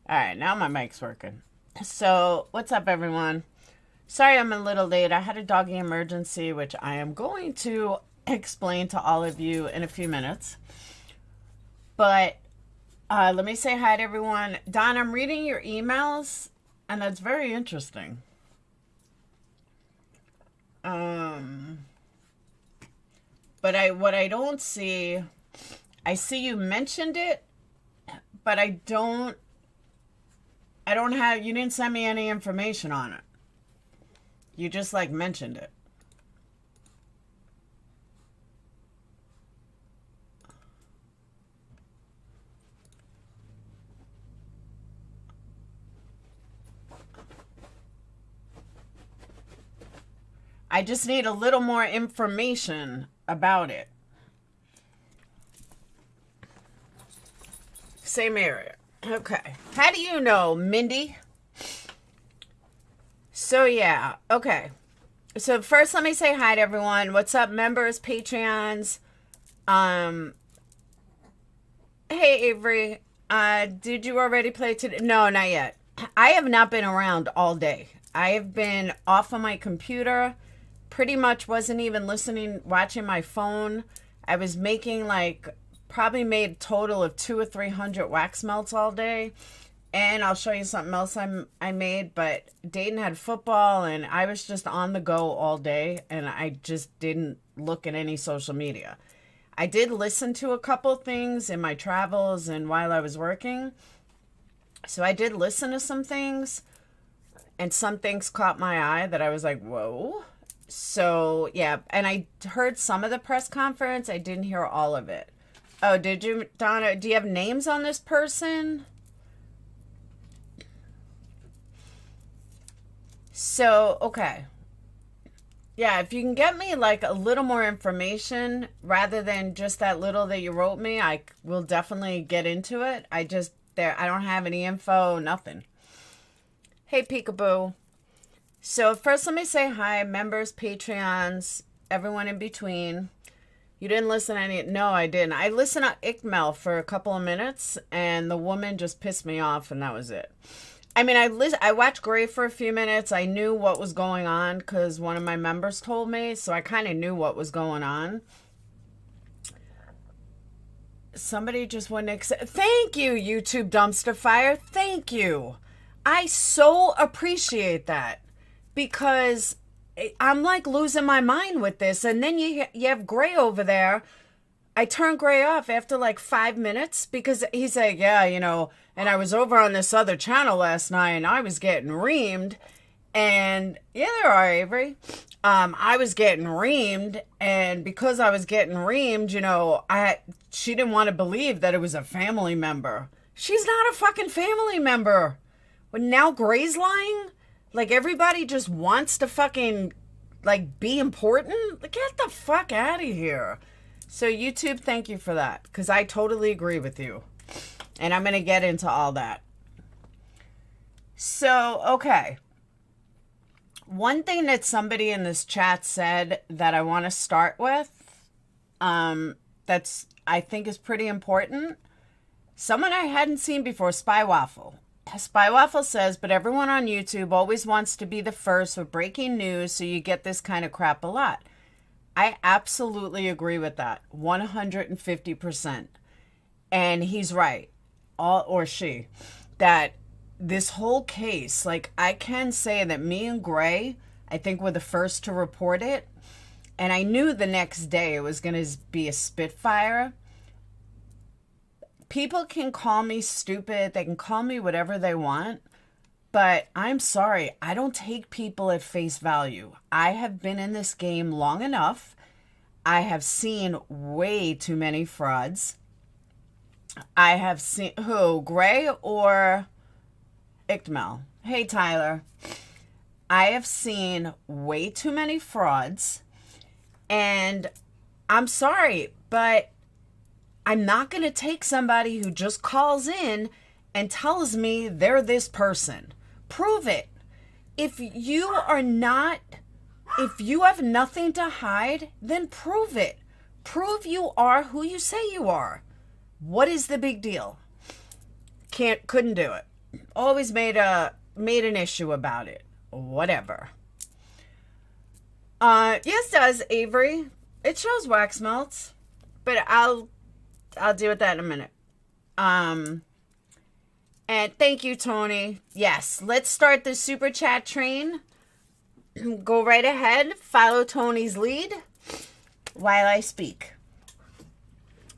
All right, now my mic's working. So, what's up, everyone? Sorry I'm a little late. I had a doggy emergency, which I am going to explain to all of you in a few minutes. But let me say hi to everyone. Don, I'm reading your emails, and that's very interesting. But what I don't see, I see you mentioned it, but I don't have, you didn't send me any information on it. You just like mentioned it. I just need a little more information about it. Same area. Okay. How do you know, Mindy? So, yeah. Okay. So, first, let me say hi to everyone. What's up, members, Patreons? Um, hey, Avery. Did you already play today? No, not yet. I have not been around all day. I have been off of my computer. Pretty much wasn't even watching my phone. I was making probably made a total of 200 or 300 wax melts all day. And I'll show you something else I made. But Dayton had football and I was just on the go all day. And I just didn't look at any social media. I did listen to a couple things in my travels and while I was working. So I did listen to some things. And some things caught my eye that I was like, whoa. So, yeah. And I heard some of the press conference. I didn't hear all of it. Oh, did you, Donna? Do you have names on this person? So, okay. Yeah, if you can get me a little more information rather than just that little that you wrote me, I will definitely get into it. I don't have any info, nothing. Hey, Peekaboo. So first, let me say hi, members, Patreons, everyone in between. You didn't listen to any? No, I didn't. I listened to Ickmel for a couple of minutes, and the woman just pissed me off, and that was it. I mean, I watched Grey for a few minutes. I knew what was going on because one of my members told me, so I kind of knew what was going on. Somebody just wouldn't accept. Thank you, YouTube Dumpster Fire. Thank you. I so appreciate that because I'm losing my mind with this. And then you have Grey over there. I turned Grey off after 5 minutes because he's like, yeah, and I was over on this other channel last night and I was getting reamed. And yeah, there are, Avery. I was getting reamed, and because I was getting reamed, she didn't want to believe that it was a family member. She's not a fucking family member. But now Grey's lying? Everybody just wants to fucking, be important? Get the fuck out of here. So, YouTube, thank you for that, because I totally agree with you. And I'm going to get into all that. So, okay. One thing that somebody in this chat said that I want to start with, that's, I think, is pretty important. Someone I hadn't seen before, Spy Waffle. Spy Waffle says, but everyone on YouTube always wants to be the first with breaking news, so you get this kind of crap a lot. I absolutely agree with that, 150%. And he's right, or she, that this whole case, I can say that me and Grey, I think we're the first to report it. And I knew the next day it was going to be a Spitfire. People can call me stupid. They can call me whatever they want. But I'm sorry, I don't take people at face value. I have been in this game long enough. I have seen way too many frauds. I have seen, who, Grey or Ickmel? Hey, Tyler. I have seen way too many frauds. And I'm sorry, but I'm not going to take somebody who just calls in and tells me they're this person. Prove it. If you have nothing to hide, then prove it. Prove you are who you say you are. What is the big deal? Couldn't do it. always made an issue about it. Whatever. Yes, does Avery. It shows wax melts, but I'll deal with that in a minute. And thank you, Tony. Yes, let's start the super chat train. Go right ahead. Follow Tony's lead while I speak.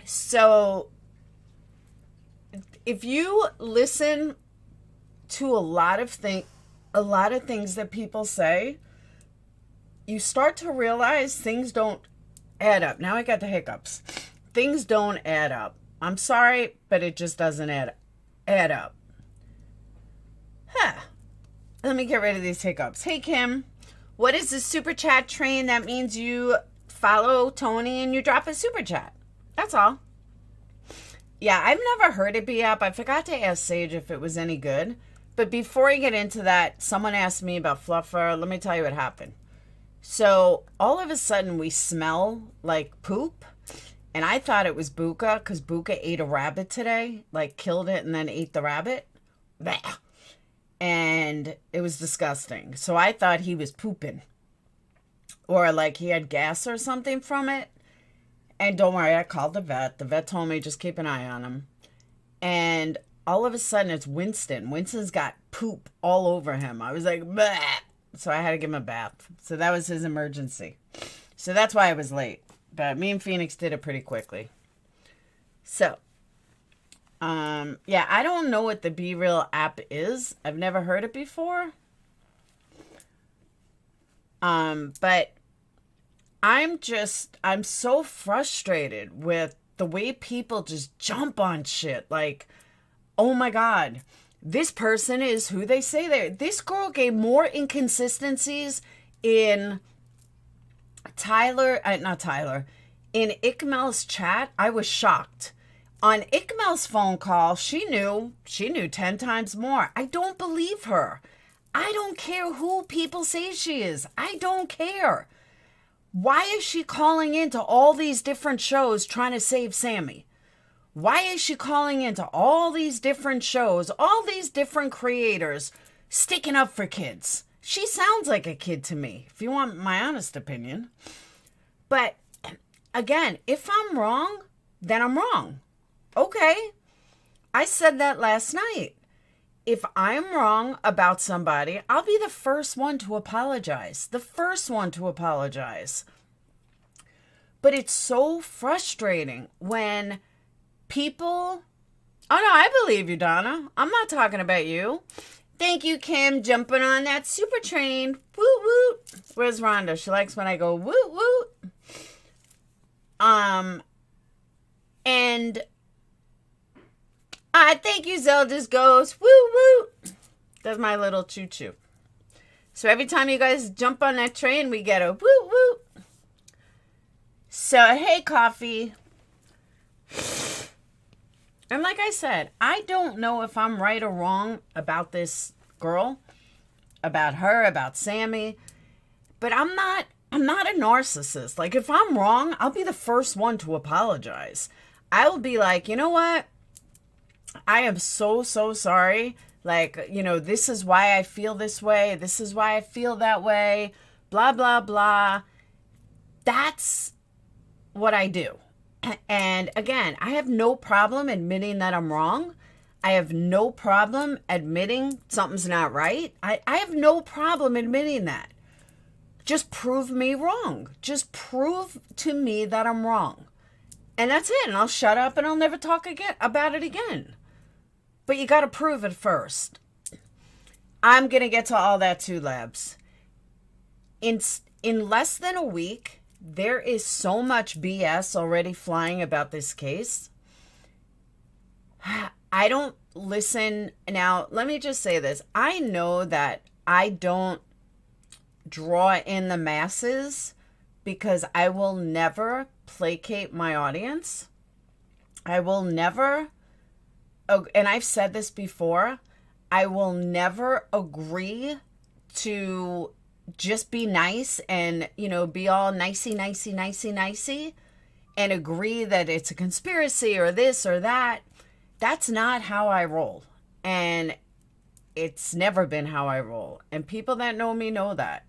So, if you listen to a lot of things that people say, you start to realize things don't add up. Now I got the hiccups. Things don't add up. I'm sorry, but it just doesn't add up. Let me get rid of these hiccups. Hey, Kim, what is the super chat train? That means you follow Tony and you drop a super chat. That's all. Yeah, I've never heard it be up. I forgot to ask Sage if it was any good. But before I get into that, someone asked me about Fluffer. Let me tell you what happened. So all of a sudden we smell like poop. And I thought it was Buka because Buka ate a rabbit today. Like killed it and then ate the rabbit. Blech. And it was disgusting. So I thought he was pooping. Or like he had gas or something from it. And don't worry, I called the vet. The vet told me just keep an eye on him. And all of a sudden it's Winston. Winston's got poop all over him. I was like, bleh. So I had to give him a bath. So that was his emergency. So that's why I was late. But me and Phoenix did it pretty quickly. So, yeah, I don't know what the Be Real app is. I've never heard it before. But I'm so frustrated with the way people just jump on shit. Like, oh my God, this person is who they say they are. This girl gave more inconsistencies in in Ikmel's chat. I was shocked. On Ikmel's phone call, she knew 10 times more. I don't believe her. I don't care who people say she is. I don't care. Why is she calling into all these different shows trying to save Sammy? Why is she calling into all these different shows, all these different creators sticking up for kids? She sounds like a kid to me, if you want my honest opinion. But again, if I'm wrong, then I'm wrong. Okay. I said that last night. If I'm wrong about somebody, I'll be the first one to apologize. The first one to apologize. But it's so frustrating when people... Oh, no, I believe you, Donna. I'm not talking about you. Thank you, Kim, jumping on that super train. Woot, woot. Where's Rhonda? She likes when I go woot, woot. And... thank you, Zelda's Ghost. Woo, woo. That's my little choo-choo. So every time you guys jump on that train, we get a woo, woo. So, hey, Coffee. And like I said, I don't know if I'm right or wrong about this girl, about her, about Sammy. But I'm not a narcissist. Like, if I'm wrong, I'll be the first one to apologize. I will be like, you know what? I am so, so sorry. Like, you know, this is why I feel this way. This is why I feel that way. Blah, blah, blah. That's what I do. And again, I have no problem admitting that I'm wrong. I have no problem admitting something's not right. I have no problem admitting that. Just prove me wrong. Just prove to me that I'm wrong. And that's it. And I'll shut up and I'll never talk again about it again. But you got to prove it first. I'm going to get to all that too, Labs. In less than a week, there is so much BS already flying about this case. I don't listen. Now, let me just say this. I know that I don't draw in the masses because I will never placate my audience. I will never, and I've said this before, I will never agree to just be nice and, you know, be all nicey, and agree that it's a conspiracy or this or that. That's not how I roll. And It's never been how I roll. And people that know me know that.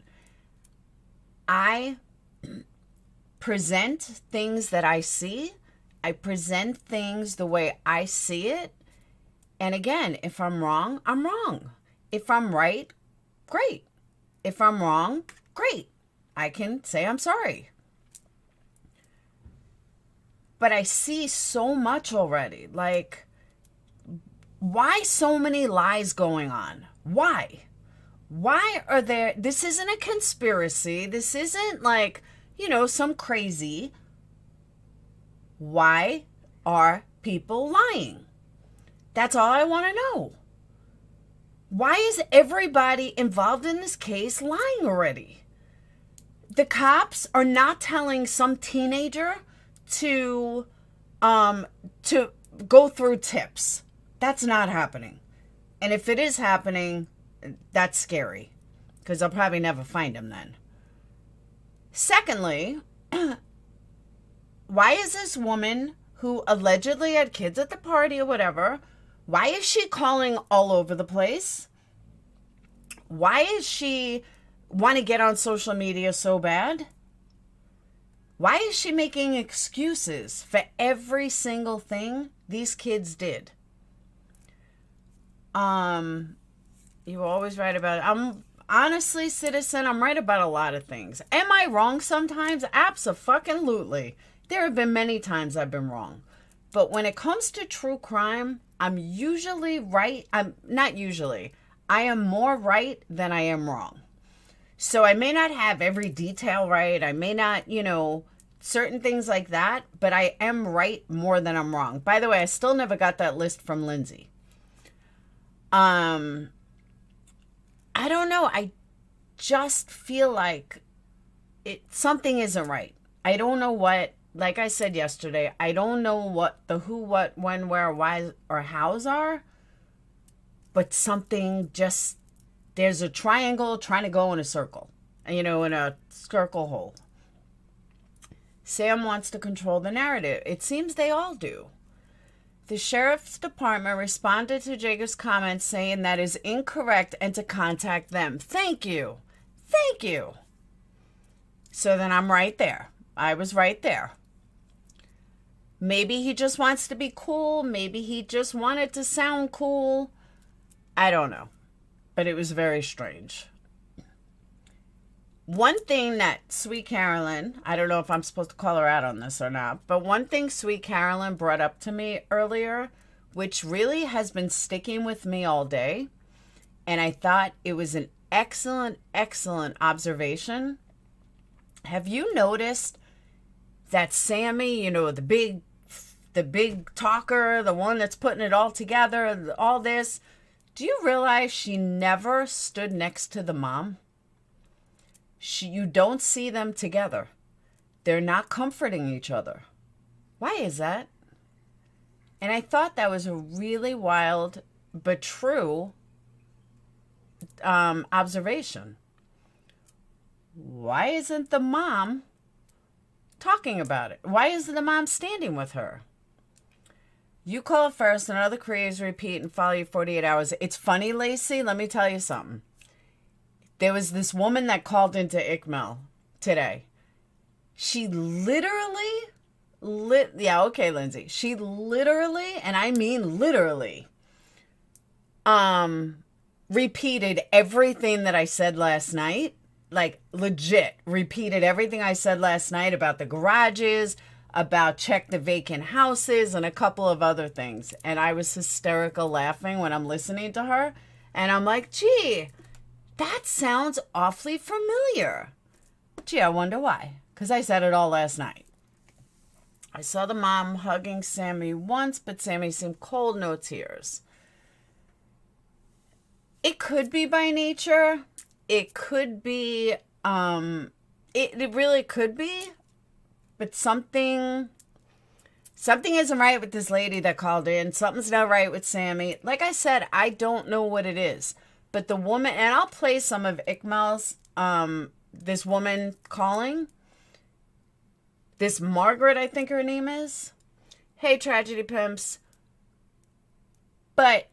I present things that I see. I present things the way I see it. And again, if I'm wrong, I'm wrong. If I'm right, great. If I'm wrong, great. I can say I'm sorry. But I see so much already. Like, why so many lies going on? Why? Why are there... This isn't a conspiracy. This isn't like, some crazy. Why are people lying? That's all I want to know. Why is everybody involved in this case lying already? The cops are not telling some teenager to go through tips. That's not happening. And if it is happening, that's scary, because I'll probably never find him then. Secondly, why is this woman who allegedly had kids at the party or whatever, why is she calling all over the place? Why is she want to get on social media so bad? Why is she making excuses for every single thing these kids did? You always right about it. Honestly, citizen, I'm right about a lot of things. Am I wrong sometimes? Abso-fucking-lutely. There have been many times I've been wrong. But when it comes to true crime, I'm usually right. I'm not usually. I am more right than I am wrong. So I may not have every detail right. I may not, certain things like that. But I am right more than I'm wrong. By the way, I still never got that list from Lindsay. I don't know. I just feel like something isn't right. I don't know what. Like I said yesterday, I don't know what the who, what, when, where, why, or hows are. But something just, there's a triangle trying to go in a circle. In a circle hole. Sam wants to control the narrative. It seems they all do. The sheriff's department responded to Jager's comments saying that is incorrect and to contact them. Thank you. Thank you. So then I'm right there. I was right there. Maybe he just wants to be cool. Maybe he just wanted to sound cool. I don't know. But it was very strange. One thing that Sweet Carolyn, I don't know if I'm supposed to call her out on this or not, but one thing Sweet Carolyn brought up to me earlier, which really has been sticking with me all day, and I thought it was an excellent, excellent observation. Have you noticed that Sammy, the big talker, the one that's putting it all together, all this, do you realize she never stood next to the mom? You don't see them together. They're not comforting each other. Why is that? And I thought that was a really wild but true observation. Why isn't the mom talking about it? Why isn't the mom standing with her? You call it first and other creators repeat and follow you 48 hours. It's funny, Lacey. Let me tell you something. There was this woman that called into ICML today. She literally, Lindsay. She literally, and I mean literally, repeated everything that I said last night. Like, legit, repeated everything I said last night about the garages, about check the vacant houses, and a couple of other things. And I was hysterical laughing when I'm listening to her. And I'm like, gee, that sounds awfully familiar. Gee, I wonder why. Because I said it all last night. I saw the mom hugging Sammy once, but Sammy seemed cold, no tears. It could be by nature. It could be, it really could be. But something isn't right with this lady that called in. Something's not right with Sammy. Like I said, I don't know what it is. But the woman, and I'll play some of ICML's, this woman calling. This Margaret, I think her name is. Hey, Tragedy Pimps. But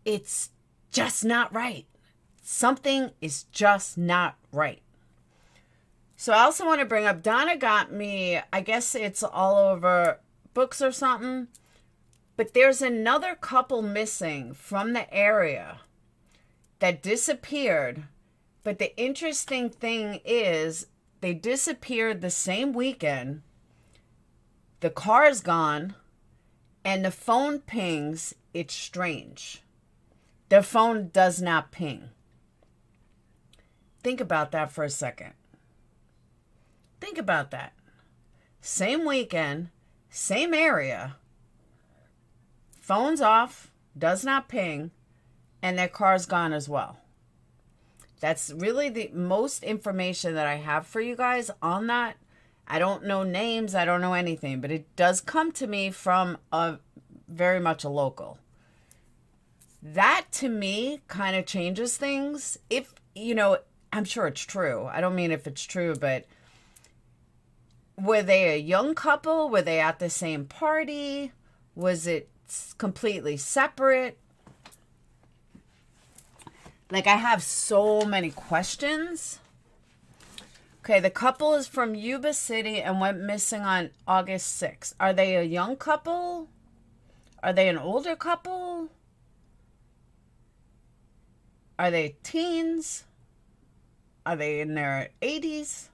it's just not right. Something is just not right. So I also want to bring up, Donna got me, I guess it's all over books or something, but there's another couple missing from the area that disappeared. But the interesting thing is they disappeared the same weekend. The car's gone and the phone pings. It's strange. The phone does not ping. Think about that for a second. Think about that. Same weekend, same area. Phone's off, does not ping, and their car's gone as well. That's really the most information that I have for you guys on that. I don't know names, I don't know anything, but it does come to me from a very much a local. That to me kind of changes things. If, you know, I'm sure it's true. I don't mean if it's true, but were they a young couple? Were they at the same party? Was it completely separate? Like, I have so many questions. Okay, the couple is from Yuba City and went missing on August 6th. Are they a young couple? Are they an older couple? Are they teens? Are they in their 80s?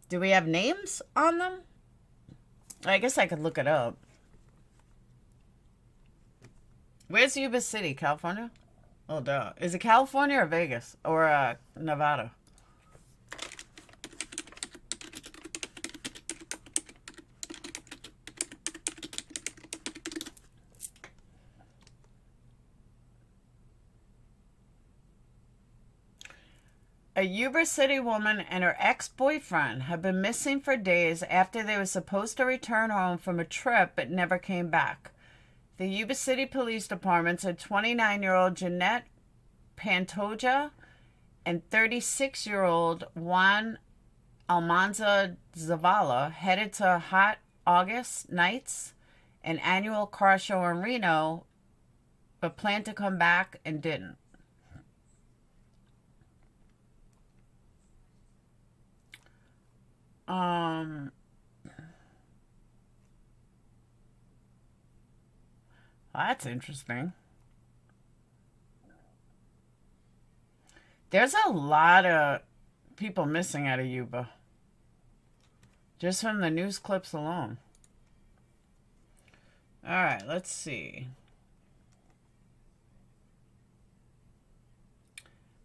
Do we have names on them? I guess I could look it up. Where's Yuba City, California? Oh, duh. Is it California or Vegas? Or Nevada? A Yuba City woman and her ex-boyfriend have been missing for days after they were supposed to return home from a trip but never came back. The Yuba City Police Department said 29-year-old Jeanette Pantoja and 36-year-old Juan Almanza Zavala headed to Hot August Nights, an annual car show in Reno, but planned to come back and didn't. That's interesting. There's a lot of people missing out of Yuba, just from the news clips alone. All right, let's see.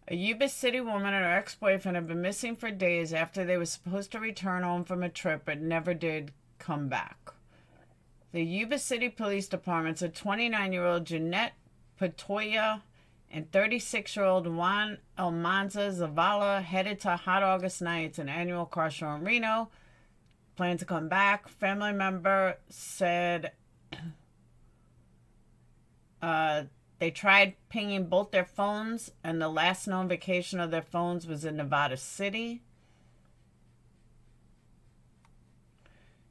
A Yuba City woman and her ex-boyfriend have been missing for days after they were supposed to return home from a trip but never did come back. The Yuba City Police Department said 29-year-old Jeanette Pantoja and 36-year-old Juan Almanza Zavala headed to Hot August Nights, an annual car show in Reno, plan to come back. Family member said they tried pinging both their phones, and the last known vacation of their phones was in Nevada City.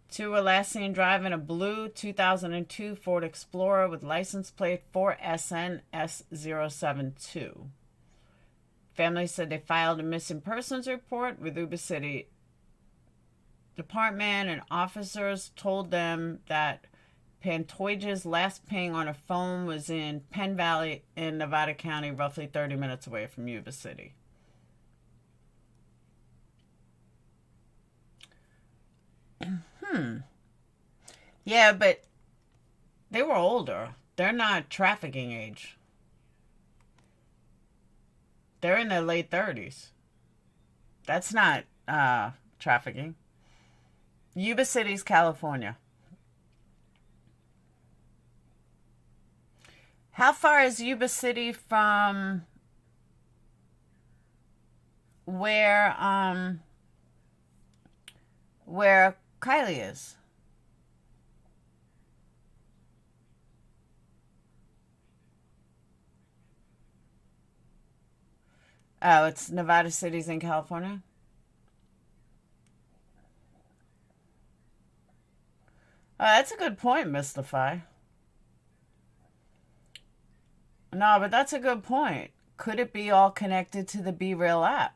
Two were last seen driving a blue 2002 Ford Explorer with license plate 4SNS072. Family said they filed a missing persons report with Yuba City Department, and officers told them that Pantoja's last ping on a phone was in Penn Valley in Nevada County, roughly 30 minutes away from Yuba City. Yeah, but they were older. They're not trafficking age. They're in their late 30s. That's not trafficking. Yuba City's California. How far is Yuba City from where Kiely is? Oh, it's Nevada City's in California? Oh, that's a good point, Mystify. No, but that's a good point. Could it be all connected to the Be Real app?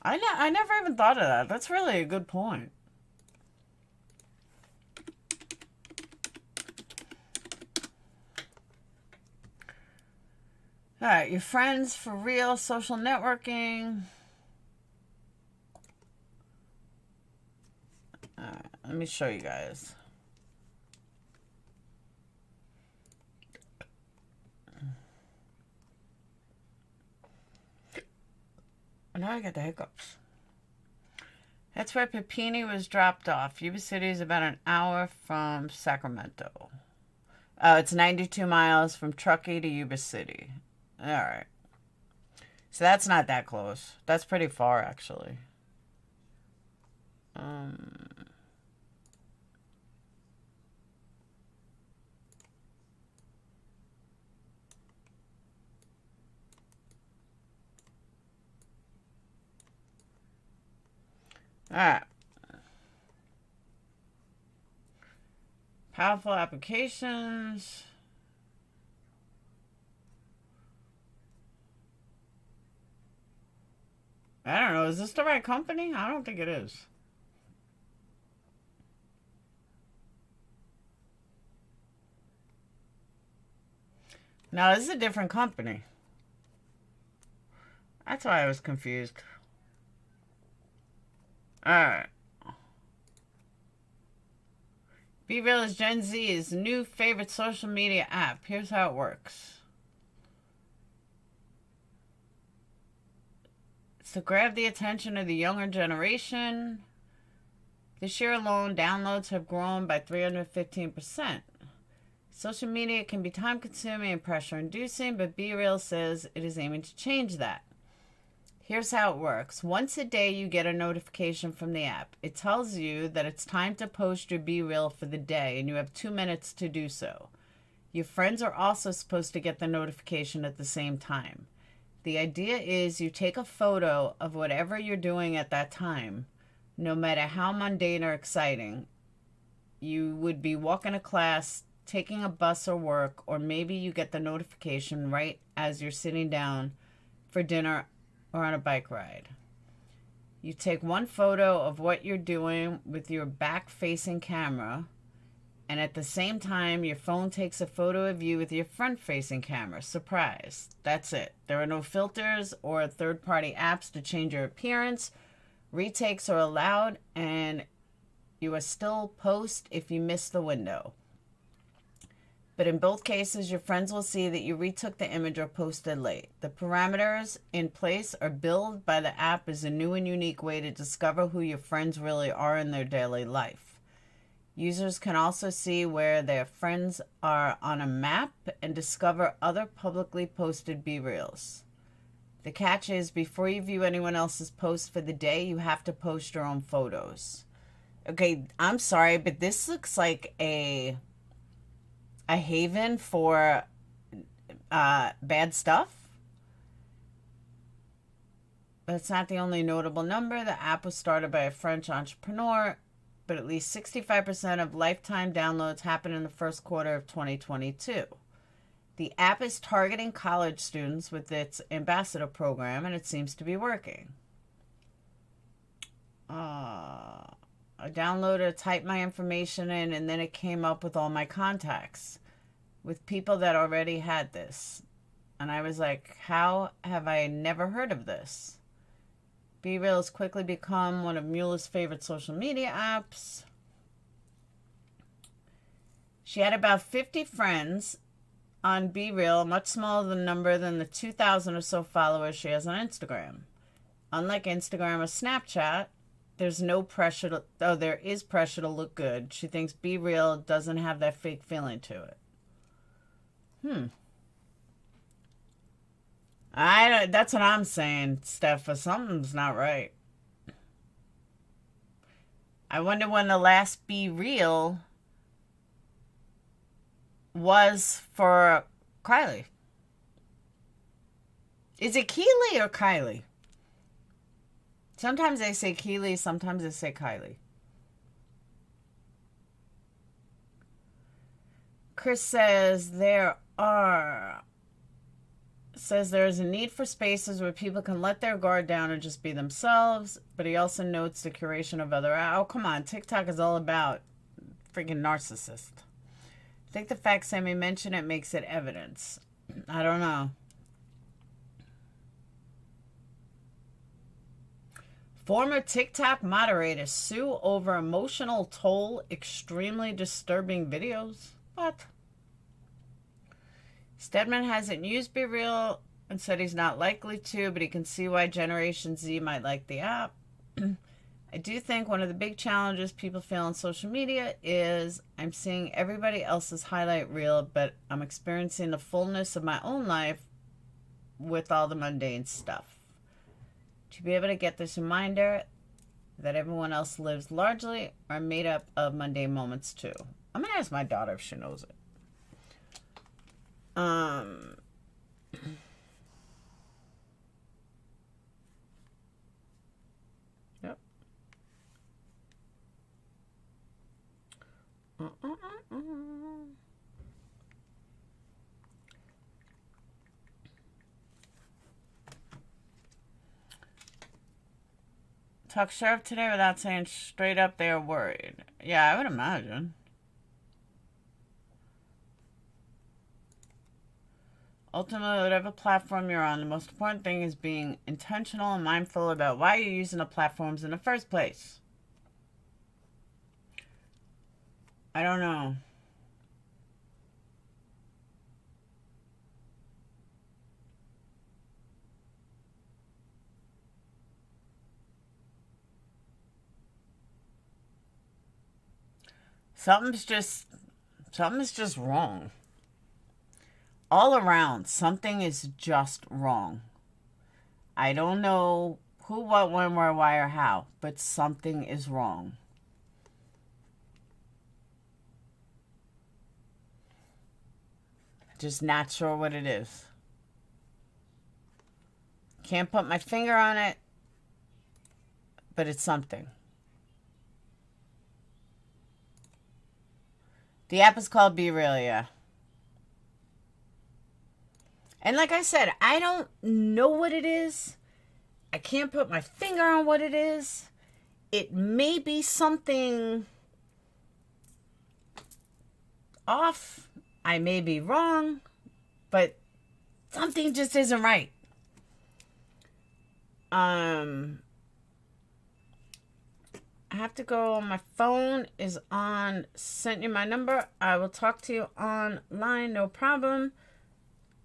I never even thought of that. That's really a good point. All right, your friends for real, social networking. All right, let me show you guys. Now I got the hiccups. That's where Pepini was dropped off. Yuba City is about an hour from Sacramento. Oh, it's 92 miles from Truckee to Yuba City. All right. So that's not that close. That's pretty far, actually. All right. Powerful applications. I don't know. Is this the right company? I don't think it is. No, this is a different company. That's why I was confused. Alright. Be Real is Gen Z's new favorite social media app. Here's how it works. To grab the attention of the younger generation, this year alone, downloads have grown by 315%. Social media can be time-consuming and pressure-inducing, but Be Real says it is aiming to change that. Here's how it works. Once a day, you get a notification from the app. It tells you that it's time to post your Be Real for the day, and you have 2 minutes to do so. Your friends are also supposed to get the notification at the same time. The idea is you take a photo of whatever you're doing at that time, no matter how mundane or exciting. You would be walking to class, taking a bus or work, or maybe you get the notification right as you're sitting down for dinner or on a bike ride. You take one photo of what you're doing with your back-facing camera, and at the same time, your phone takes a photo of you with your front-facing camera. Surprise. That's it. There are no filters or third-party apps to change your appearance. Retakes are allowed, and you are still post if you miss the window. But in both cases, your friends will see that you retook the image or posted late. The parameters in place are billed by the app as a new and unique way to discover who your friends really are in their daily life. Users can also see where their friends are on a map and discover other publicly posted Be Reals. The catch is, before you view anyone else's post for the day, you have to post your own photos. Okay, I'm sorry, but this looks like a haven for bad stuff. But it's not the only notable number. The app was started by a French entrepreneur, but at least 65% of lifetime downloads happen in the first quarter of 2022. The app is targeting college students with its ambassador program, and it seems to be working. I downloaded, typed my information in, and then it came up with all my contacts with people that already had this. And I was like, how have I never heard of this? Be Real has quickly become one of Mueller's favorite social media apps. She had about 50 friends on Be Real, much smaller number than the 2,000 or so followers she has on Instagram. Unlike Instagram or Snapchat, there's no pressure to, there is pressure to look good. She thinks Be Real doesn't have that fake feeling to it. That's what I'm saying, Steph. Something's not right. I wonder when the last Be Real was for Kiely. Is it Kiely or Kiely? Sometimes they say Kiely, sometimes they say Kiely. Chris says there is a need for spaces where people can let their guard down and just be themselves, but he also notes the curation of other... Oh, come on. TikTok is all about freaking narcissist. I think the fact Sammy mentioned it makes it evidence. I don't know. Former TikTok moderators sue over emotional toll, extremely disturbing videos. What? Stedman hasn't used Be Real and said he's not likely to, but he can see why Generation Z might like the app. I do think one of the big challenges people feel on social media is I'm seeing everybody else's highlight reel, but I'm experiencing the fullness of my own life with all the mundane stuff. To be able to get this reminder that everyone else lives largely or made up of mundane moments too. I'm going to ask my daughter if she knows it. Yep. Talk sheriff today without saying straight up they are worried. Yeah, I would imagine. Ultimately, whatever platform you're on, the most important thing is being intentional and mindful about why you're using the platforms in the first place. I don't know. Something's just wrong. All around, something is just wrong. I don't know who, what, when, where, why, or how, but something is wrong. Just not sure what it is. Can't put my finger on it, but it's something. The app is called Be Real, yeah. And like I said, I don't know what it is. I can't put my finger on what it is. It may be something off. I may be wrong. But something just isn't right. I have to go. My phone is on. Sent you my number. I will talk to you online. No problem.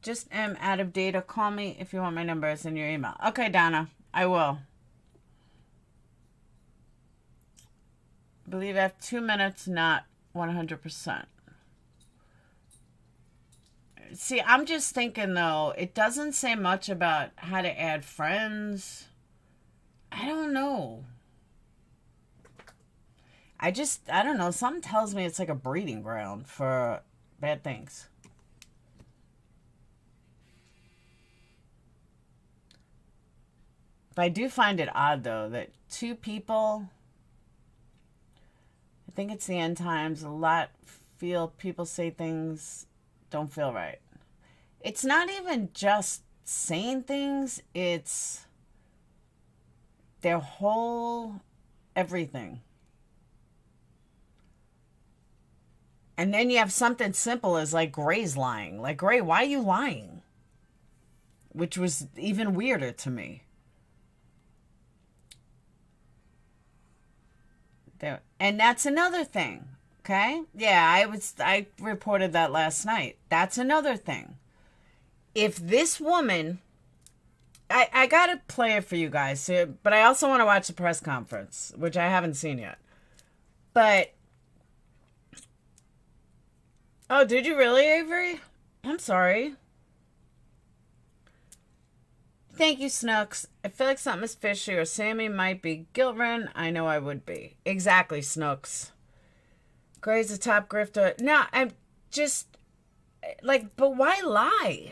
Just am out of data. Call me if you want my number. It's in your email. Okay, Donna. I will. I believe I have 2 minutes, not 100%. See, I'm just thinking, though, it doesn't say much about how to add friends. I don't know. I don't know. Something tells me it's like a breeding ground for bad things. But I do find it odd, though, that two people, I think it's the end times, a lot feel people say things don't feel right. It's not even just saying things, it's their whole everything. And then you have something simple as like Gray's lying. Like, Gray, why are you lying? Which was even weirder to me. There. And that's another thing. Okay? Yeah, I reported that last night. That's another thing. If this woman, I gotta play it for you guys, but I also want to watch the press conference, which I haven't seen yet. But, oh, did you really, Avery? I'm sorry. Thank you, Snooks. I feel like something is fishy, or Sammy might be guilt-ridden. I know I would be. Exactly, Snooks. Gray's a top grifter. No, I'm just, like, but why lie?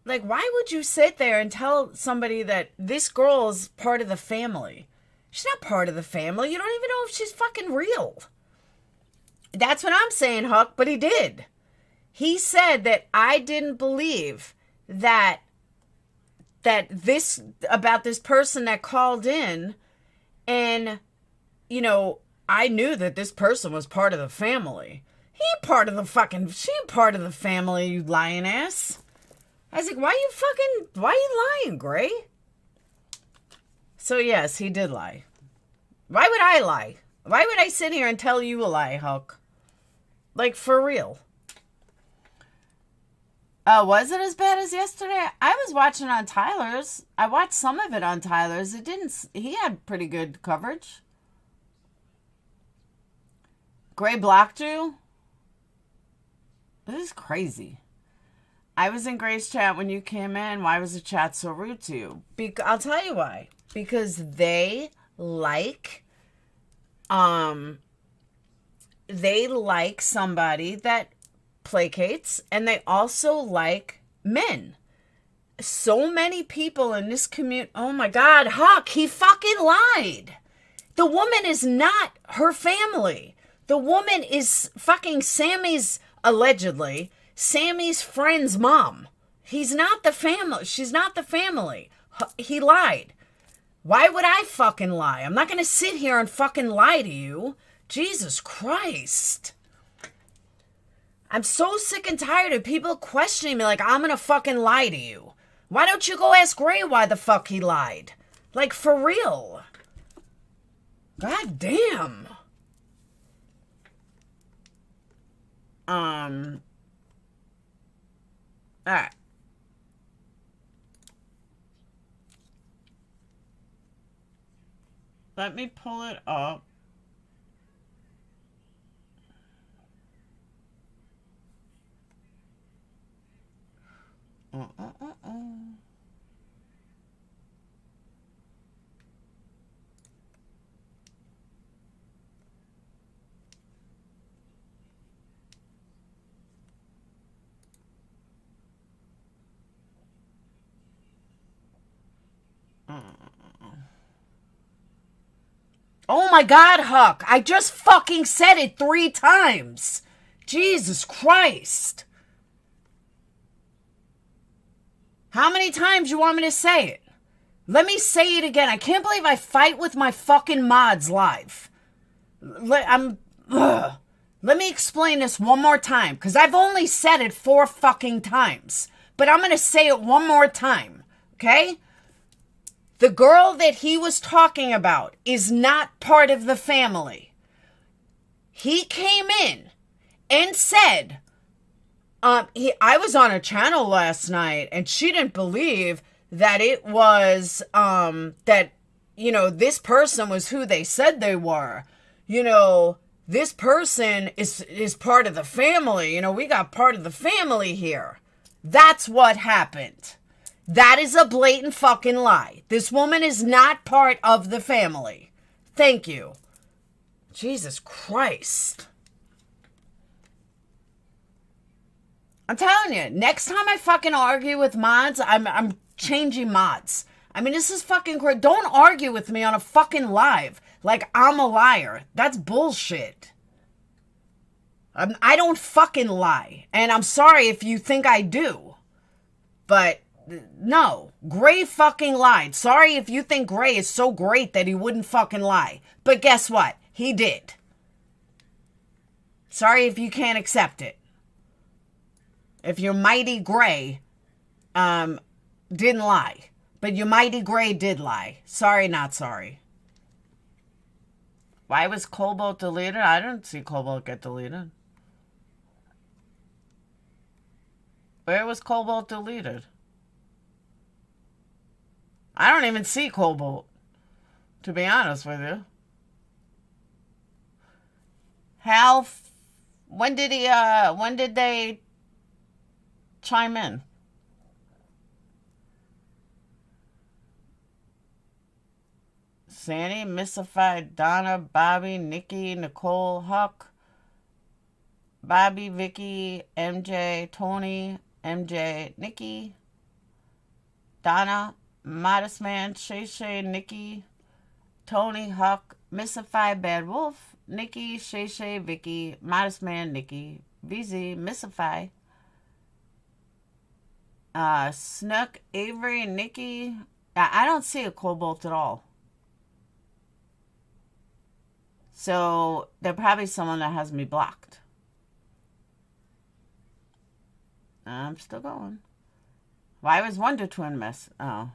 Like, why would you sit there and tell somebody that this girl is part of the family? She's not part of the family. You don't even know if she's fucking real. That's what I'm saying, Huck, but he did. He said that I didn't believe that this about this person that called in, and you know, I knew that this person was part of the family. She ain't part of the family, you lying ass. I was like, why you lying, Gray? So yes, he did lie. Why would I lie? Why would I sit here and tell you a lie, Huck? Like, for real. Was it as bad as yesterday? I was watching on Tyler's. I watched some of it on Tyler's. He had pretty good coverage. Gray blocked you? This is crazy. I was in Gray's chat when you came in. Why was the chat so rude to you? I'll tell you why. Because they like somebody that placates, and they also like men. So many people in this community. Oh my God, Huck, he fucking lied. The woman is not her family. The woman is fucking allegedly Sammy's friend's mom. He's not the family. She's not the family. He lied. Why would I fucking lie? I'm not going to sit here and fucking lie to you. Jesus Christ. I'm so sick and tired of people questioning me like I'm going to fucking lie to you. Why don't you go ask Gray why the fuck he lied? Like, for real. God damn. Alright. Let me pull it up. Oh my God, Huck. I just fucking said it 3 times. Jesus Christ. How many times you want me to say it? Let me say it again. I can't believe I fight with my fucking mods live. Let me explain this one more time, because I've only said it 4 fucking times. But I'm going to say it one more time, okay? The girl that he was talking about is not part of the family. He came in and said, I was on a channel last night and she didn't believe that it was, that, you know, this person was who they said they were. You know, this person is part of the family. You know, we got part of the family here. That's what happened. That is a blatant fucking lie. This woman is not part of the family. Thank you. Jesus Christ. I'm telling you, next time I fucking argue with mods, I'm changing mods. I mean, this is fucking crazy. Don't argue with me on a fucking live like I'm a liar. That's bullshit. I don't fucking lie. And I'm sorry if you think I do. But no, Gray fucking lied. Sorry if you think Gray is so great that he wouldn't fucking lie. But guess what? He did. Sorry if you can't accept it. If your mighty Gray didn't lie. But your mighty Gray did lie. Sorry, not sorry. Why was Cobalt deleted? I didn't see Cobalt get deleted. Where was Cobalt deleted? I don't even see Cobalt, to be honest with you. Hal, when did they chime in? Sandy, Mystified, Donna, Bobby, Nikki, Nicole, Huck, Bobby, Vicky, MJ, Tony, MJ, Nikki, Donna, Modest Man, Shay Shay, Nikki, Tony, Huck, Mystified, Bad Wolf, Nikki, Shay Shay, Vicky, Modest Man, Nikki, BZ, Mystify, Snook, Avery, and Nikki. I don't see a Cobalt at all. So they're probably someone that has me blocked. I'm still going. Why was Wonder Twin miss? Oh.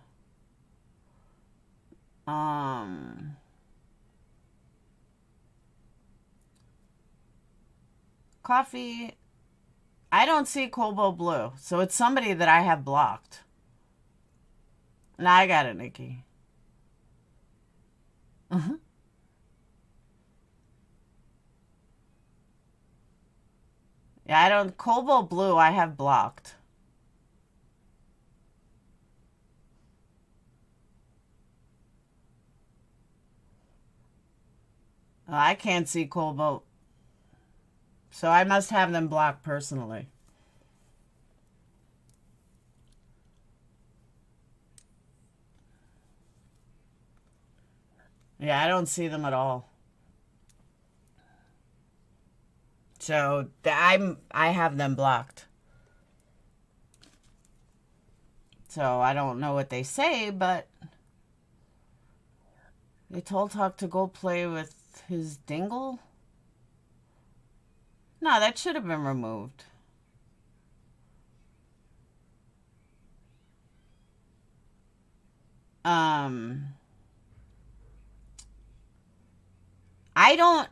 Coffee. I don't see Cobalt Blue. So it's somebody that I have blocked. Now I got it, Nikki. Yeah, I don't. Cobalt Blue, I have blocked. Oh, I can't see Cobalt. So I must have them blocked personally. Yeah, I don't see them at all. So I have them blocked. So I don't know what they say, but they told Huck to go play with his dingle. No, that should have been removed.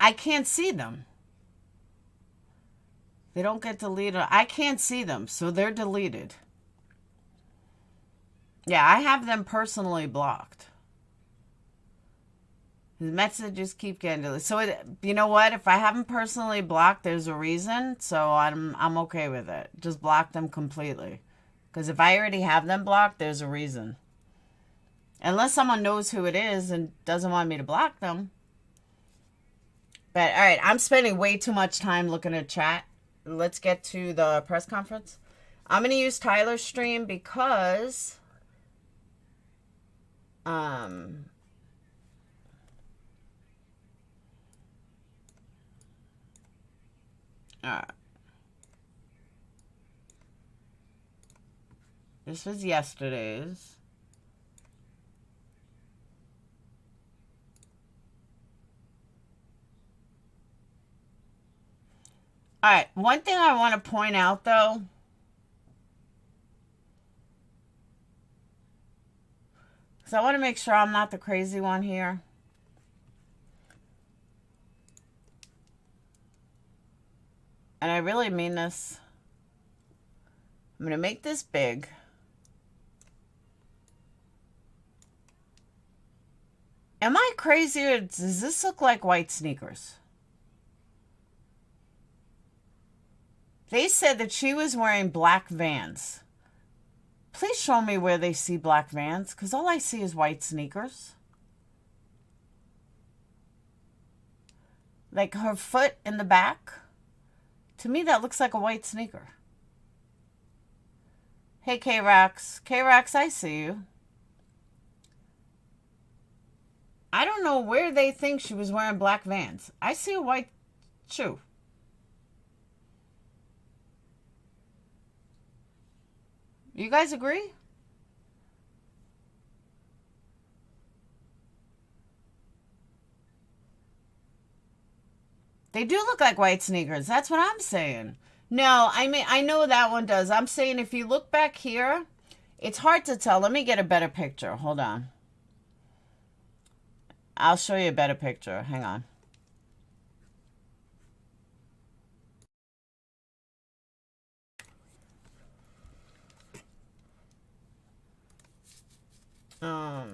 I can't see them. They don't get deleted. I can't see them, so they're deleted. Yeah, I have them personally blocked. The messages keep getting deleted. So you know what? If I have them personally blocked, there's a reason. So I'm okay with it. Just block them completely. Because if I already have them blocked, there's a reason. Unless someone knows who it is and doesn't want me to block them. But all right, I'm spending way too much time looking at chat. Let's get to the press conference. I'm going to use Tyler's stream because all right. This was yesterday's. All right, one thing I want to point out, though, because I want to make sure I'm not the crazy one here. And I really mean this. I'm going to make this big. Am I crazy or does this look like white sneakers? They said that she was wearing black Vans. Please show me where they see black Vans, because all I see is white sneakers. Like her foot in the back. To me, that looks like a white sneaker. Hey, K-Rox. K-Rox, I see you. I don't know where they think she was wearing black Vans. I see a white shoe. You guys agree? They do look like white sneakers. That's what I'm saying. No, I mean, I know that one does. I'm saying if you look back here, it's hard to tell. Let me get a better picture. Hold on. I'll show you a better picture. Hang on. Ah.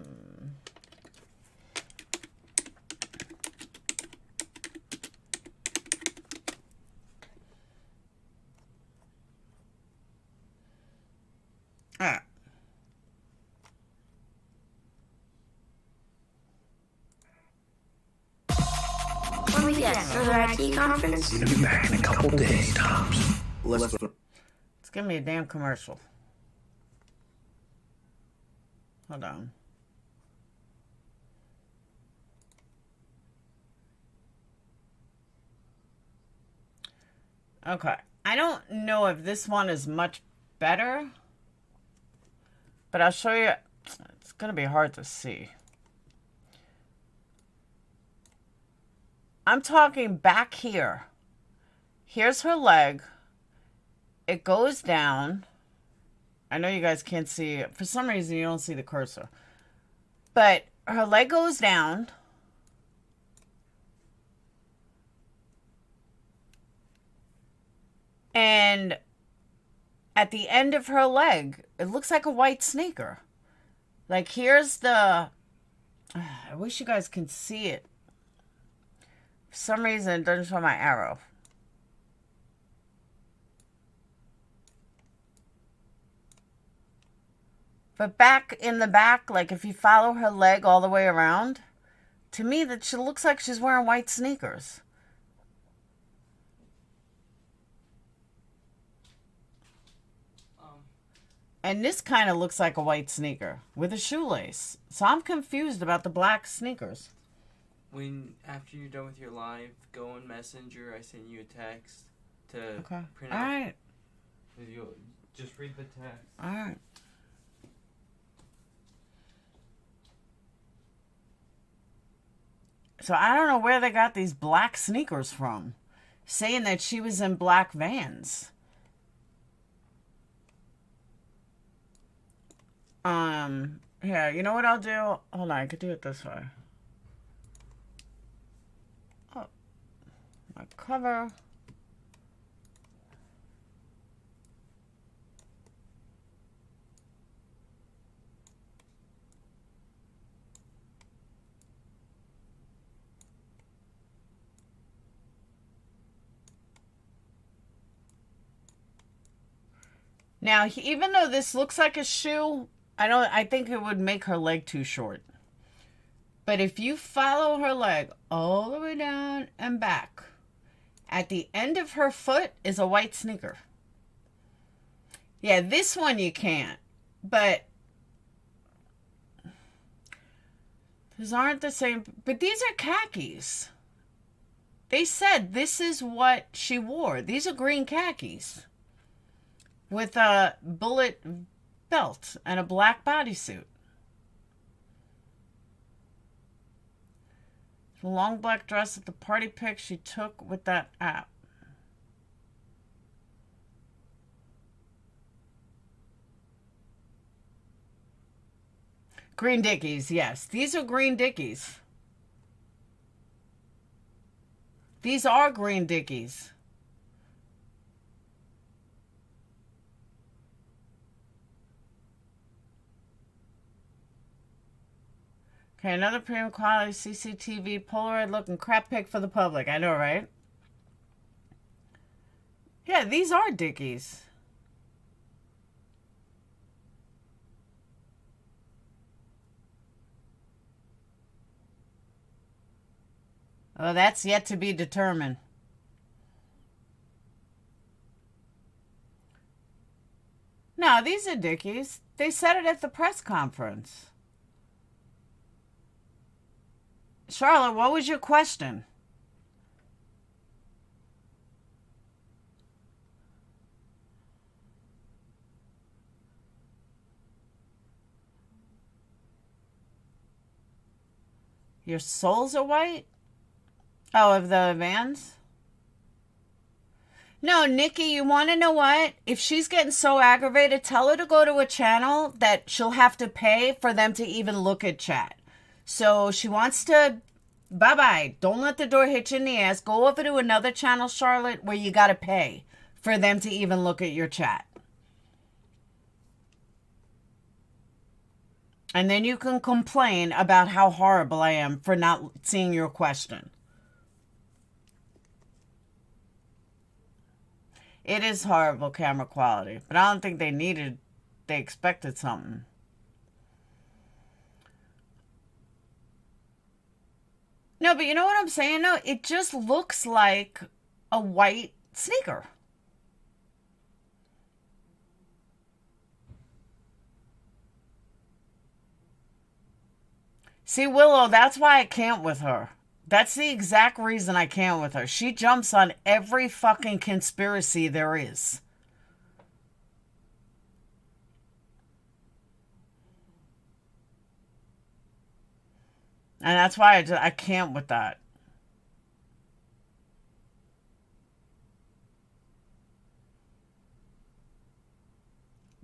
When we get to the IT conference, We're gonna be back in a couple days, tops. Let's give me a damn commercial. Hold on. Okay. I don't know if this one is much better. But I'll show you. It's going to be hard to see. I'm talking back here. Here's her leg. It goes down. I know you guys can't see it. For some reason, you don't see the cursor. But her leg goes down. And at the end of her leg, it looks like a white sneaker. Like, here's the... I wish you guys can see it. For some reason, it doesn't show my arrow. But back in the back, like if you follow her leg all the way around, to me, that she looks like she's wearing white sneakers. And this kind of looks like a white sneaker with a shoelace. So I'm confused about the black sneakers. After you're done with your live, go on Messenger. I sent you a text to print out. All right. You'll just read the text. All right. So I don't know where they got these black sneakers from, saying that she was in black Vans. Yeah, you know what I'll do? Hold on, I could do it this way. Oh, my cover. Now, even though this looks like a shoe, I think it would make her leg too short. But if you follow her leg all the way down and back, at the end of her foot is a white sneaker. Yeah, this one you can't. But these aren't the same. But these are khakis. They said this is what she wore. These are green khakis with a bullet belt and a black bodysuit. The long black dress at the party pic she took with that app. Green Dickies, yes. These are Green Dickies. These are Green Dickies. Okay, another premium quality CCTV Polaroid looking crap pic for the public. I know, right? Yeah, these are Dickies. Oh, that's yet to be determined. No, these are Dickies. They said it at the press conference. Charlotte, what was your question? Your soles are white? Oh, of the Vans? No, Nikki, you want to know what? If she's getting so aggravated, tell her to go to a channel that she'll have to pay for them to even look at chat. So she wants to, bye-bye. Don't let the door hit you in the ass. Go over to another channel, Charlotte, where you got to pay for them to even look at your chat. And then you can complain about how horrible I am for not seeing your question. It is horrible camera quality, but I don't think they expected something. No, but you know what I'm saying? No, it just looks like a white sneaker. See, Willow, that's why I can't with her. That's the exact reason I can't with her. She jumps on every fucking conspiracy there is. And that's why I can't with that.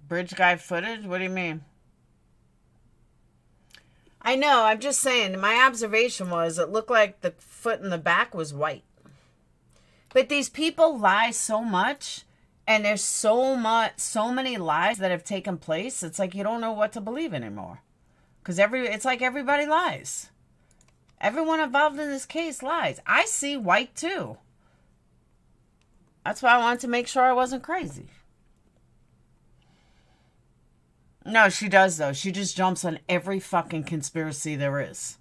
Bridge guy footage? What do you mean? I know, I'm just saying, my observation was it looked like the foot in the back was white. But these people lie so much, and there's so many lies that have taken place, it's like you don't know what to believe anymore. Because it's like everybody lies. Everyone involved in this case lies. I see white too. That's why I wanted to make sure I wasn't crazy. No, she does, though. She just jumps on every fucking conspiracy there is.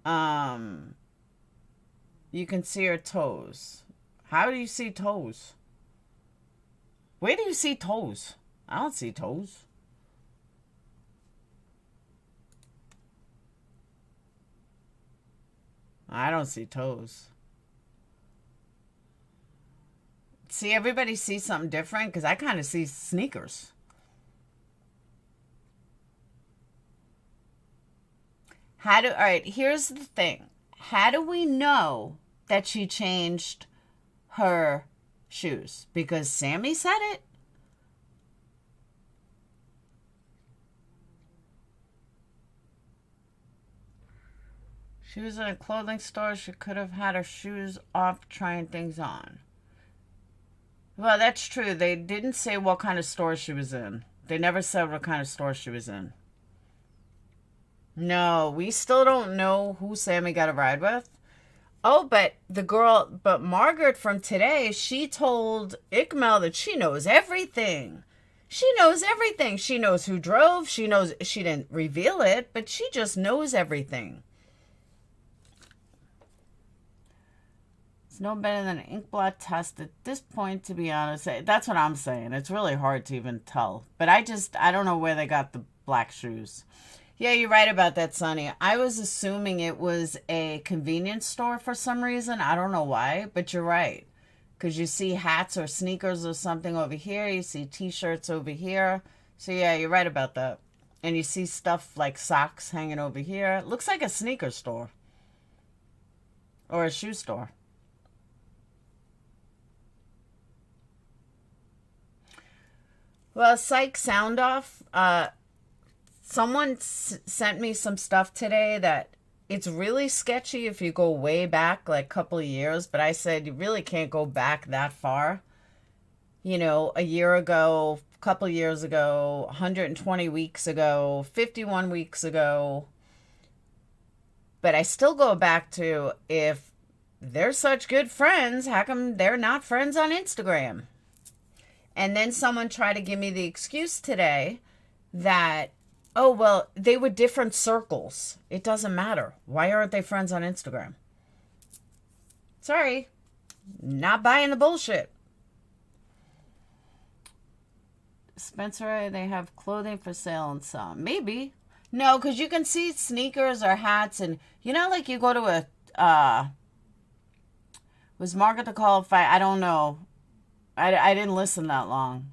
You can see her toes. How do you see toes? Where do you see toes? I don't see toes. I don't see toes. See, everybody sees something different because I kind of see sneakers. All right, here's the thing. How do we know that she changed her shoes? Because Sammy said it? She was in a clothing store. She could have had her shoes off trying things on. Well, that's true. They didn't say what kind of store she was in. They never said what kind of store she was in. No, we still don't know who Sammy got a ride with. Oh, but Margaret from today, she told Ikmel that she knows everything. She knows everything. She knows who drove. She knows, she didn't reveal it, but she just knows everything. It's no better than an ink blot test at this point, to be honest. That's what I'm saying. It's really hard to even tell. But I don't know where they got the black shoes. Yeah, you're right about that, Sonny. I was assuming it was a convenience store for some reason. I don't know why, but you're right. Because you see hats or sneakers or something over here. You see t-shirts over here. So yeah, you're right about that. And you see stuff like socks hanging over here. It looks like a sneaker store. Or a shoe store. Well, psych sound off. Someone sent me some stuff today that it's really sketchy if you go way back, like a couple of years. But I said you really can't go back that far. You know, a year ago, a couple of years ago, 120 weeks ago, 51 weeks ago. But I still go back to, if they're such good friends, how come they're not friends on Instagram? And then someone tried to give me the excuse today that, oh, well, they were different circles. It doesn't matter. Why aren't they friends on Instagram? Sorry. Not buying the bullshit. Spencer, they have clothing for sale and some. Maybe. No, because you can see sneakers or hats. And, you know, like you go to a... was Margaret the qualified? I don't know. I didn't listen that long.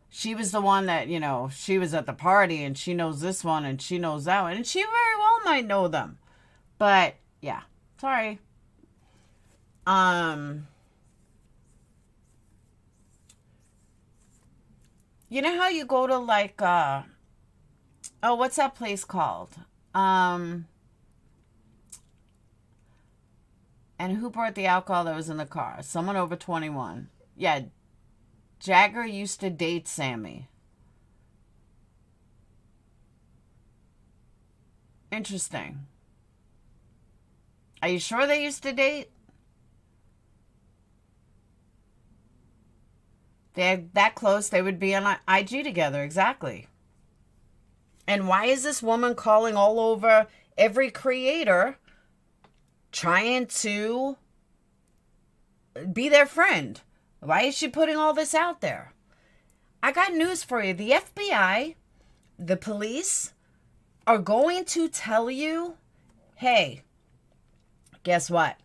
She was the one that, you know, she was at the party and she knows this one and she knows that one. And she very well might know them. But, yeah. Sorry. You know how you go to like, oh, what's that place called? And who brought the alcohol that was in the car? Someone over 21. Yeah, Jagger used to date Sammy. Interesting. Are you sure they used to date? They're that close, they would be on IG together, exactly. And why is this woman calling all over every creator trying to be their friend? Why is she putting all this out there? I got news for you. The FBI, the police, are going to tell you, hey, guess what?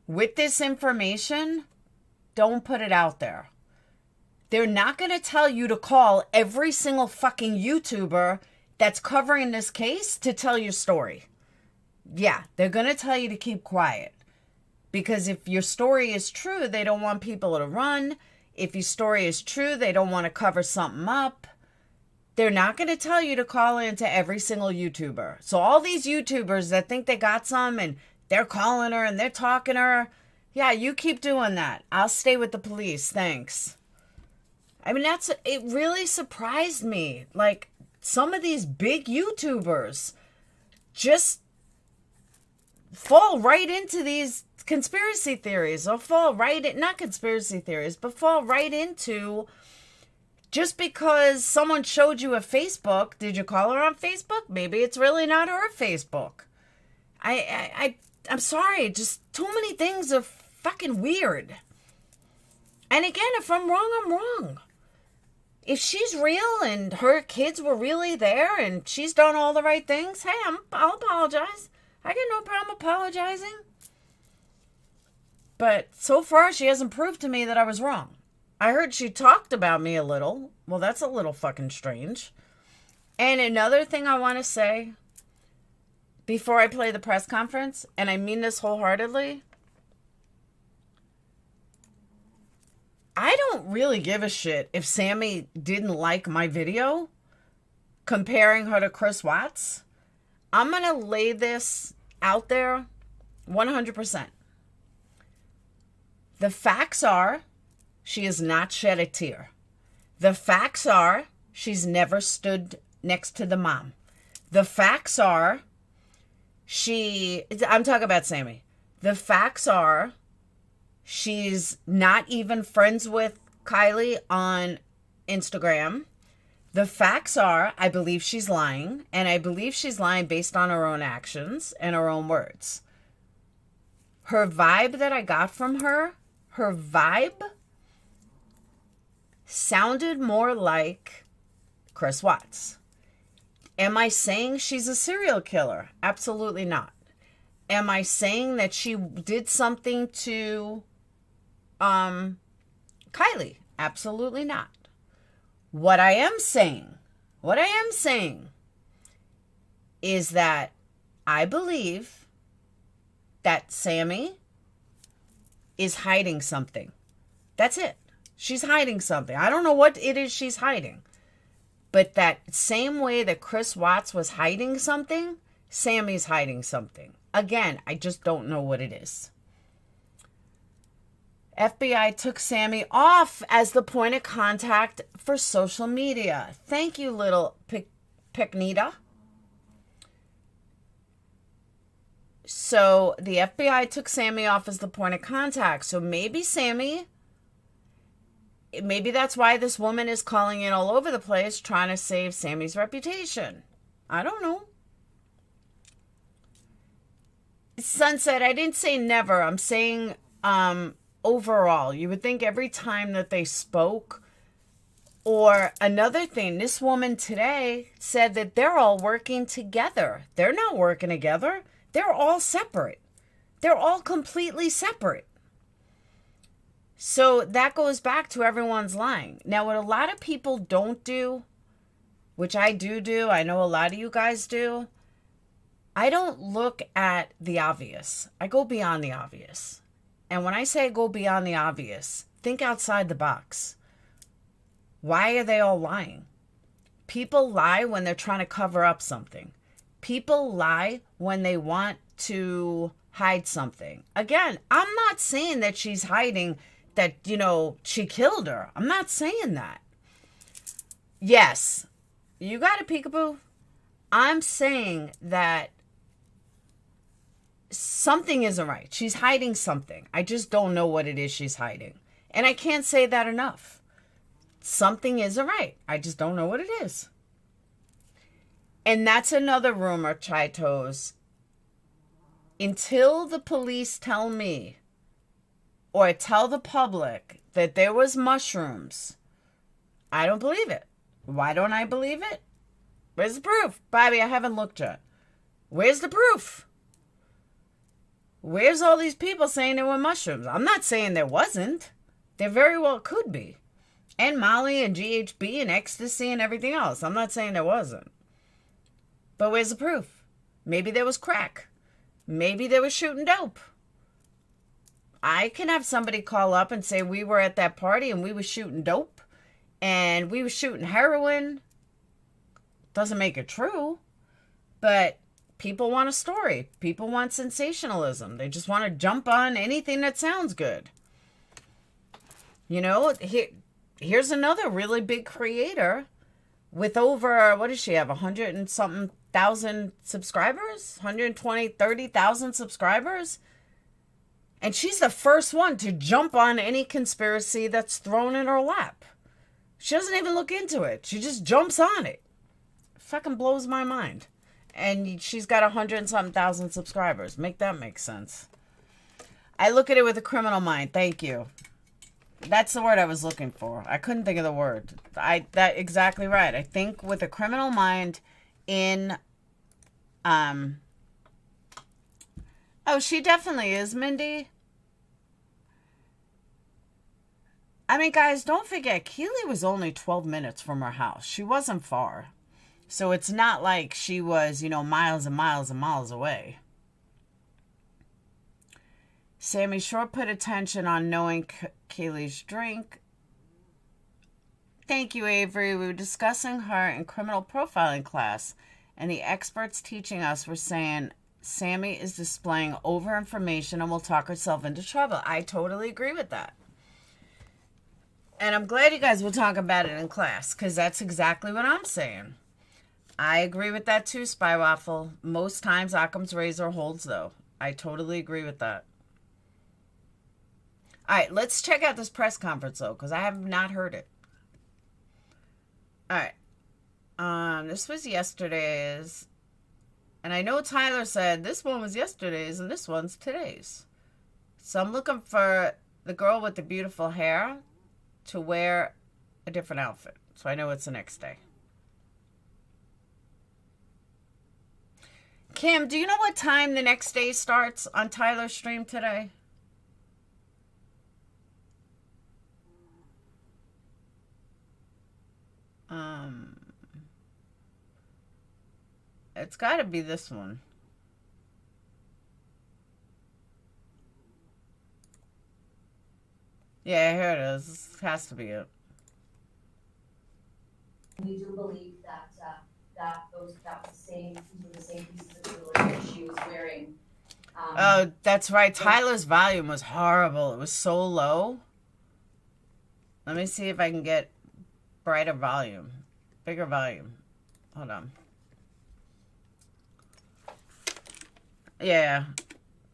With this information, don't put it out there. They're not going to tell you to call every single fucking YouTuber that's covering this case to tell your story. Yeah, they're going to tell you to keep quiet. Because if your story is true, they don't want people to run. If your story is true, they don't want to cover something up. They're not going to tell you to call into every single YouTuber. So all these YouTubers that think they got some and they're calling her and they're talking to her, yeah, you keep doing that. I'll stay with the police. Thanks. I mean, it really surprised me. Like, some of these big YouTubers just fall right into these conspiracy theories, or fall right into just because someone showed you a Facebook. Did you call her on Facebook? Maybe it's really not her Facebook. I'm sorry, just too many things are fucking weird. And again, if I'm wrong, I'm wrong. If she's real and her kids were really there and she's done all the right things, hey, I'll apologize. I got no problem apologizing. But so far, she hasn't proved to me that I was wrong. I heard she talked about me a little. Well, that's a little fucking strange. And another thing I want to say before I play the press conference, and I mean this wholeheartedly, I don't really give a shit if Sammy didn't like my video comparing her to Chris Watts. I'm going to lay this out there 100%. The facts are, she has not shed a tear. The facts are, she's never stood next to the mom. The facts are, I'm talking about Sammy. The facts are, she's not even friends with Kiely on Instagram. The facts are, I believe she's lying, and I believe she's lying based on her own actions and her own words. Her vibe that I got from her vibe sounded more like Chris Watts. Am I saying she's a serial killer? Absolutely not. Am I saying that she did something to Kiely? Absolutely not. What I am saying is that I believe that Sammy is hiding something. That's it. She's hiding something. I don't know what it is she's hiding. But that same way that Chris Watts was hiding something, Sammy's hiding something. Again, I just don't know what it is. FBI took Sammy off as the point of contact for social media. Thank you, little Picnita. So the FBI took Sammy off as the point of contact. So maybe that's why this woman is calling in all over the place trying to save Sammy's reputation. I don't know. Sunset, I didn't say never. I'm saying overall. You would think every time that they spoke. Or another thing, this woman today said that they're all working together. They're not working together. They're all separate. They're all completely separate. So that goes back to everyone's lying. Now, what a lot of people don't do, which I do, I know a lot of you guys do, I don't look at the obvious. I go beyond the obvious. And when I say go beyond the obvious, think outside the box. Why are they all lying? People lie when they're trying to cover up something. People lie when they want to hide something. Again, I'm not saying that she's hiding that, she killed her. I'm not saying that. Yes, you got it, peekaboo. I'm saying that something isn't right. She's hiding something. I just don't know what it is she's hiding. And I can't say that enough. Something isn't right. I just don't know what it is. And that's another rumor, Chai Toes. Until the police tell me or tell the public that there was mushrooms, I don't believe it. Why don't I believe it? Where's the proof? Bobby, I haven't looked yet. Where's the proof? Where's all these people saying there were mushrooms? I'm not saying there wasn't. There very well could be. And Molly and GHB and ecstasy and everything else. I'm not saying there wasn't. But where's the proof? Maybe there was crack. Maybe they were shooting dope. I can have somebody call up and say we were at that party and we were shooting dope and we were shooting heroin. Doesn't make it true. But people want a story. People want sensationalism. They just want to jump on anything that sounds good. You know, here's another really big creator with over, what does she have, 100 and something thousand subscribers? 120, 30,000 subscribers? And she's the first one to jump on any conspiracy that's thrown in her lap. She doesn't even look into it. She just jumps on it. Fucking blows my mind. And she's got 100 and something thousand subscribers. Make that make sense. I look at it with a criminal mind. Thank you. That's the word I was looking for. I couldn't think of the word. That exactly right. I think with a criminal mind in oh, she definitely is, Mindy. I mean, guys, don't forget, Kiely was only 12 minutes from her house. She wasn't far. So it's not like she was, you know, miles and miles and miles away. Sammy sure put attention on knowing Kiely's drink. Thank you, Avery. We were discussing her in criminal profiling class, and the experts teaching us were saying Sammy is displaying over information and will talk herself into trouble. I totally agree with that. And I'm glad you guys will talk about it in class, because that's exactly what I'm saying. I agree with that too, Spy Waffle. Most times Occam's razor holds, though. I totally agree with that. All right, let's check out this press conference, though, because I have not heard it. All right. This was yesterday's. And I know Tyler said this one was yesterday's and this one's today's. So I'm looking for the girl with the beautiful hair to wear a different outfit. So I know it's the next day. Kim, do you know what time the next day starts on Tyler's stream today? It's got to be this one. Yeah, here it is. This has to be it. We do believe that that was the same pieces of jewelry that she was wearing. Oh, that's right. Tyler's volume was horrible. It was so low. Let me see if I can get brighter volume. Bigger volume. Hold on. Yeah.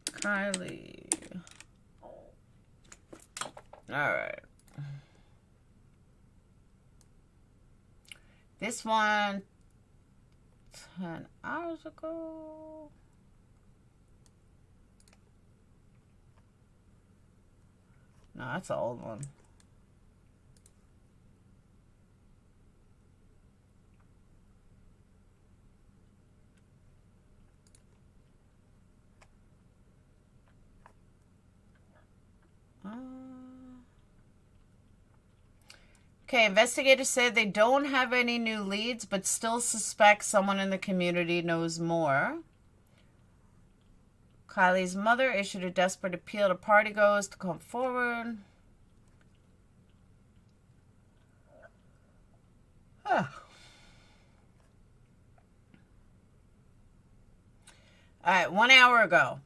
Kiely. Alright. This one 10 hours ago. No, that's an old one. Okay, investigators said they don't have any new leads, but still suspect someone in the community knows more. Kiely's mother issued a desperate appeal to partygoers to come forward. Huh. All right, 1 hour ago,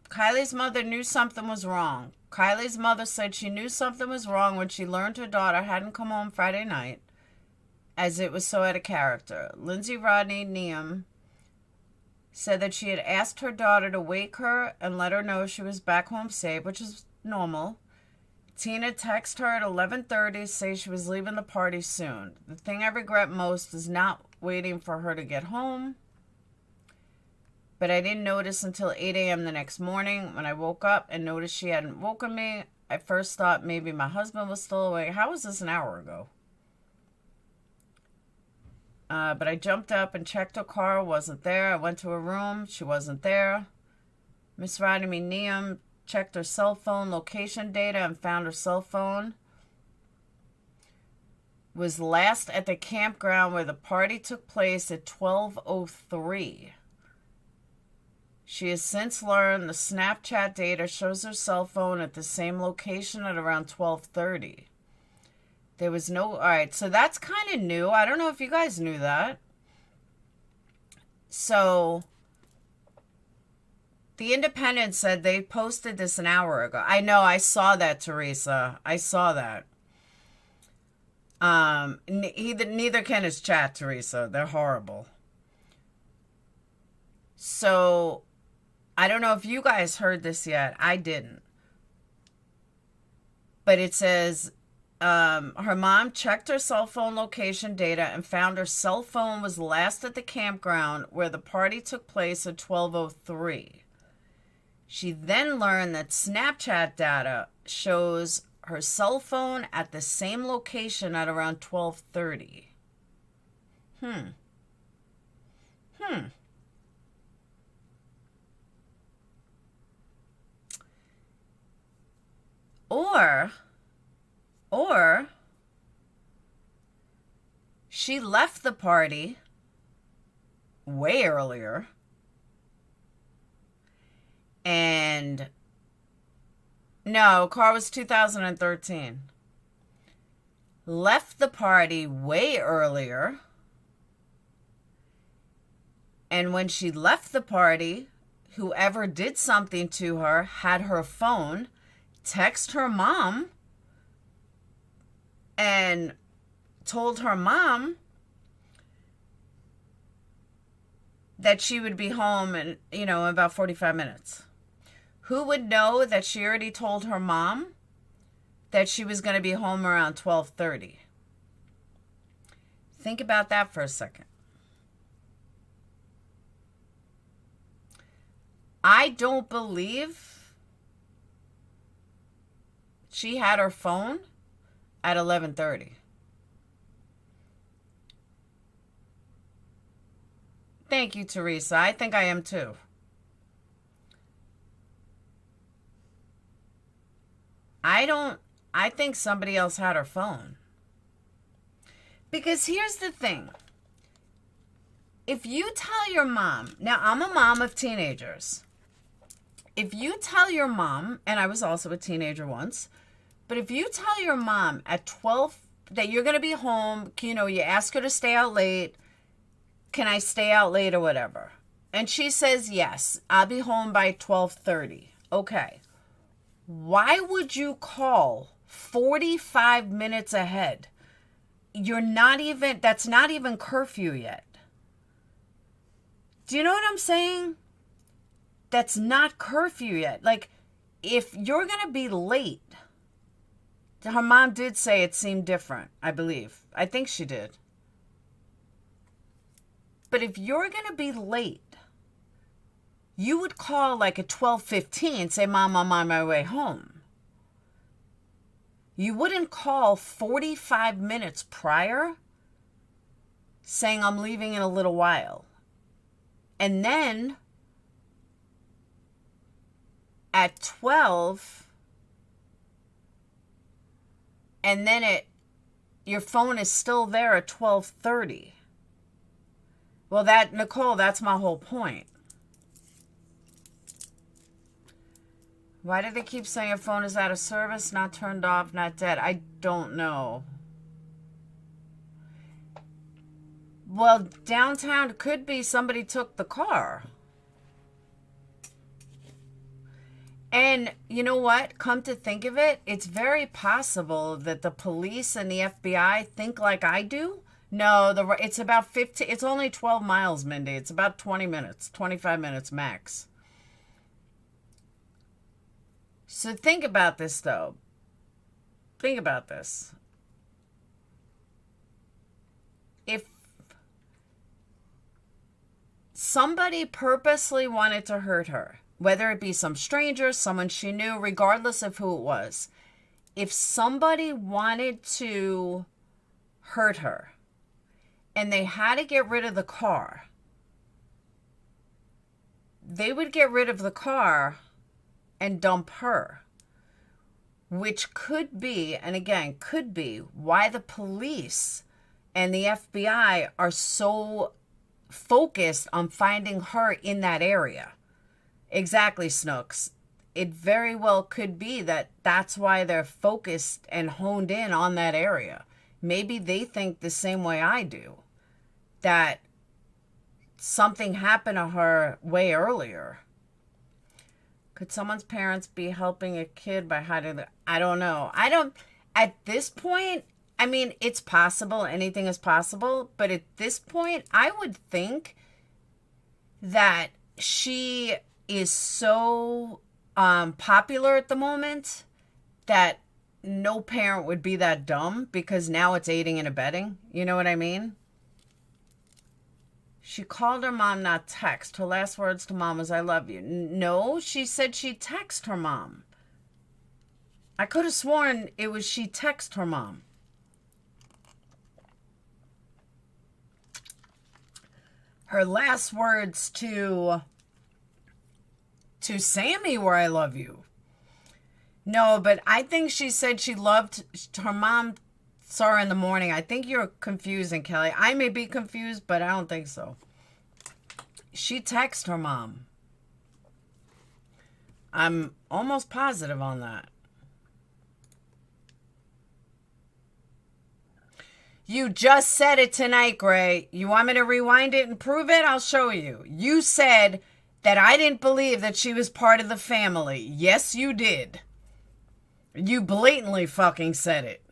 Kiely's mother knew something was wrong. Kiely's mother said she knew something was wrong when she learned her daughter hadn't come home Friday night, as it was so out of character. Lindsay Rodney Neum said that she had asked her daughter to wake her and let her know she was back home safe, which is normal. Tina texted her at 11:30 to say she was leaving the party soon. The thing I regret most is not waiting for her to get home. But I didn't notice until 8 a.m. the next morning when I woke up and noticed she hadn't woken me. I first thought maybe my husband was still awake. How was this an hour ago? But I jumped up and checked her car. Wasn't there. I went to her room. She wasn't there. Miss Rodney Neum checked her cell phone location data and found her cell phone. was last at the campground where the party took place at 12:03. She has since learned the Snapchat data shows her cell phone at the same location at around 12:30. There was no... All right, so that's kind of new. I don't know if you guys knew that. So, The Independent said they posted this an hour ago. I know, I saw that, Teresa. I saw that. Neither can his chat, Teresa. They're horrible. So, I don't know if you guys heard this yet. I didn't. But it says... her mom checked her cell phone location data and found her cell phone was last at the campground where the party took place at 12:03. She then learned that Snapchat data shows her cell phone at the same location at around 12:30. Or she left the party way earlier and no, car was 2013. Left the party way earlier, and when she left the party, whoever did something to her had her phone, text her mom, and told her mom that she would be home in, about 45 minutes. Who would know that she already told her mom that she was going to be home around 12:30? Think about that for a second. I don't believe she had her phone at 11:30. Thank you, Teresa. I think I am too. I think somebody else had her phone. Because here's the thing. If you tell your mom, now I'm a mom of teenagers. If you tell your mom, and I was also a teenager once, but if you tell your mom at 12 that you're going to be home, you ask her to stay out late, can I stay out late or whatever? And she says, yes, I'll be home by 12:30. Okay. Why would you call 45 minutes ahead? That's not even curfew yet. Do you know what I'm saying? That's not curfew yet. Like, if you're going to be late, her mom did say it seemed different, I believe. I think she did. But if you're going to be late, you would call like at 12:15, say, Mom, I'm on my way home. You wouldn't call 45 minutes prior saying, I'm leaving in a little while. And then at 12, and then your phone is still there at 12:30. Well, Nicole, that's my whole point. Why do they keep saying your phone is out of service, not turned off, not dead? I don't know. Well, downtown could be somebody took the car. And you know what? Come to think of it, it's very possible that the police and the FBI think like I do. No, it's about 15. It's only 12 miles, Mindy. It's about 20 minutes, 25 minutes max. So think about this, though. Think about this. If somebody purposely wanted to hurt her, whether it be some stranger, someone she knew, regardless of who it was, if somebody wanted to hurt her and they had to get rid of the car, they would get rid of the car and dump her. which could be, and again, could be why the police and the FBI are so focused on finding her in that area. Exactly, Snooks. It very well could be that that's why they're focused and honed in on that area. Maybe they think the same way I do, that something happened to her way earlier. Could someone's parents be helping a kid by hiding the... I don't know. At this point, I mean, it's possible. Anything is possible. But at this point, I would think that she is so popular at the moment that no parent would be that dumb, because now it's aiding and abetting. You know what I mean? She called her mom, not text. Her last words to mom was, I love you. No, she said she texted her mom. I could have sworn it was she texted her mom. Her last words to Sammy were, I love you. No, but I think she said she loved her mom. Saw her in the morning. I think you're confusing, Kelly. I may be confused, but I don't think so. She texted her mom. I'm almost positive on that. You just said it tonight, Gray. You want me to rewind it and prove it? I'll show you. You said that I didn't believe that she was part of the family. Yes, you did. You blatantly fucking said it.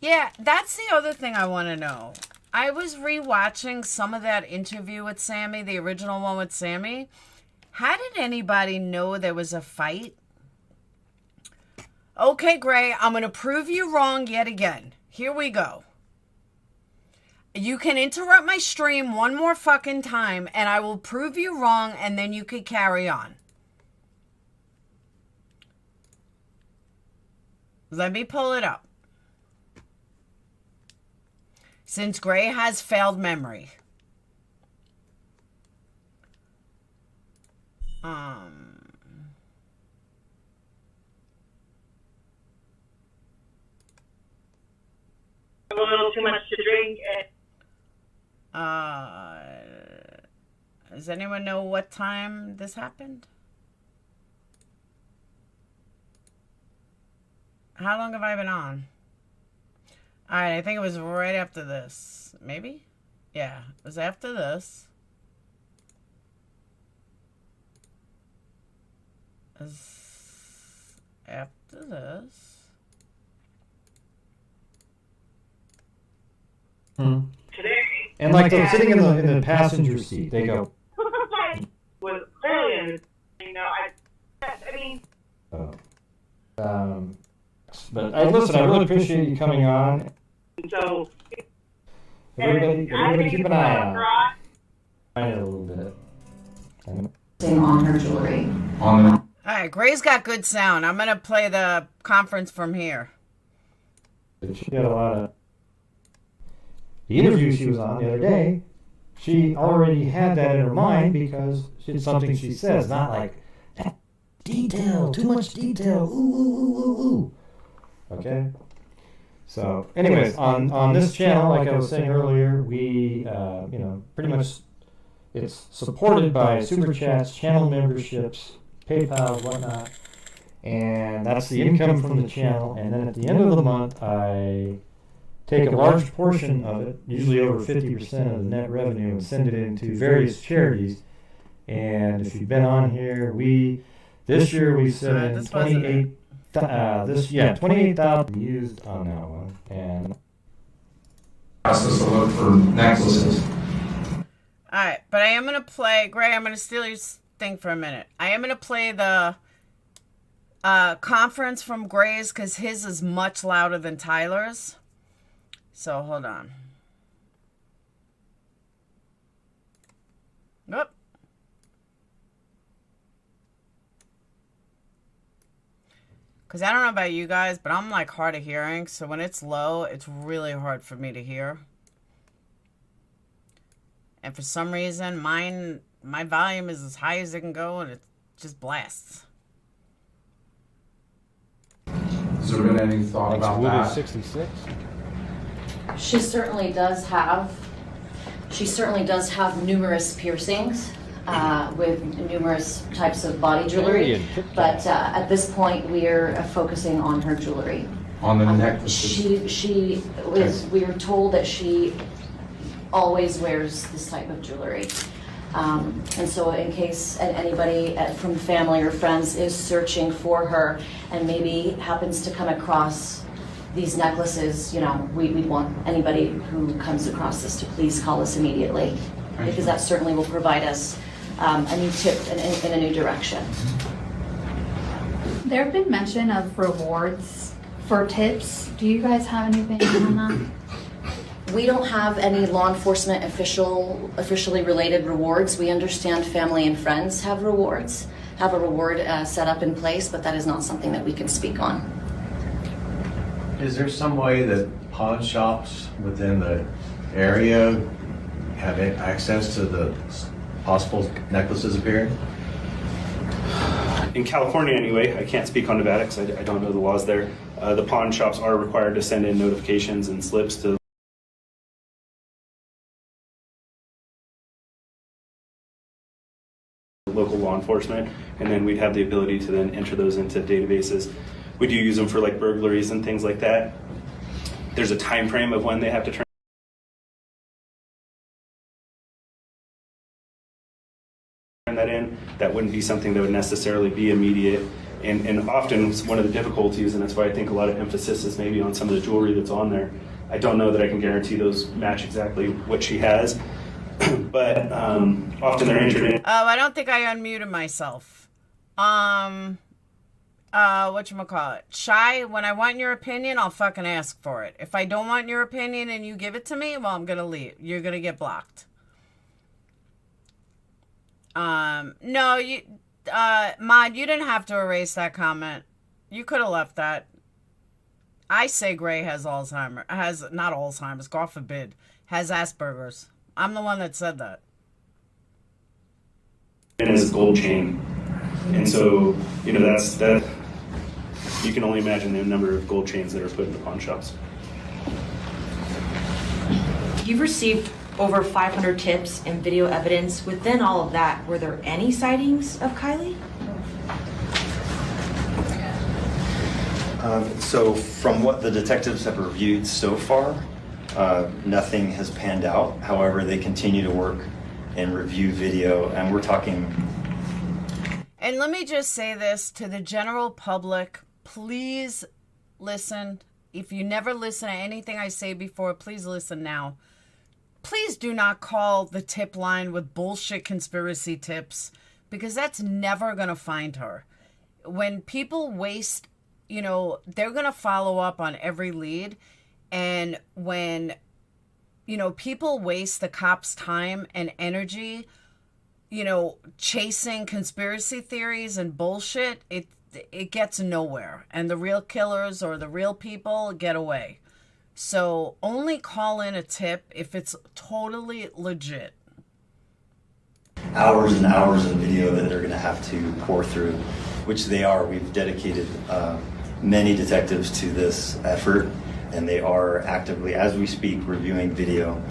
Yeah, that's the other thing I want to know. I was rewatching some of that interview with Sammy, the original one with Sammy. How did anybody know there was a fight? Okay, Gray, I'm going to prove you wrong yet again. Here we go. You can interrupt my stream one more fucking time, and I will prove you wrong, and then you can carry on. Let me pull it up. Since Gray has failed memory. A little too much to drink. Does anyone know what time this happened? How long have I been on? Alright, I think it was right after this. Maybe? Yeah, it was after this. It was after this. Today. And like they're sitting in the passenger seat, they go. Was clearly, I mean. But listen, I really appreciate you coming on. So. Everybody keep an eye on it a little bit. On her jewelry. Alright, Gray's got good sound. I'm gonna play the conference from here. She had a lot of. The interview she was on the other day, she already had that in her mind because it's something she says, not like that detail, too much detail, ooh. Okay? So, anyways, on this channel, like I was saying earlier, we, pretty much, it's supported by Super Chats, channel memberships, PayPal, whatnot, and that's the income from the channel, and then at the end of the month, I take a large portion of it, usually over 50% of the net revenue, and send it into various charities. And if you've been on here, this year we sent in 28,000 used on that one. And Process to look for necklaces. Alright, but I am going to play... Gray, I'm going to steal your thing for a minute. I am going to play the conference from Gray's because his is much louder than Tyler's. So, hold on. Oop. Because I don't know about you guys, but I'm like hard of hearing. So when it's low, it's really hard for me to hear. And for some reason, my volume is as high as it can go, and it just blasts. Has there been any thought Thanks, about Woody that? 66. She certainly does have numerous piercings with numerous types of body jewelry. Hey, and But at this point, we're focusing on her jewelry. On the necklaces? We are told that she always wears this type of jewelry. And so in case anybody from family or friends is searching for her and maybe happens to come across these necklaces, you know, we'd want anybody who comes across this to please call us immediately, because that certainly will provide us a new tip in a new direction. There have been mention of rewards for tips. Do you guys have anything on that? We don't have any law enforcement officially related rewards. We understand family and friends have rewards, have a reward set up in place, but that is not something that we can speak on. Is there some way that pawn shops within the area have access to the possible necklaces appearing? In California anyway, I can't speak on Nevada because I don't know the laws there. The pawn shops are required to send in notifications and slips to local law enforcement, and then we'd have the ability to then enter those into databases. We do use them for like burglaries and things like that. There's a time frame of when they have to turn that in. That wouldn't be something that would necessarily be immediate. And often one of the difficulties, and that's why I think a lot of emphasis is maybe on some of the jewelry that's on there. I don't know that I can guarantee those match exactly what she has, but often they're entered in. Oh, I don't think I unmuted myself. Whatchamacallit? Shy, when I want your opinion, I'll fucking ask for it. If I don't want your opinion and you give it to me, well, I'm gonna leave. You're gonna get blocked. No, Mod, you didn't have to erase that comment. You could have left that. I say Gray has Alzheimer's. Not Alzheimer's, God forbid. Has Asperger's. I'm the one that said that. And it's a gold chain. And so, you know, that you can only imagine the number of gold chains that are put in the pawn shops. You've received over 500 tips and video evidence. Within all of that, were there any sightings of Kiely? So from what the detectives have reviewed so far, nothing has panned out. However, they continue to work and review video, and we're talking. And let me just say this to the general public. Please listen. If you never listen to anything I say before, please listen now. Please do not call the tip line with bullshit conspiracy tips, because that's never going to find her. When people waste, you know, they're going to follow up on every lead. And when, you know, people waste the cops' time and energy, you know, chasing conspiracy theories and bullshit, it gets nowhere. And the real killers or the real people get away. So only call in a tip if it's totally legit. Hours and hours of video that they're going to have to pour through, which they are. We've dedicated many detectives to this effort, and they are actively, as we speak, reviewing video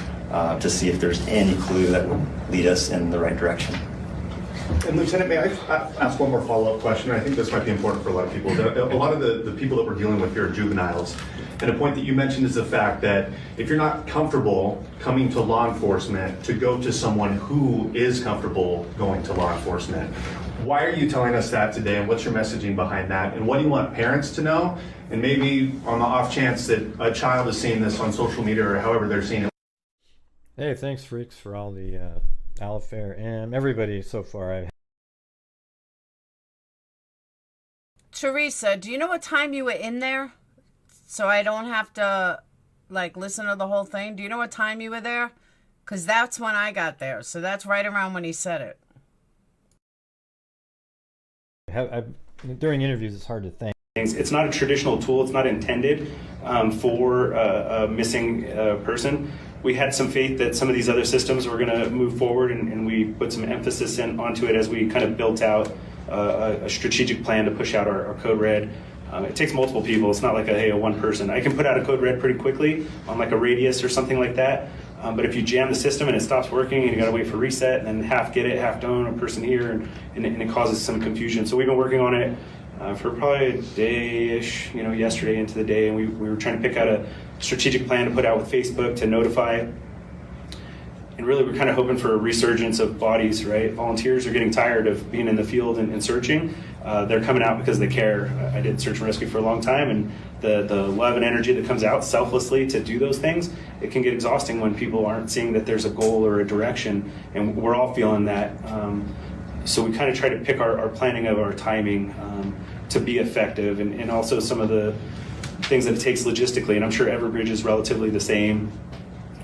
to see if there's any clue that would lead us in the right direction. And Lieutenant, may I ask one more follow-up question? I think this might be important for a lot of people. A lot of the people that we're dealing with here are juveniles. And a point that you mentioned is the fact that if you're not comfortable coming to law enforcement, to go to someone who is comfortable going to law enforcement. Why are you telling us that today, and what's your messaging behind that? And what do you want parents to know? And maybe on the off chance that a child is seeing this on social media or however they're seeing it. Hey, thanks, freaks, for all the Alifair and everybody so far. Teresa, do you know what time you were in there? So I don't have to, like, listen to the whole thing. Do you know what time you were there? Because that's when I got there. So that's right around when he said it. During interviews, it's hard to think. It's not a traditional tool. It's not intended for a missing person. we had some faith that some of these other systems were going to move forward, and we put some emphasis onto it as we kind of built out a strategic plan to push out our code red. It takes multiple people. It's not like a one person. I can put out a code red pretty quickly on like a radius or something like that. But if you jam the system and it stops working and you got to wait for reset, and then half get it, half don't, a person here, and it causes some confusion. So we've been working on it for probably a day-ish, yesterday into the day, and we were trying to pick out a strategic plan to put out with Facebook to notify. And really, we're kind of hoping for a resurgence of bodies, right? Volunteers are getting tired of being in the field and searching. They're coming out because they care. I did search and rescue for a long time, and the love and energy that comes out selflessly to do those things, it can get exhausting when people aren't seeing that there's a goal or a direction, and we're all feeling that. So we kind of try to pick our planning of our timing to be effective, and also some of the things that it takes logistically, and I'm sure Everbridge is relatively the same.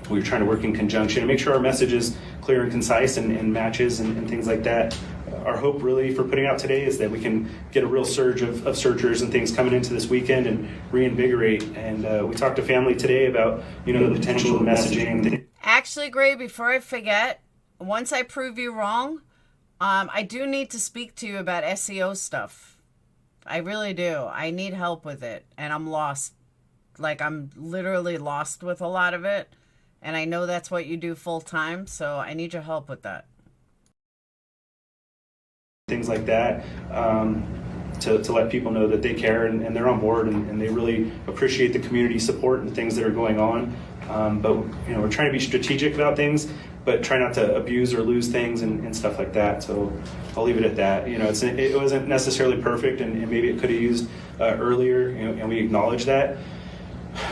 We're trying to work in conjunction and make sure our message is clear and concise and matches and things like that. Our hope really for putting out today is that we can get a real surge of searchers and things coming into this weekend and reinvigorate. And we talked to family today about, the potential of messaging. Actually, Gray, before I forget, once I prove you wrong, I do need to speak to you about SEO stuff. I really do. I need help with it, and I'm lost. Like, I'm literally lost with a lot of it. And I know that's what you do full time, so I need your help with that. Things like that, to let people know that they care and they're on board and they really appreciate the community support and things that are going on. But we're trying to be strategic about things, but try not to abuse or lose things and stuff like that. So I'll leave it at that. It wasn't necessarily perfect, and maybe it could have used earlier, and we acknowledge that.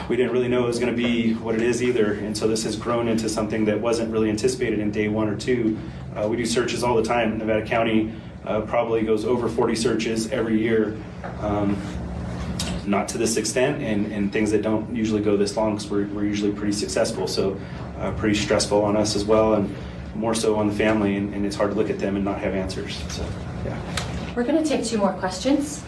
We didn't really know it was going to be what it is either, and so this has grown into something that wasn't really anticipated in day 1 or 2. We do searches all the time. Nevada County probably goes over 40 searches every year, not to this extent, and things that don't usually go this long, because we're usually pretty successful, so pretty stressful on us as well, and more so on the family, and it's hard to look at them and not have answers. So, yeah. We're going to take 2 more questions.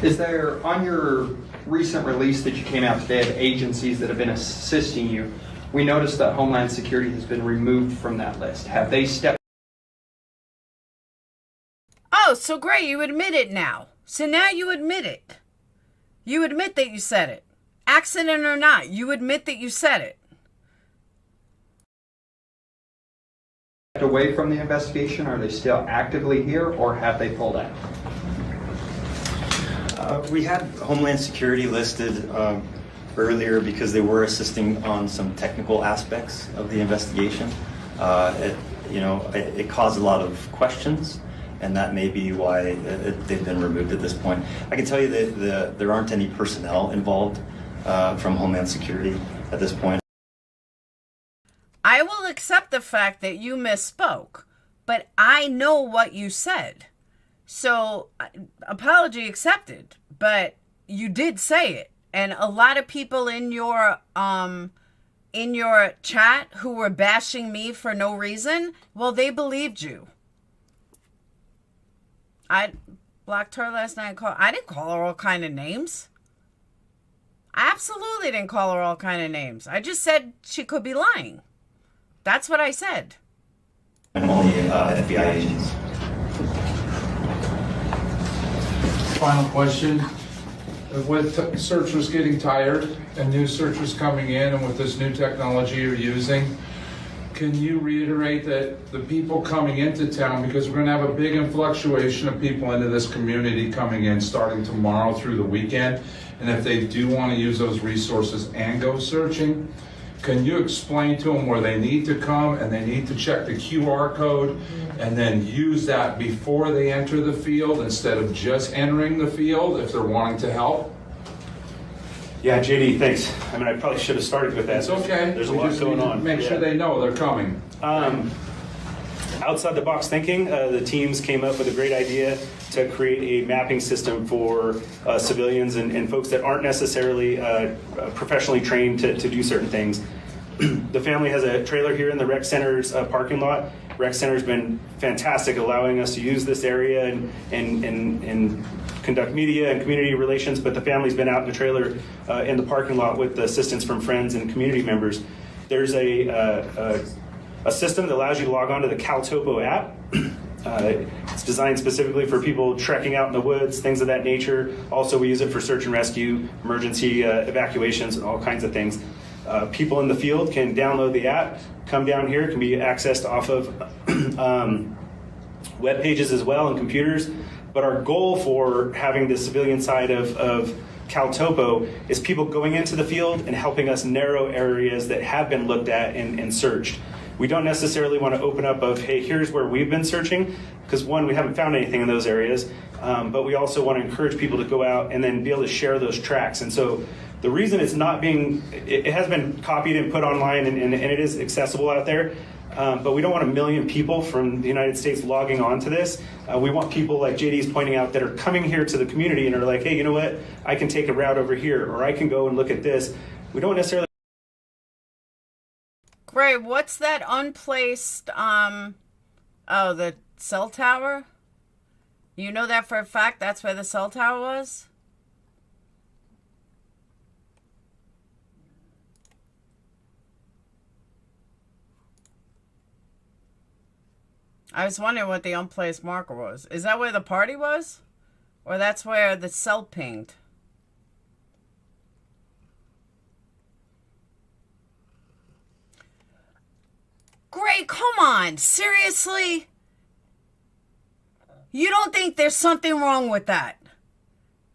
Is there, on your recent release that you came out today of agencies that have been assisting you, we noticed that Homeland Security has been removed from that list. Have they stepped? Oh, so great, you admit it now. So now you admit it. You admit that you said it. Accident or not, you admit that you said it. Away from the investigation? Are they still actively here, or have they pulled out? We had Homeland Security listed earlier because they were assisting on some technical aspects of the investigation. It caused a lot of questions, and that may be why they've been removed at this point. I can tell you that there aren't any personnel involved from Homeland Security at this point. I will accept the fact that you misspoke, but I know what you said. So, apology accepted, but you did say it. And a lot of people in your chat who were bashing me for no reason, well, they believed you. I blocked her last night. I didn't call her all kind of names. I absolutely didn't call her all kind of names. I just said she could be lying. That's what I said. And only FBI agents. Final question. With searchers getting tired and new searchers coming in, and with this new technology you're using, can you reiterate that the people coming into town, because we're going to have a big influctuation of people into this community coming in starting tomorrow through the weekend, and if they do want to use those resources and go searching, can you explain to them where they need to come and they need to check the QR code and then use that before they enter the field instead of just entering the field if they're wanting to help? Yeah, JD, thanks. I probably should have started with that. It's okay. There's a lot going on. Make sure they know they're coming. Outside the box thinking, the teams came up with a great idea to create a mapping system for civilians and folks that aren't necessarily professionally trained to do certain things. The family has a trailer here in the rec center's parking lot, Rec Center's been fantastic, allowing us to use this area and conduct media and community relations, but the family's been out in the trailer in the parking lot with the assistance from friends and community members. There's a system that allows you to log on to the CalTopo app. It's designed specifically for people trekking out in the woods, things of that nature. Also, we use it for search and rescue, emergency evacuations, and all kinds of things. People in the field can download the app, come down here. It can be accessed off of web pages as well and computers. But our goal for having the civilian side of CalTopo is people going into the field and helping us narrow areas that have been looked at and searched. We don't necessarily want to open up of, hey, here's where we've been searching, because one, we haven't found anything in those areas, but we also want to encourage people to go out and then be able to share those tracks. And so the reason it's not being, it has been copied and put online and it is accessible out there, but we don't want 1 million people from the United States logging on to this. We want people like JD's pointing out that are coming here to the community and are like, hey, you know what, I can take a route over here, or I can go and look at this. We don't necessarily. Great. What's that unplaced, oh, the cell tower? You know that for a fact? That's where the cell tower was? I was wondering what the unplaced marker was. Is that where the party was? Or that's where the cell pinged? Great, come on. Seriously? You don't think there's something wrong with that?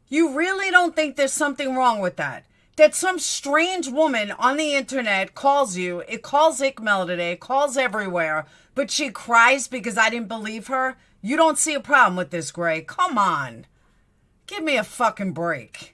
You really don't think there's something wrong with that? That some strange woman on the internet calls you, it calls ICMEL today, it calls everywhere, but she cries because I didn't believe her? You don't see a problem with this, Gray. Come on. Give me a fucking break.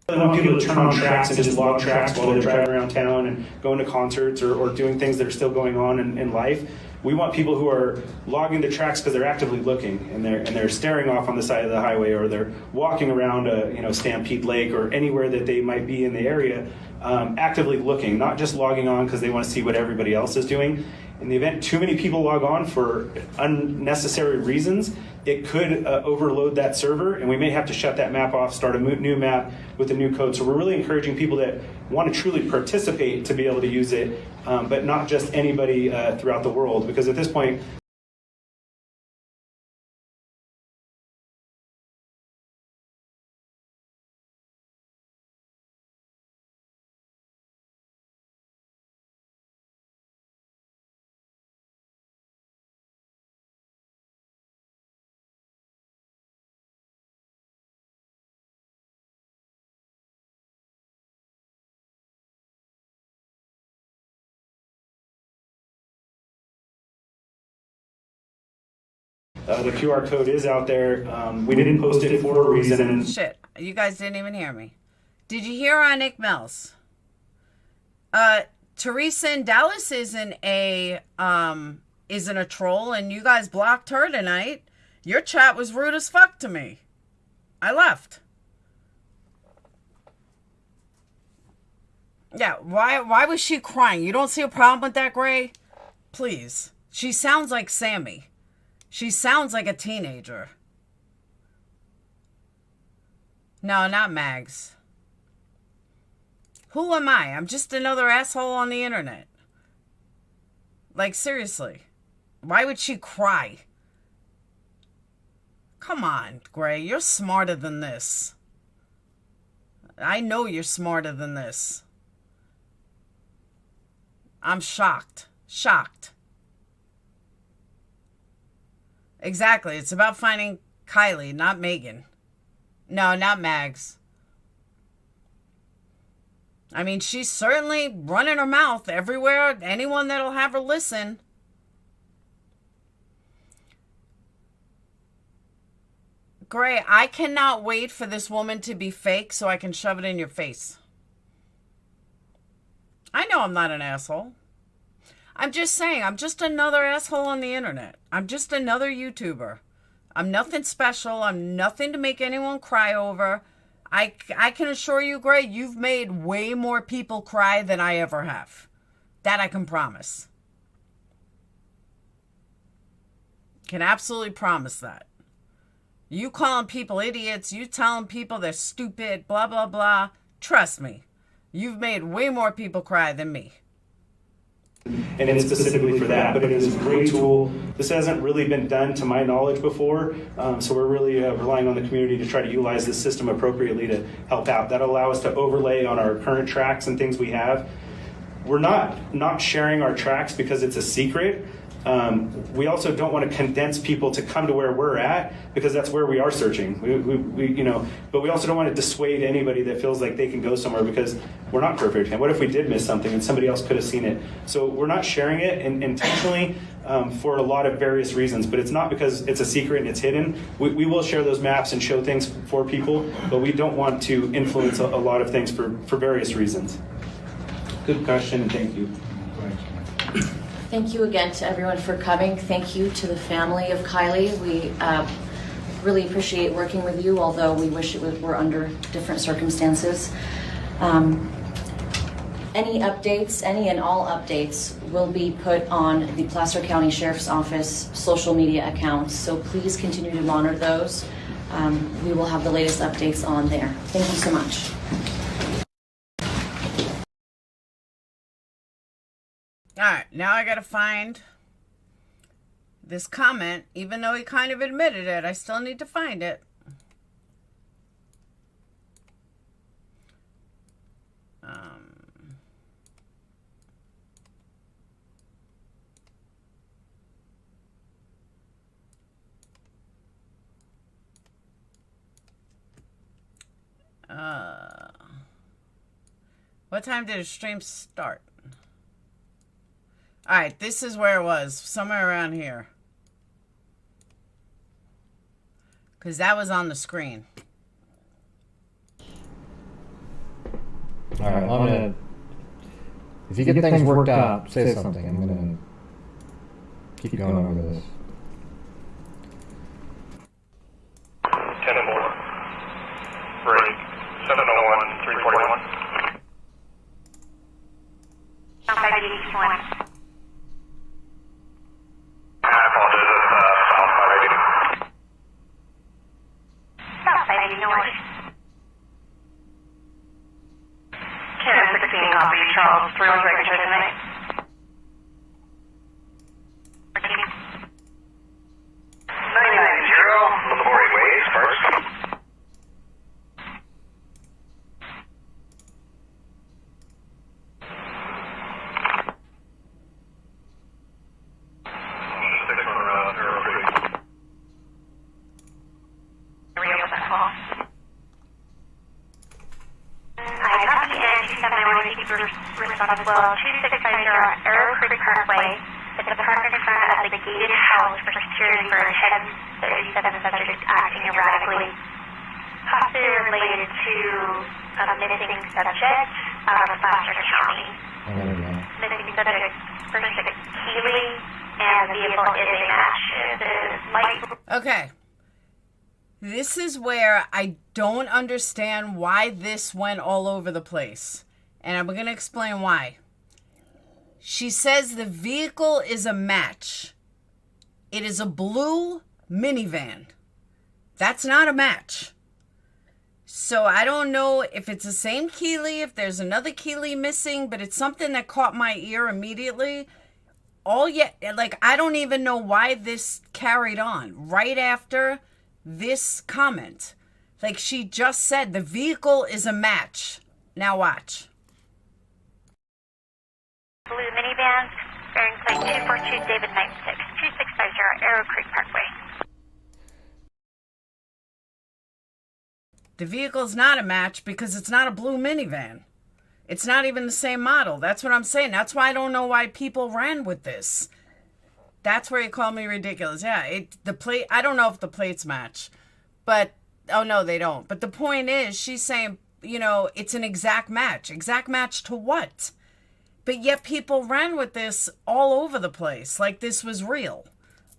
I want people to turn on tracks and just log tracks while they're driving around town and going to concerts or doing things that are still going on in life. We want people who are logging the tracks because they're actively looking and they're staring off on the side of the highway, or they're walking around Stampede Lake or anywhere that they might be in the area, actively looking, not just logging on because they want to see what everybody else is doing. In the event too many people log on for unnecessary reasons, it could overload that server, and we may have to shut that map off, start a new map with a new code. So we're really encouraging people that want to truly participate to be able to use it, but not just anybody throughout the world, because at this point, the QR code is out there. We didn't post it for a reason. Shit, you guys didn't even hear me. Did you hear on ICMEL's? Teresa in Dallas isn't a troll, and you guys blocked her tonight. Your chat was rude as fuck to me. I left. Yeah, why was she crying? You don't see a problem with that, Gray? Please. She sounds like Sammy. She sounds like a teenager. No, not Mags. Who am I? I'm just another asshole on the internet. Like, seriously. Why would she cry? Come on, Gray. You're smarter than this. I know you're smarter than this. I'm shocked. Shocked. Exactly. It's about finding Kiely, not Megan. No, not Mags. I mean, she's certainly running her mouth everywhere. Anyone that'll have her listen. Gray, I cannot wait for this woman to be fake so I can shove it in your face. I know I'm not an asshole. I'm just saying, I'm just another asshole on the internet. I'm just another YouTuber. I'm nothing special. I'm nothing to make anyone cry over. I can assure you, Gray, you've made way more people cry than I ever have. That I can promise. can absolutely promise that. You calling people idiots, you telling people they're stupid, blah, blah, blah. Trust me, you've made way more people cry than me. And it's specifically for that, but it is a great tool. This hasn't really been done to my knowledge before, so we're really relying on the community to try to utilize this system appropriately to help out. That'll allow us to overlay on our current tracks and things we have. We're not sharing our tracks because it's a secret. We also don't want to condense people to come to where we're at because that's where we are searching. But we also don't want to dissuade anybody that feels like they can go somewhere because we're not perfect. And what if we did miss something and somebody else could have seen it? So we're not sharing it intentionally for a lot of various reasons, but it's not because it's a secret and it's hidden. We will share those maps and show things for people, but we don't want to influence a lot of things for various reasons. Good question, and thank you. Thank you again to everyone for coming. Thank you to the family of Kiely. We really appreciate working with you, although we wish were under different circumstances. Any updates, any and all updates, will be put on the Placer County Sheriff's Office social media accounts, so please continue to monitor those. We will have the latest updates on there. Thank you so much. All right, now I gotta find this comment. Even though he kind of admitted it, I still need to find it. What time did the stream start? All right, this is where it was, somewhere around here. Because that was on the screen. All right, I'm gonna. If you get things worked out, say something. I'm gonna keep going over this. 10-4. Break. 701, 341. 581. I apologize, it's South 580. South 580 North. 1016 copy, Charles. Thrills register tonight. 990, Labori Ways, first. Response as well. 2650 Arrow Creek Parkway. It's a park in front of the gated house for security for 1037 subject acting erratically. Possibly related to a missing subject out of Placer County. Missing subject first is Kiely, and the vehicle is a match. It is light. Okay. This is where I don't understand why this went all over the place. And I'm going to explain why. She says the vehicle is a match. It is a blue minivan. That's not a match. So I don't know if it's the same Kiely, if there's another Kiely missing, but it's something that caught my ear immediately. I don't even know why this carried on right after this comment. Like, she just said the vehicle is a match. Now watch. Blue minivan, bearing plate 242 David 96, 2650 Arrow Creek Parkway. The vehicle's not a match because it's not a blue minivan. It's not even the same model. That's what I'm saying. That's why I don't know why people ran with this. That's where you call me ridiculous. Yeah, the plate, I don't know if the plates match. But, oh no, they don't. But the point is, she's saying, it's an exact match. Exact match to what? But yet people ran with this all over the place, like this was real.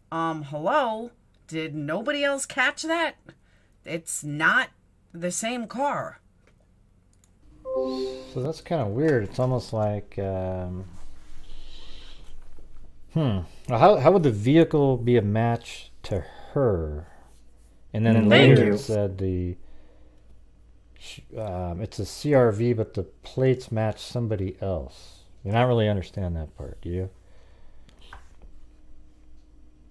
Hello? Did nobody else catch that? It's not the same car. So that's kind of weird. It's almost like Well, how would the vehicle be a match to her? And then Thank later you. it said it's a CRV, but the plates match somebody else. I don't really understand that part, do you?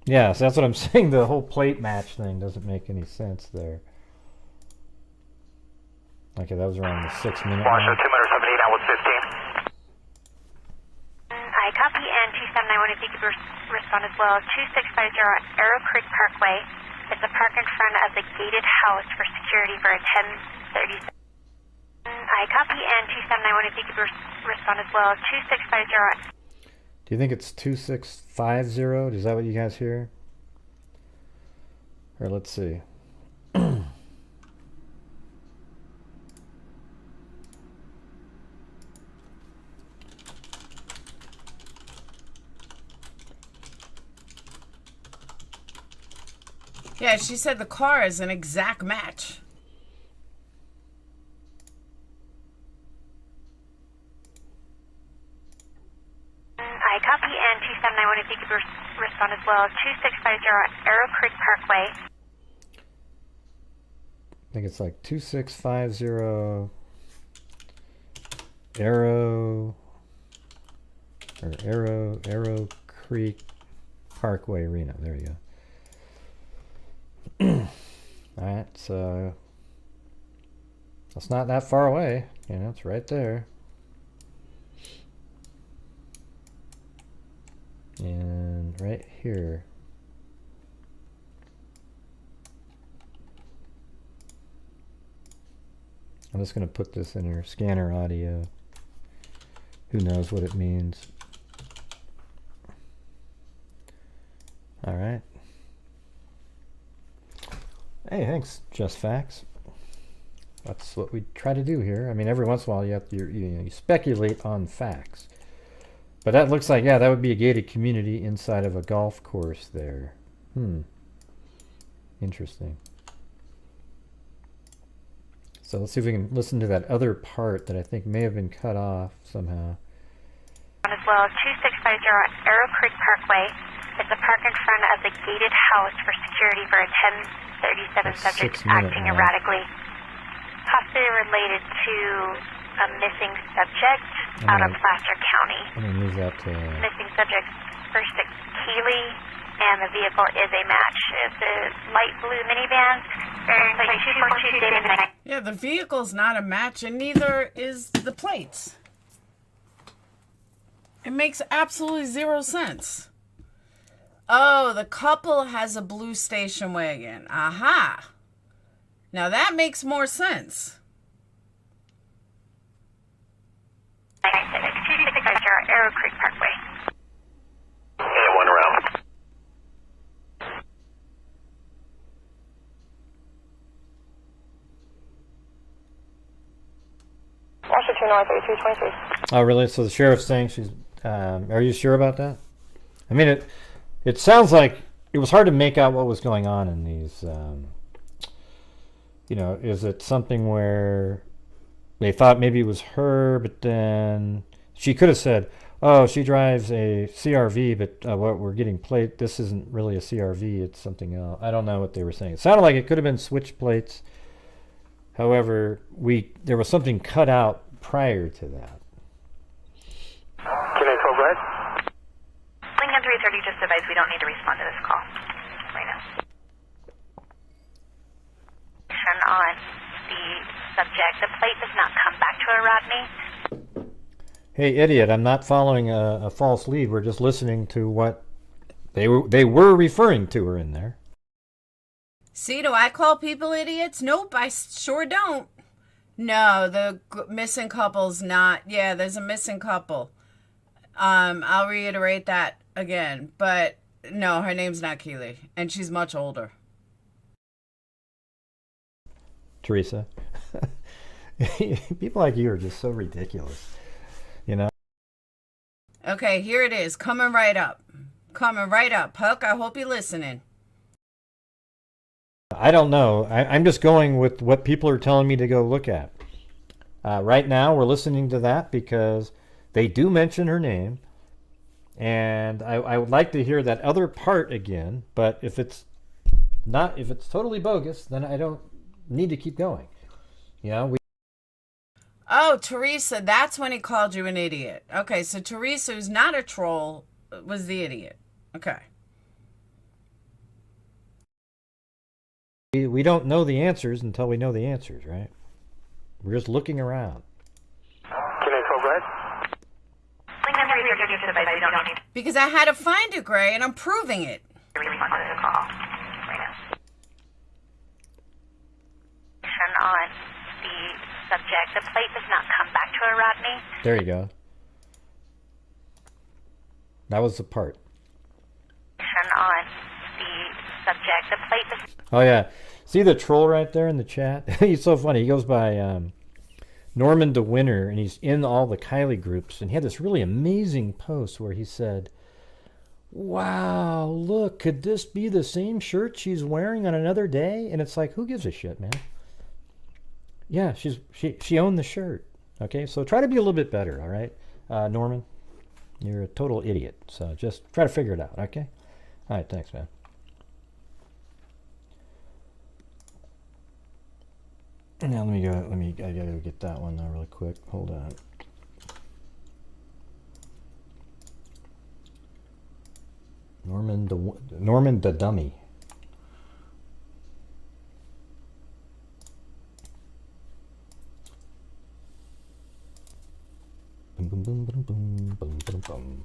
Yeah, so that's what I'm saying. The whole plate match thing doesn't make any sense there. Okay, that was around the 6 minute mark. Washington 278, I was 15. I copy, and 2791, if you could respond as well. 2650 Arrow Creek Parkway. It's a park in front of the gated house for security for a 1037. I copy, and 2791, if you could respond as well. 2650. Do you think it's 2650? Is that what you guys hear? Or let's see. Yeah, she said the car is an exact match. I copy, and 2791, if you could respond as well. 2650 Arrow Creek Parkway. I think it's like 2650 Arrow Creek Parkway Arena. There you go. Alright, so that's not that far away. You know, it's right there. And right here. I'm just going to put this in her scanner audio. Who knows what it means. Alright. Hey, thanks, Just Facts. That's what we try to do here. I mean, every once in a while you speculate on facts. But that looks like, yeah, that would be a gated community inside of a golf course there. Interesting. So let's see if we can listen to that other part that I think may have been cut off somehow. As well, 2650 Arrow Creek Parkway. It's a park in front of the gated house for security for a 1037 subject acting erratically. Possibly related to a missing subject out of Placer County. I'm going to move that to... Missing subject first at Kiely, and the vehicle is a match. It's a light blue minivan. Like 242 David. Yeah, the vehicle's not a match, and neither is the plates. It makes absolutely zero sense. Oh, the couple has a blue station wagon. Aha. Now that makes more sense. 2650 Arrow Creek Parkway. Yeah, one around. Washington North 8323. Oh, really? So the sheriff's saying she's... are you sure about that? I mean, it sounds like it was hard to make out what was going on in these... you know, is it something where they thought maybe it was her, but then she could have said, oh, she drives a CRV, but what we're getting plate, this isn't really a CRV, it's something else. I don't know what they were saying. It sounded like it could have been switch plates. However, there was something cut out prior to that. Can I call Brad? Lincoln 330 just advised we don't need to respond to this call right now. On the subject, the plate does not come back to her, Rodney. Hey, idiot, I'm not following a false lead. We're just listening to what they were referring to her in there. See, do I call people idiots? Nope, I sure don't. No, the missing couple's not. Yeah, there's a missing couple. I'll reiterate that again. But no, her name's not Kiely, and she's much older. Teresa. People like you are just so ridiculous. You know? Okay, here it is. Coming right up. Coming right up. Puck, I hope you're listening. I don't know. I'm just going with what people are telling me to go look at. Right now, we're listening to that because they do mention her name. And I would like to hear that other part again, but if it's totally bogus, then I don't need to keep going. Oh, Teresa, that's when he called you an idiot. Okay, so Teresa, who's not a troll, was the idiot. Okay. We don't know the answers until we know the answers, right? We're just looking around. Because I had to find it, Gray, and I'm proving it. On the subject, the plate does not come back to her, Rodney. There you go. That was the part. On the subject, the plate does. Oh yeah, see the troll right there in the chat? He's so funny. He goes by Norman DeWinter, and he's in all the Kiely groups, and he had this really amazing post where he said, "Wow, look, could this be the same shirt she's wearing on another day?" And it's like, who gives a shit, man? Yeah, she owned the shirt. Okay, so try to be a little bit better, all right, Norman? You're a total idiot, so just try to figure it out, okay? All right, thanks, man. Now I gotta get that one now really quick. Hold on. Norman the dummy. Boom, boom, boom, boom, boom, boom, boom.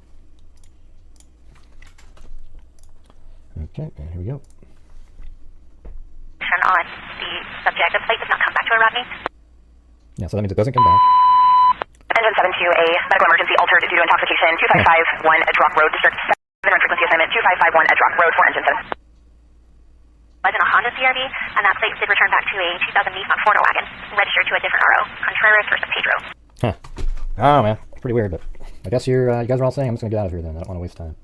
Okay, and here we go. Turn on the subject. The plate does not come back to her, Rodney. Yeah, so that means it doesn't come back. Engine 72, a medical emergency altered due to intoxication. 2551 Edge Rock Road, District 7 on frequency assignment. 2551 Edge Rock Road for engine 7. Was in a Honda CRV, and that plate did return back to a 2000 Nissan Florida wagon, registered to a different RO, Contreras versus Pedro. Huh. Oh man, pretty weird, but I guess you guys are all saying I'm just gonna get out of here then. I don't want to waste time.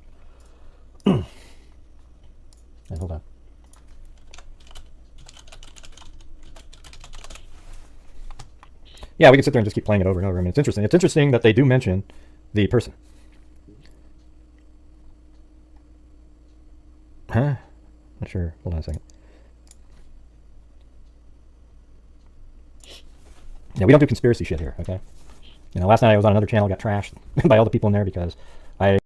And hold on. Yeah, we can sit there and just keep playing it over and over. I mean, it's interesting. It's interesting that they do mention the person. Huh? Not sure. Hold on a second. Yeah, we don't do conspiracy shit here, okay? You know, last night I was on another channel, got trashed by all the people in there because I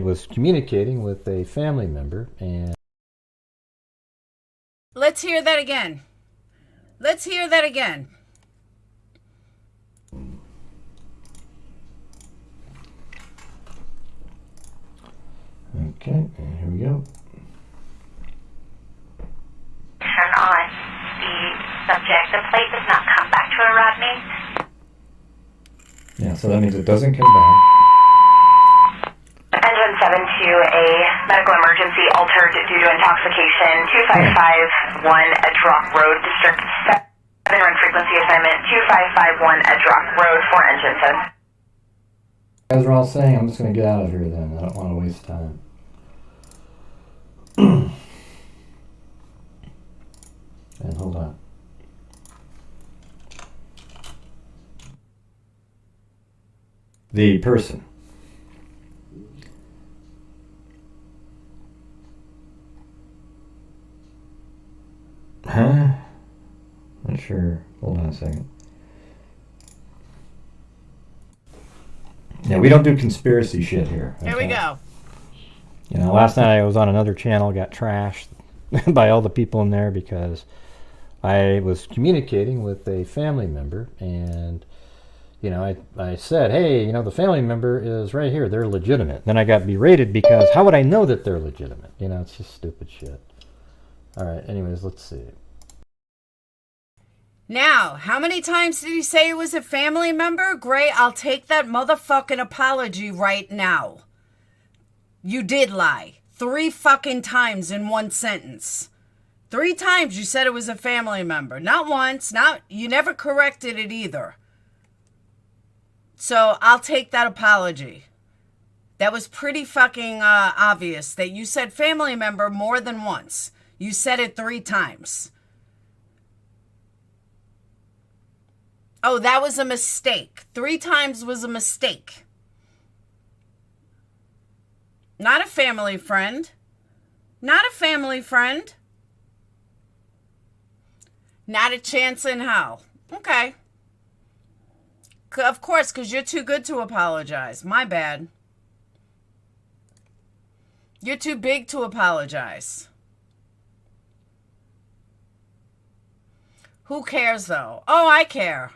was communicating with a family member and... Let's hear that again. Let's hear that again. Okay, and here we go. Turn on the subject. The plate does not come back to her, Rodney. Yeah, so that means it doesn't come back. Engine 72, a medical emergency altered due to intoxication. 2551 Edge Rock Road, District 7 on frequency assignment. 2551 Edge Rock Road for engine 7. You guys are all saying I'm just going to get out of here then. I don't want to waste time. And hold on. The person. Huh? Not sure. Hold on a second. Yeah, we don't do conspiracy shit here. Here we go. You know, last night I was on another channel, got trashed by all the people in there because I was communicating with a family member and, you know, I said, hey, you know, the family member is right here. They're legitimate. Then I got berated because how would I know that they're legitimate? You know, it's just stupid shit. All right, anyways, let's see. Now, how many times did he say it was a family member? Gray, I'll take that motherfucking apology right now. You did lie. 3 fucking times in one sentence. 3 times you said it was a family member. Not once. You never corrected it either. So I'll take that apology. That was pretty fucking obvious that you said family member more than once. You said it 3 times. Oh, that was a mistake. 3 times was a mistake. Not a family friend. Not a family friend. Not a chance in hell. Okay. Of course, because you're too good to apologize. My bad. You're too big to apologize. Who cares, though? Oh, I care.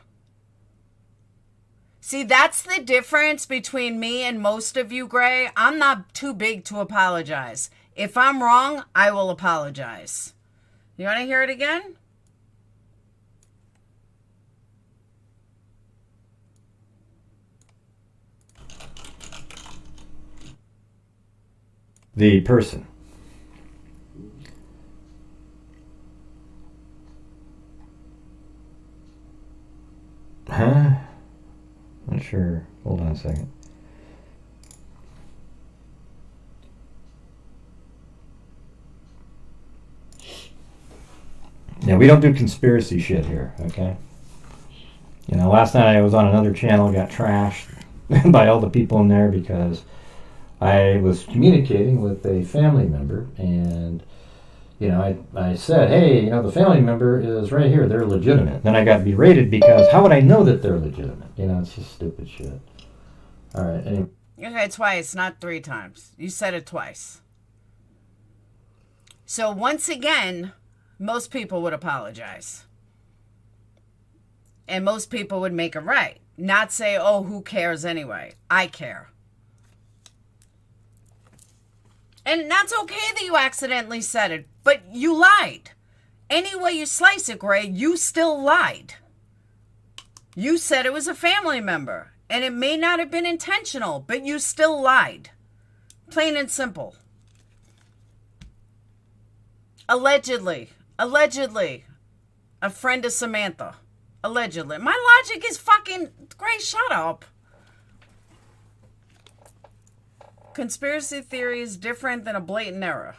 See, that's the difference between me and most of you, Gray. I'm not too big to apologize. If I'm wrong, I will apologize. You want to hear it again? The person. Huh? Not sure. Hold on a second. Yeah, we don't do conspiracy shit here, okay? You know, last night I was on another channel, got trashed by all the people in there because I was communicating with a family member, and you know, I said, hey, you know, the family member is right here, they're legitimate. Then I got berated because how would I know that they're legitimate? You know, it's just stupid shit. All right, anyway. Okay, twice, not 3 times. You said it twice. So once again, most people would apologize. And most people would make it right. Not say, oh, who cares anyway? I care. And that's okay that you accidentally said it, but you lied. Any way you slice it, Gray, you still lied. You said it was a family member, and it may not have been intentional, but you still lied. Plain and simple. Allegedly, a friend of Samantha. Allegedly. My logic is fucking, Gray, shut up. Conspiracy theory is different than a blatant error.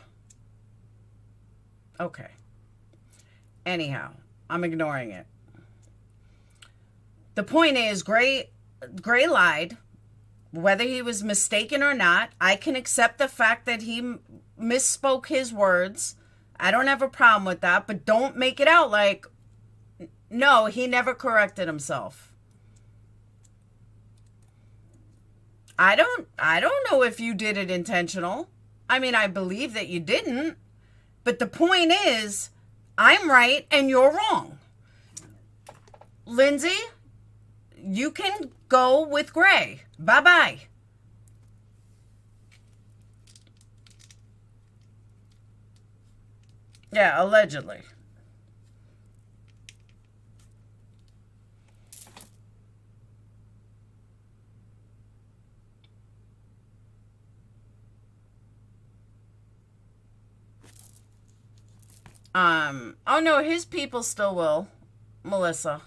Okay. Anyhow, I'm ignoring it. The point is, Gray lied. Whether he was mistaken or not, I can accept the fact that he misspoke his words. I don't have a problem with that, but don't make it out like, no, he never corrected himself. I don't know if you did it intentional. I mean, I believe that you didn't. But the point is, I'm right and you're wrong. Lindsay, you can go with Gray. Bye-bye. Yeah, allegedly. Oh no, his people still will, Melissa.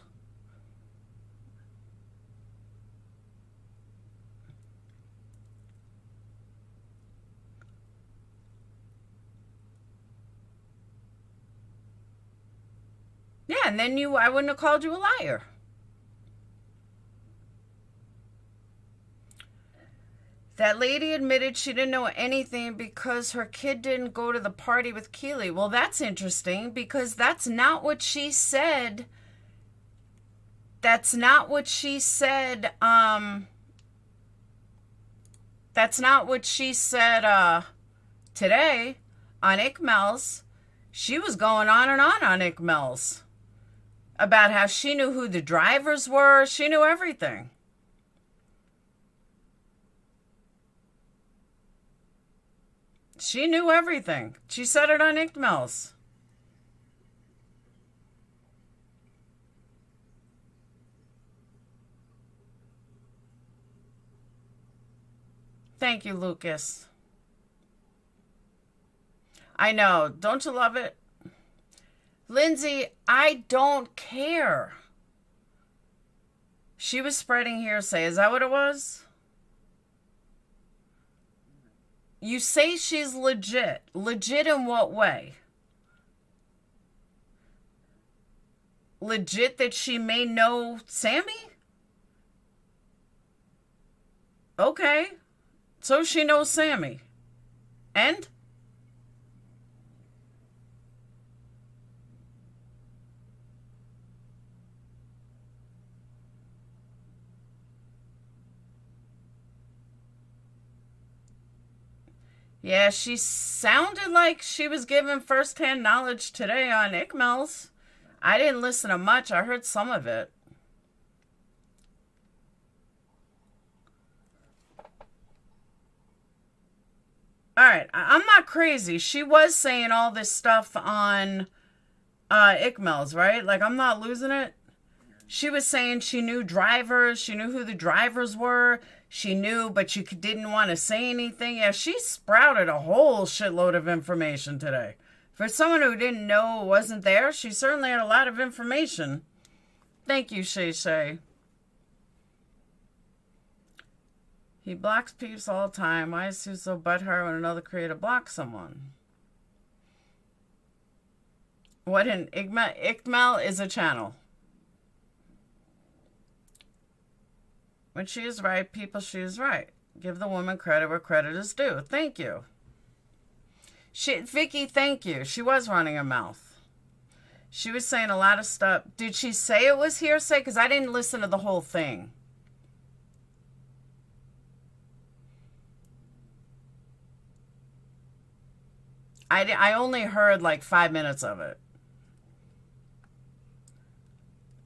Yeah, and then I wouldn't have called you a liar. That lady admitted she didn't know anything because her kid didn't go to the party with Kiely. Well, that's interesting because that's not what she said. That's not what she said. That's not what she said today on ICMELS. She was going on ICMELS about how she knew who the drivers were. She knew everything. She knew everything. She said it on ICMELS. Thank you, Lucas. I know. Don't you love it? Lindsay, I don't care. She was spreading hearsay. Is that what it was? You say she's legit. Legit in what way? legit that she may know Sammy? Okay. So she knows Sammy. And? Yeah, she sounded like she was given first-hand knowledge today on ICMELS. I didn't listen to much. I heard some of it. All right, I'm not crazy. She was saying all this stuff on ICMELS, right? Like, I'm not losing it. She was saying she knew drivers. She knew who the drivers were. She knew, but she didn't want to say anything. Yeah, she sprouted a whole shitload of information today. For someone who didn't know, wasn't there, she certainly had a lot of information. Thank you, Shay Shay. He blocks peeps all the time. Why is he so butthurt when another creator blocks someone? What an ICMEL is a channel. When she is right, people, she is right. Give the woman credit where credit is due. Thank you. Vicky, thank you. She was running her mouth. She was saying a lot of stuff. Did she say it was hearsay? Because I didn't listen to the whole thing. I only heard like 5 minutes of it.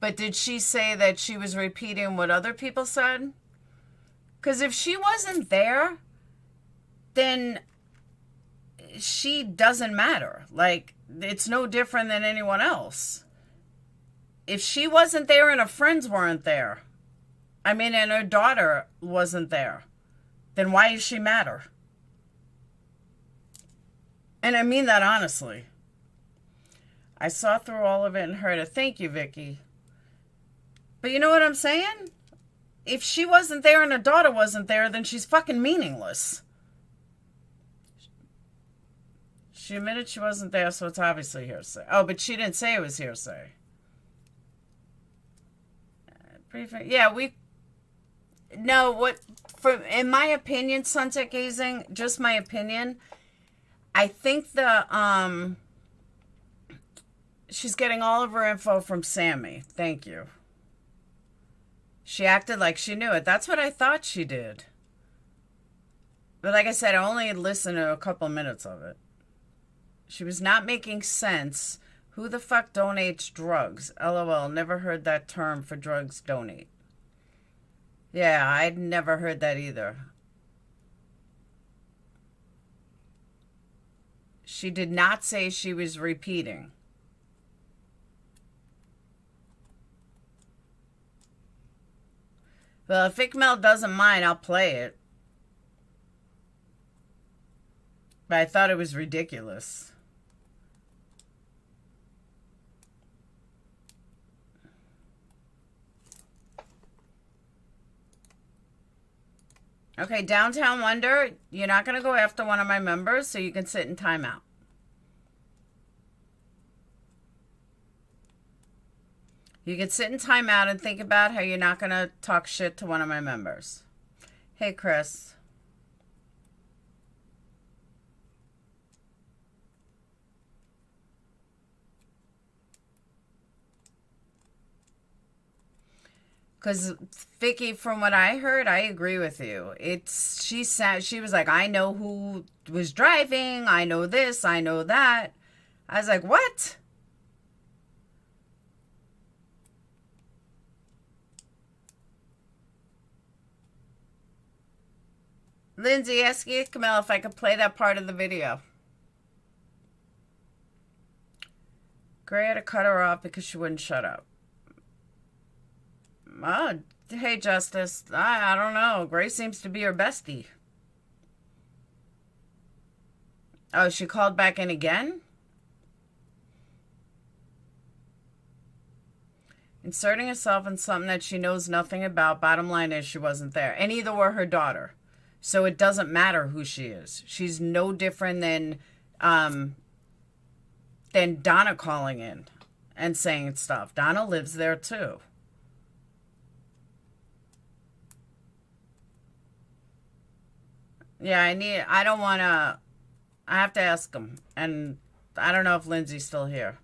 But did she say that she was repeating what other people said? Because if she wasn't there, then she doesn't matter. Like, it's no different than anyone else. If she wasn't there and her friends weren't there, and her daughter wasn't there, then why does she matter? And I mean that honestly. I saw through all of it and heard it. Thank you, Vicky. But you know what I'm saying? If she wasn't there and her daughter wasn't there, then she's fucking meaningless. She admitted she wasn't there, so it's obviously hearsay. Oh, but she didn't say it was hearsay. Yeah, in my opinion, Sunset Gazing, just my opinion, I think she's getting all of her info from Sammy. Thank you. She acted like she knew it. That's what I thought she did. But like I said, I only listened to a couple minutes of it. She was not making sense. Who the fuck donates drugs? LOL, never heard that term for drugs donate. Yeah, I'd never heard that either. She did not say she was repeating. Well, if ICMEL doesn't mind, I'll play it. But I thought it was ridiculous. Okay, Downtown Wonder, you're not going to go after one of my members, so you can sit in timeout. You can sit in timeout and think about how you're not going to talk shit to one of my members. Hey, Chris. Because Vicky, from what I heard, I agree with you. She was like, I know who was driving. I know this. I know that. I was like, what? Lindsay, ask Kamel if I could play that part of the video. Gray had to cut her off because she wouldn't shut up. Oh, hey, Justice. I don't know. Gray seems to be her bestie. Oh, she called back in again? Inserting herself in something that she knows nothing about. Bottom line is she wasn't there. And neither were her daughter. So it doesn't matter who she is. She's no different than Donna calling in. and saying stuff. Donna lives there too. Yeah, I have to ask him. And I don't know if Lindsay's still here.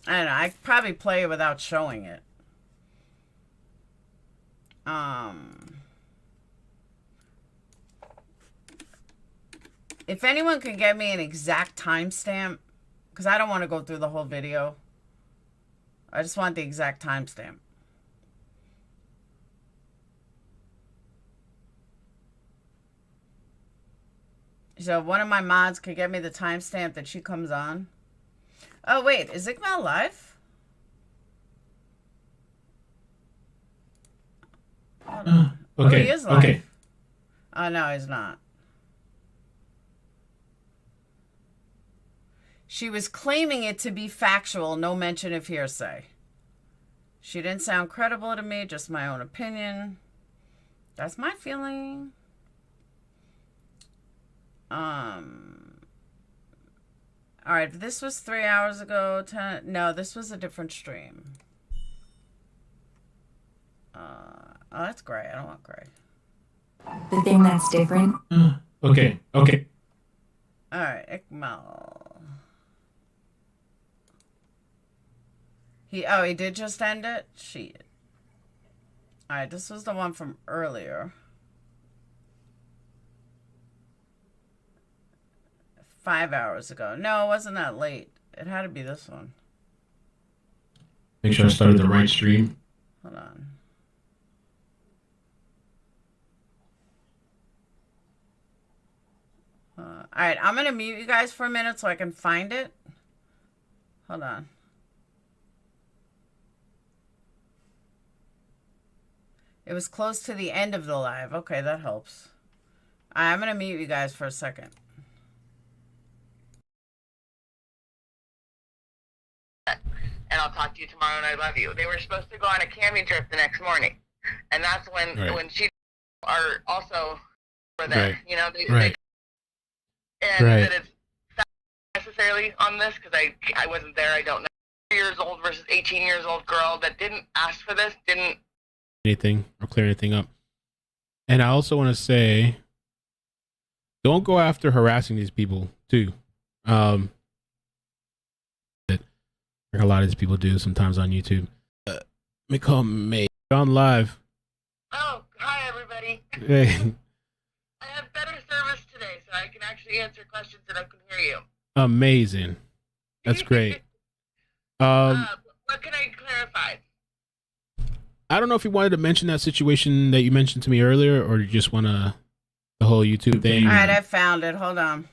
I don't know. I could probably play it without showing it. If anyone can get me an exact timestamp, because I don't want to go through the whole video. I just want the exact timestamp. So one of my mods could get me the timestamp that she comes on. Oh, wait. Is Iqbal live? Okay. Oh, he is live. Okay. Oh, no, he's not. She was claiming it to be factual, no mention of hearsay. She didn't sound credible to me, just my own opinion. That's my feeling. All right, this was 3 hours ago. No, this was a different stream. Oh, that's gray. I don't want gray. The thing that's different. Okay. Okay. All right, Ikmal. He did just end it? Shit. All right, this was the one from earlier. 5 hours ago. No, it wasn't that late. It had to be this one. Make sure I started the right stream. Hold on. All right, I'm going to mute you guys for a minute so I can find it. Hold on. It was close to the end of the live. Okay, that helps. I'm going to mute you guys for a second. And I'll talk to you tomorrow, and I love you. They were supposed to go on a camping trip the next morning, and that's when she are also for that. Right. You know, they Right. and Right. that it's not necessarily on this because I wasn't there. I don't know. 3 years old versus 18 years old girl that didn't ask for this didn't. Anything or clear anything up. And I also want to say, don't go after harassing these people too. Like a lot of these people do sometimes on YouTube. Let me call May. On live. Oh, hi everybody. Hey. I have better service today, so I can actually answer questions and I can hear you. Amazing. That's great. What can I clarify? I don't know if you wanted to mention that situation that you mentioned to me earlier, or you just want to the whole YouTube thing. All right, I found it. Hold on.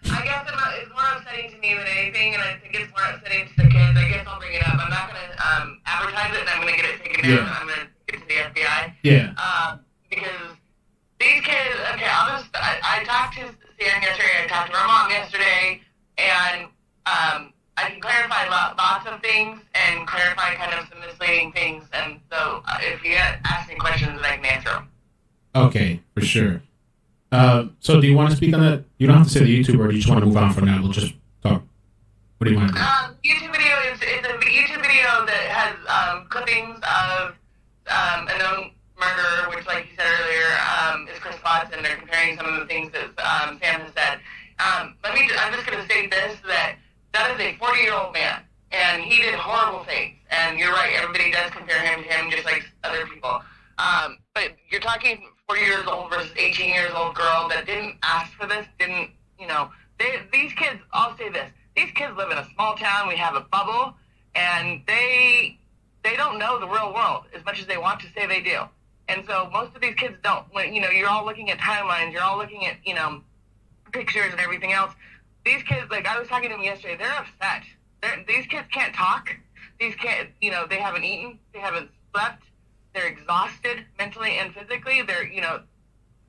I guess it's more upsetting to me than anything, and I think it's more upsetting to the kids. I guess I'll bring it up. I'm not going to advertise it, and I'm going to get it taken down. I'm going to get to the FBI. Yeah. Because these kids, okay, I talked to Sam yesterday, I talked to her mom yesterday, and I can clarify lots of things and clarify kind of some misleading things, and so if you ask me questions, I can answer them. Okay, for sure. So do you want to speak on that? You don't have to say the YouTube, or do you just want to move on for now? We'll just talk. What do you want to do? YouTube video is a YouTube video that has clippings of a known murderer, which, like you said earlier, is Chris Watson. They're comparing some of the things that Sam has said. I'm just going to state this, that is a 40-year-old man, and he did horrible things. And you're right, everybody does compare him to him, just like other people. But you're talking 40 years old versus 18 years old girl that didn't ask for this, didn't, you know, these kids, I'll say this, these kids live in a small town, we have a bubble, and they don't know the real world as much as they want to say they do. And so most of these kids don't. When, you know, you're all looking at timelines, you're all looking at, you know, pictures and everything else. These kids, like I was talking to them yesterday, they're upset. These kids can't talk. These kids, you know, they haven't eaten, they haven't slept. They're exhausted mentally and physically. They're, you know,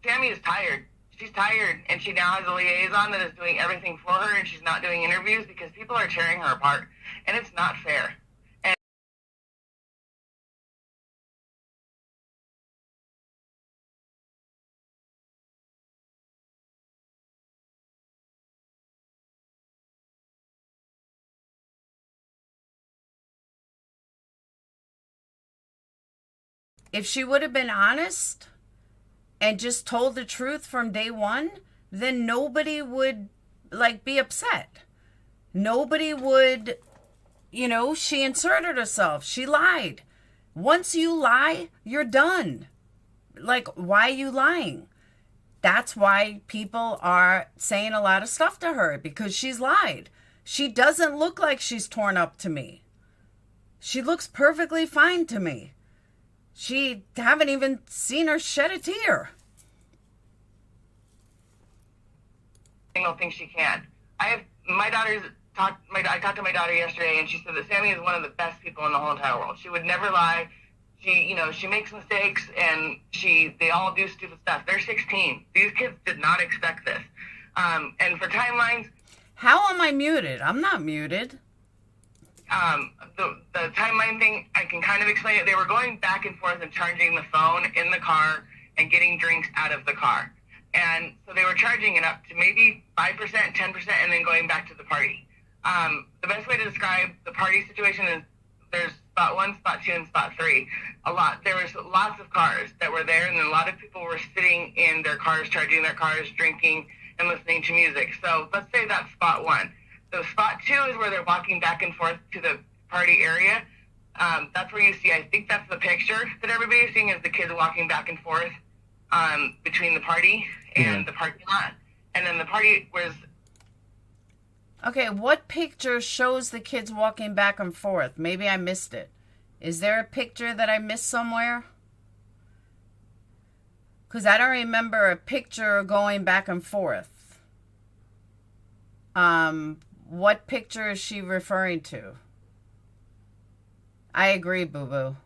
Tammy is tired. She's tired, and she now has a liaison that is doing everything for her, and she's not doing interviews because people are tearing her apart, and it's not fair. if she would have been honest and just told the truth from day one, then nobody would like be upset. Nobody would, you know, she inserted herself. She lied. Once you lie, you're done. Like, why are you lying? That's why people are saying a lot of stuff to her, because she's lied. She doesn't look like she's torn up to me. She looks perfectly fine to me. She haven't even seen her shed a tear. Single thing she can. I talked to my daughter yesterday, and she said that Sammy is one of the best people in the whole entire world. She would never lie. She makes mistakes, and they all do stupid stuff. They're 16. These kids did not expect this. And for timelines, how am I muted? I'm not muted. The timeline thing, I can kind of explain it. They were going back and forth and charging the phone in the car and getting drinks out of the car. And so they were charging it up to maybe 5%, 10%, and then going back to the party. The best way to describe the party situation is there's spot 1, spot 2, and spot 3. There was lots of cars that were there, and then a lot of people were sitting in their cars, charging their cars, drinking, and listening to music. So let's say that's spot 1. So spot 2 is where they're walking back and forth to the party area. That's where you see, I think that's the picture that everybody's seeing, is the kids walking back and forth between the party and the parking lot. And then the party was... Okay, what picture shows the kids walking back and forth? Maybe I missed it. Is there a picture that I missed somewhere? Because I don't remember a picture going back and forth. What picture is she referring to? I agree, boo-boo.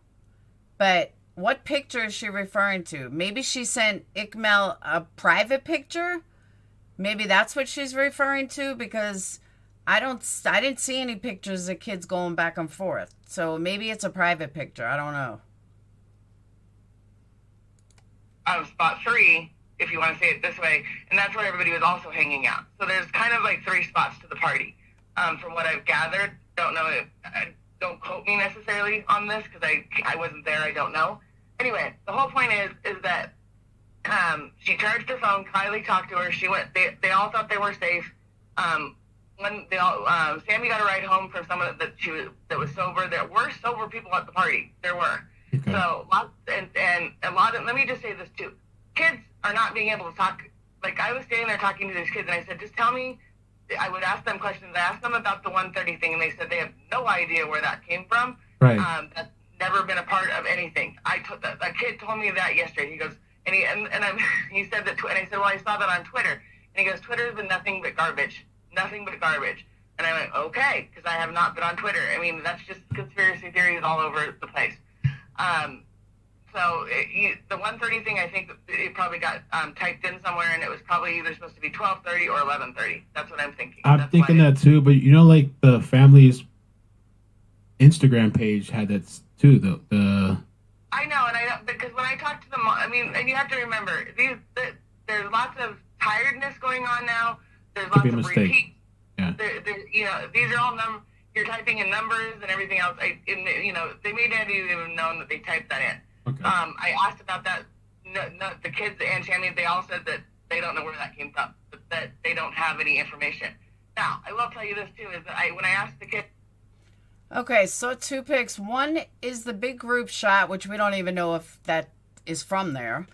But what picture is she referring to? Maybe she sent Ikmel a private picture? Maybe that's what she's referring to, because I didn't see any pictures of kids going back and forth. So maybe it's a private picture. I don't know. Spot 3, if you want to say it this way, and that's where everybody was also hanging out. So there's kind of like 3 spots to the party. From what I've gathered, don't quote me necessarily on this, because I wasn't there, I don't know. Anyway, the whole point is that she charged her phone, Kiely talked to her, they all thought they were safe. Sammy got a ride home from someone that was sober. There were sober people at the party. There were. Okay. So let me just say this too. Kids are not being able to talk. Like, I was standing there talking to these kids, and I said, just tell me. I would ask them questions. I asked them about the 130 thing, and they said they have no idea where that came from. Right. That's never been a part of anything. A kid told me that yesterday. He goes, he said that, and I said, well, I saw that on Twitter. And he goes, Twitter's been nothing but garbage. Nothing but garbage. And I went, okay, because I have not been on Twitter. I mean, that's just conspiracy theories all over the place. The 1:30 thing, I think it probably got typed in somewhere, and it was probably either supposed to be 12:30 or 11:30. That's what I'm thinking. I'm thinking that too, but you know, like the family's Instagram page had that too. The I know, because when I talk to them, I mean, and you have to remember, there's lots of tiredness going on now. There's lots of repeats. Yeah. These are all you're typing in numbers and everything else. They may not even known that they typed that in. Okay. I asked about that. The kids and Tammy, they all said that they don't know where that came from, that they don't have any information. Now, I will tell you this too, is that when I asked the kids. Okay, so 2 pics. One is the big group shot, which we don't even know if that is from there.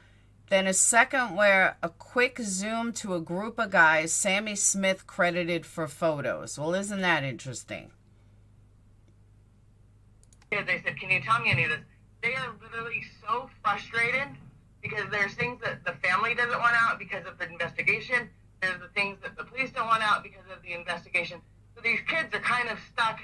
Then a second where a quick zoom to a group of guys, Sammy Smith credited for photos. Well, isn't that interesting? They said, can you tell me any of this? They are literally so frustrated because there's things that the family doesn't want out because of the investigation. There's the things that the police don't want out because of the investigation. So these kids are kind of stuck,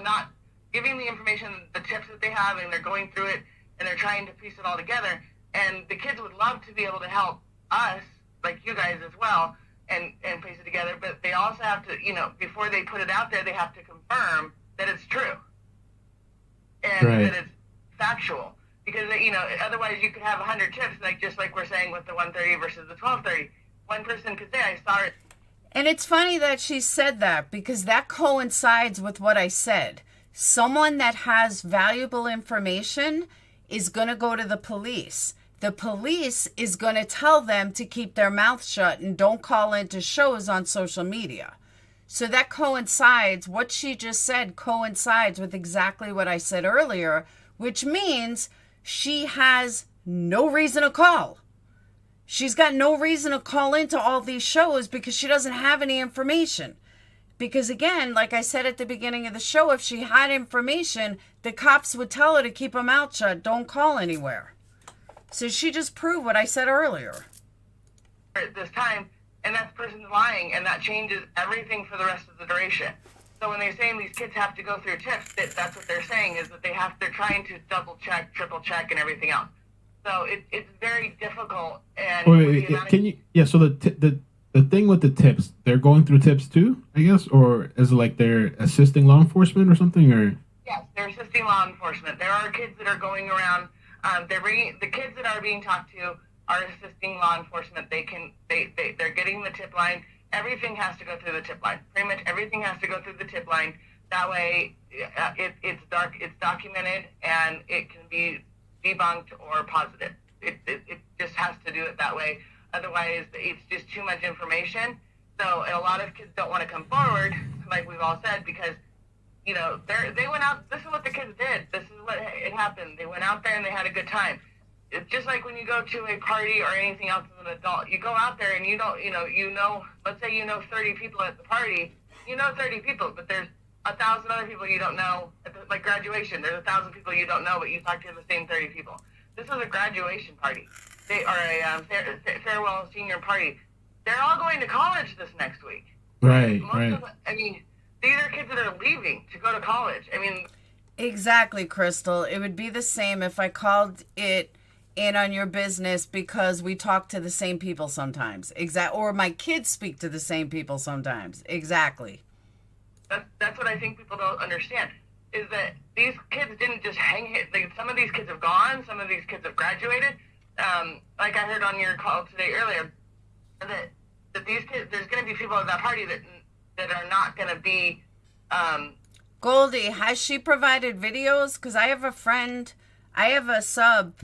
not giving the information, the tips that they have, and they're going through it, and they're trying to piece it all together. And the kids would love to be able to help us, like you guys as well, and piece it together. But they also have to, before they put it out there, they have to confirm that it's true. And that it's factual. Because, otherwise you could have 100 tips, just like we're saying with the 1:30 versus the 12:30. One person could say, I saw it. And it's funny that she said that, because that coincides with what I said. Someone that has valuable information is going to go to the police. The police is going to tell them to keep their mouth shut and don't call into shows on social media. So that coincides, what she just said coincides with exactly what I said earlier, which means she has no reason to call. She's got no reason to call into all these shows because she doesn't have any information. Because again, like I said at the beginning of the show, if she had information, the cops would tell her to keep her mouth shut, don't call anywhere. So she just proved what I said earlier. At this time, and that person's lying, and that changes everything for the rest of the duration. So when they're saying these kids have to go through tips, that's what they're saying, is that they're trying to double check, triple check, and everything else. So it's very difficult. And so the thing with the tips, they're going through tips too, I guess, or is it like they're assisting law enforcement or something, or? Yes, they're assisting law enforcement. There are kids that are going around. The kids that are being talked to are assisting law enforcement. They're getting the tip line. Everything has to go through the tip line. Pretty much everything has to go through the tip line. That way, it's documented, and it can be debunked or positive. It just has to do it that way. Otherwise, it's just too much information. So, and a lot of kids don't want to come forward, like we've all said, because, you know, they went out. This is what the kids did. This is what it happened. They went out there and they had a good time. It's just like when you go to a party or anything else as an adult. You go out there and you know, let's say you know 30 people at the party. You know 30 people, but there's 1,000 other people you don't know. Like graduation, there's 1,000 people you don't know, but you talk to the same 30 people. This is a graduation party. They are a farewell senior party. They're all going to college this next week. Right. I mean, these are kids that are leaving to go to college. I mean, exactly, Crystal. It would be the same if I called it in on your business because we talk to the same people sometimes. Or my kids speak to the same people sometimes. Exactly. That's what I think people don't understand, is that these kids didn't just hang here. Like, some of these kids have gone. Some of these kids have graduated. Like I heard on your call today earlier, that these kids, there's going to be people at that party that are not going to be. Goldie, has she provided videos? Because I have a friend, I have a sub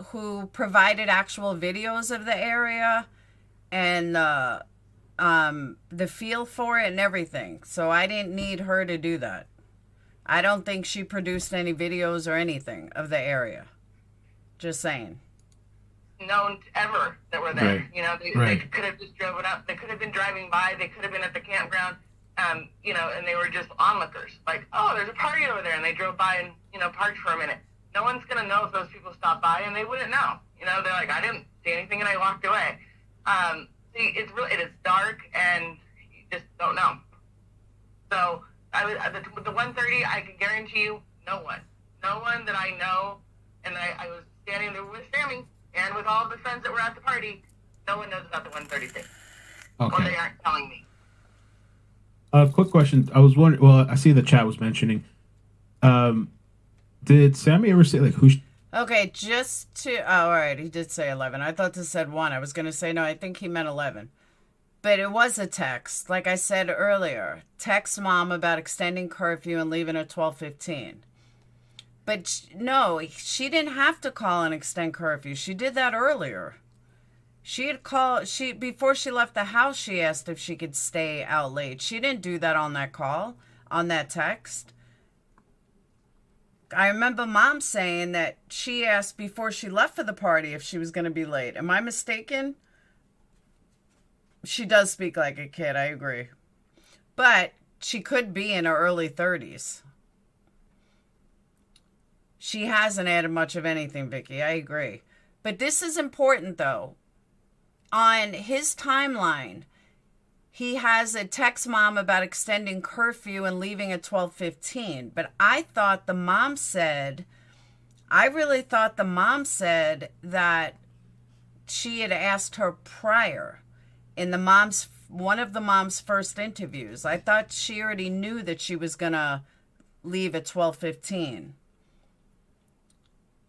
who provided actual videos of the area and the feel for it and everything. So I didn't need her to do that. I don't think she produced any videos or anything of the area. Just saying. Known ever that were there. Right. You know, they could have just driven up. They could have been driving by. They could have been at the campground. You know, and they were just onlookers. Like, oh, there's a party over there, and they drove by and, you know, parked for a minute. No one's gonna know if those people stopped by, and they wouldn't know. You know, they're like, I didn't see anything, and I walked away. See, it is dark, and you just don't know. So, with the 1:30, I can guarantee you, no one that I know, and I was standing there with Sammy, and with all the friends that were at the party, no one knows about the 1:30 thing. Okay. Or they aren't telling me. Quick question. I was wondering. Well, I see the chat was mentioning. Did Sammy ever say like who? Okay, just to. Oh, all right. He did say 11. I thought this said 1. I was going to say no. I think he meant 11. But it was a text, like I said earlier. Text mom about extending curfew and leaving at 12:15. But no, she didn't have to call and extend curfew. She did that earlier. She had called, before she left the house, she asked if she could stay out late. She didn't do that on that call, on that text. I remember mom saying that she asked before she left for the party if she was going to be late. Am I mistaken? She does speak like a kid, I agree. But she could be in her early 30s. She hasn't added much of anything, Vicky. I agree. But this is important, though. On his timeline, he has a text mom about extending curfew and leaving at 12:15. But I thought the mom said, I really thought the mom said that she had asked her prior in one of the mom's first interviews. I thought she already knew that she was going to leave at 12:15.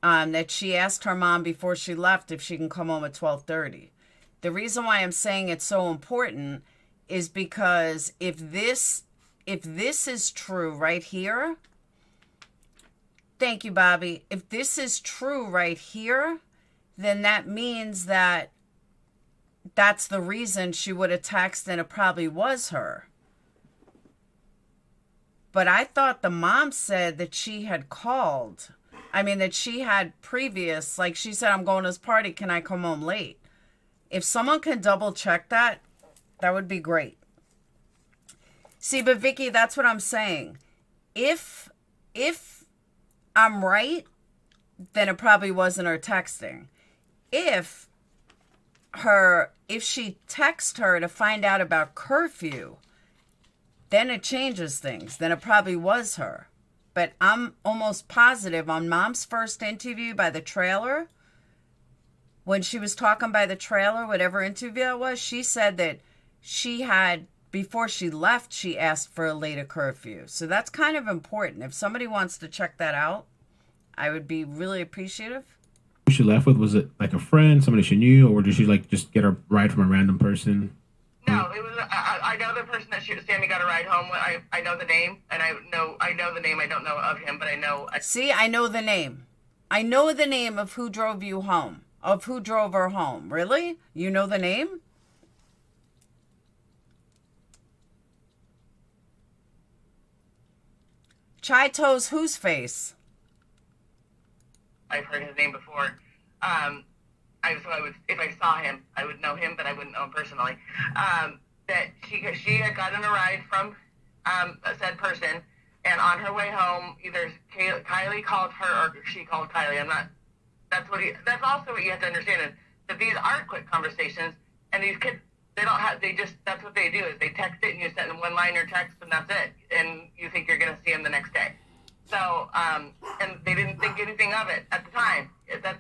That she asked her mom before she left if she can come home at 12:30. The reason why I'm saying it's so important is because if this is true right here, Thank you, Bobby. If this is true right here, then that means that that's the reason she would have texted and it probably was her. But I thought the mom said that she had called. I mean, that she had previous, like she said, I'm going to this party. Can I come home late? If someone can double check that, that would be great. See, but Vicky, that's what I'm saying. If I'm right, then it probably wasn't her texting. If she texted her to find out about curfew, then it changes things. Then it probably was her. But I'm almost positive on Mom's first interview by the trailer, when she was talking by the trailer, whatever interview it was, she said that she had, before she left, she asked for a later curfew. So that's kind of important. If somebody wants to check that out, I would be really appreciative. Who she left with, was it like a friend, somebody she knew, or did she like just get a ride from a random person? No, it was. I know the person that Sammy got a ride home with. I know the name, and I know the name. I don't know of him, but I know. See, I know the name. I know the name of who drove you home, of who drove her home. Really? You know the name? Chai Toes, whose face? I've heard his name before. So I would, if I saw him, I would know him, but I wouldn't know him personally. That she had gotten a ride from a said person, and on her way home, either Kiely called her or she called Kiely. That's also what you have to understand, is that these aren't quick conversations, and these kids, that's what they do, is they text it and you send them one-liner text and that's it, and you think you're going to see them the next day. So, and they didn't think anything of it at the time.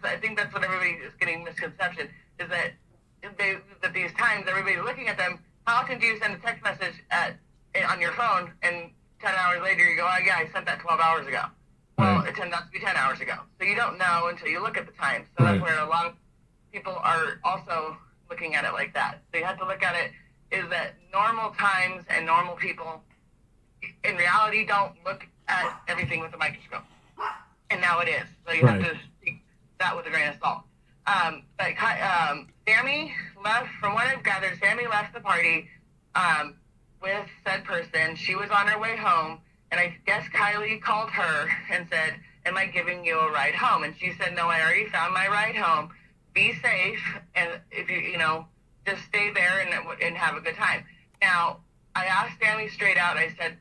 I think that's what everybody is getting misconception, is that these times, everybody's looking at them. How often do you send a text message on your phone and 10 hours later you go, oh yeah, I sent that 12 hours ago. Well, it turned out to be 10 hours ago. So you don't know until you look at the time. So that's where a lot of people are also looking at it like that. So you have to look at it is that normal times and normal people in reality don't look at everything with a microscope. And now it is. So you have to take that with a grain of salt. But Sammy left, from what I've gathered, Sammy left the party with said person. She was on her way home, and I guess Kiely called her and said, am I giving you a ride home? And she said, no, I already found my ride home. Be safe, and if you just stay there and have a good time. Now, I asked Sammy straight out, I said,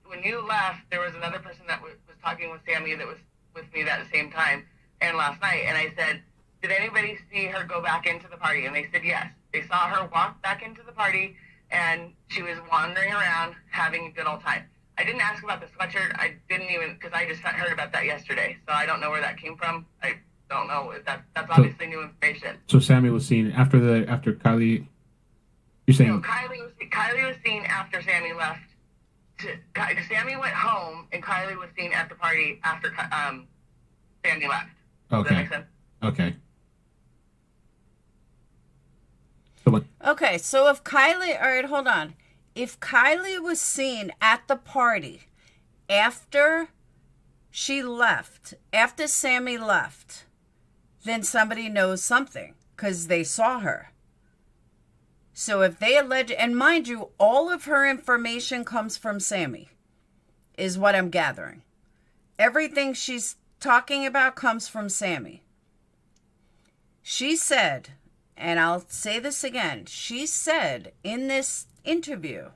when you left, there was another person that was talking with Sammy that was with me that same time and last night, and I said, did anybody see her go back into the party? And they said yes. They saw her walk back into the party, and she was wandering around having a good old time. I didn't ask about the sweatshirt. I didn't even, because I just heard about that yesterday, so I don't know where that came from. I don't know if that's obviously new information. So Sammy was seen after Kiely. You're saying? No, Kiely was seen after Sammy left. Sammy went home, and Kiely was seen at the party after Sammy left. Does that make sense? Okay. Okay, so if Kiely, all right, hold on. If Kiely was seen at the party after she left, after Sammy left, then somebody knows something because they saw her. So if they allege, and mind you, all of her information comes from Sammy, is what I'm gathering. Everything she's talking about comes from Sammy. She said, and I'll say this again, she said in this interview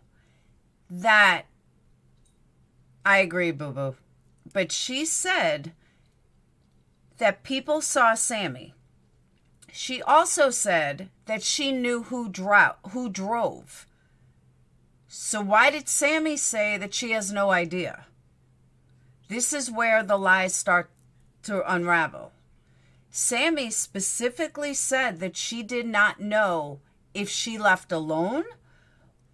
that, I agree, boo-boo, but she said that people saw Sammy. She also said that she knew who drove. So why did Sammy say that she has no idea? This is where the lies start to unravel. Sammy specifically said that she did not know if she left alone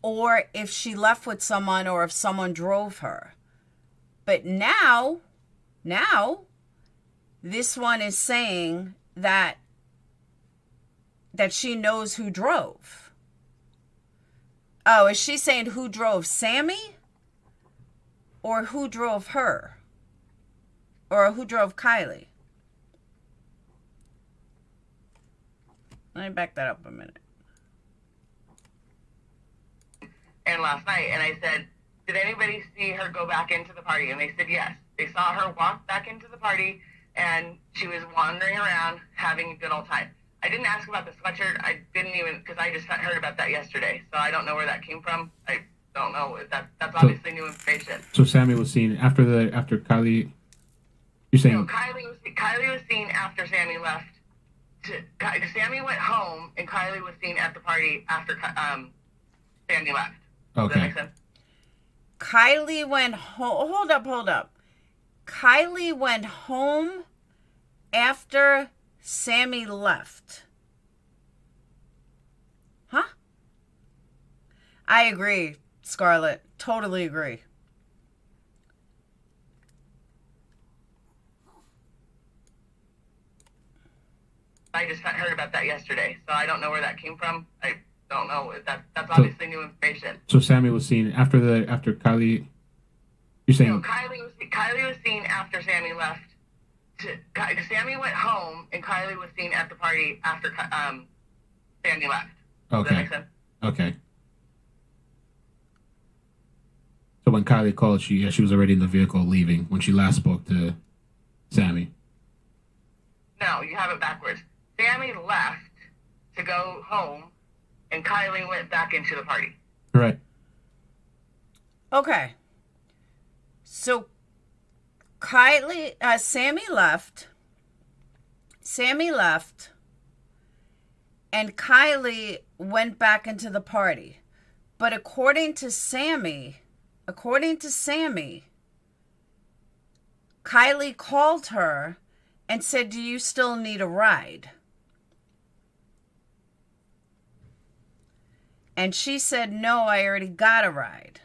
or if she left with someone or if someone drove her. But now, this one is saying that she knows who drove. Oh, is she saying who drove Sammy or who drove her? Or who drove Kiely? Let me back that up a minute. And last night, and I said, did anybody see her go back into the party? And they said yes. They saw her walk back into the party, and she was wandering around having a good old time. I didn't ask about the sweatshirt. I didn't even, because I just heard about that yesterday. So I don't know where that came from. I don't know. That's obviously new information. So Sammy was seen after Kiely. You're saying? No, Kiely was seen after Sammy left. Sammy went home, and Kiely was seen at the party after Sammy left. Does that make sense? Kiely went home. Hold up. Kiely went home after Sammy left. Huh? I agree, Scarlett. Totally agree. I just heard about that yesterday, so I don't know where that came from. I don't know. That's obviously new information. So Sammy was seen after Kiely. You're saying? No, Kiely was seen after Sammy left. Sammy went home, and Kiely was seen at the party after Sammy left. Does that make sense? Okay. So when Kiely called, she was already in the vehicle leaving when she last spoke to Sammy. No, you have it backwards. Sammy left to go home, and Kiely went back into the party. Right. Okay. So Sammy left, and Kiely went back into the party. But according to Sammy, Kiely called her and said, do you still need a ride? And she said, no, I already got a ride.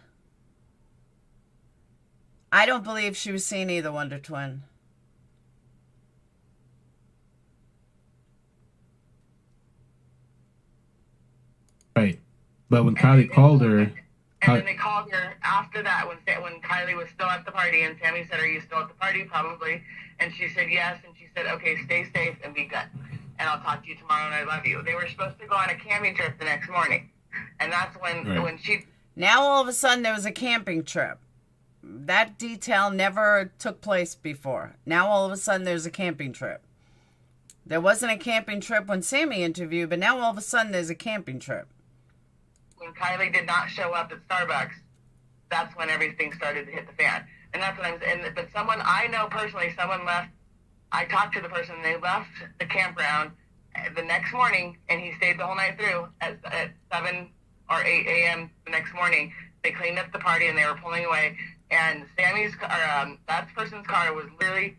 I don't believe she was seeing either Wonder Twin. Right. But when Kiely called her... And then they called her after that when Kiely was still at the party, and Sammy said, are you still at the party? Probably. And she said yes, and she said, okay, stay safe and be good. And I'll talk to you tomorrow, and I love you. They were supposed to go on a camping trip the next morning. And that's when she... Now all of a sudden there was a camping trip. That detail never took place before. Now all of a sudden there's a camping trip. There wasn't a camping trip when Sammy interviewed, but now all of a sudden there's a camping trip. When Kiely did not show up at Starbucks, that's when everything started to hit the fan. And that's what I'm saying. But someone I know personally, someone left. I talked to the person. They left the campground the next morning, and he stayed the whole night through at 7 or 8 a.m. the next morning. They cleaned up the party, and they were pulling away. And Sammy's car, that person's car was literally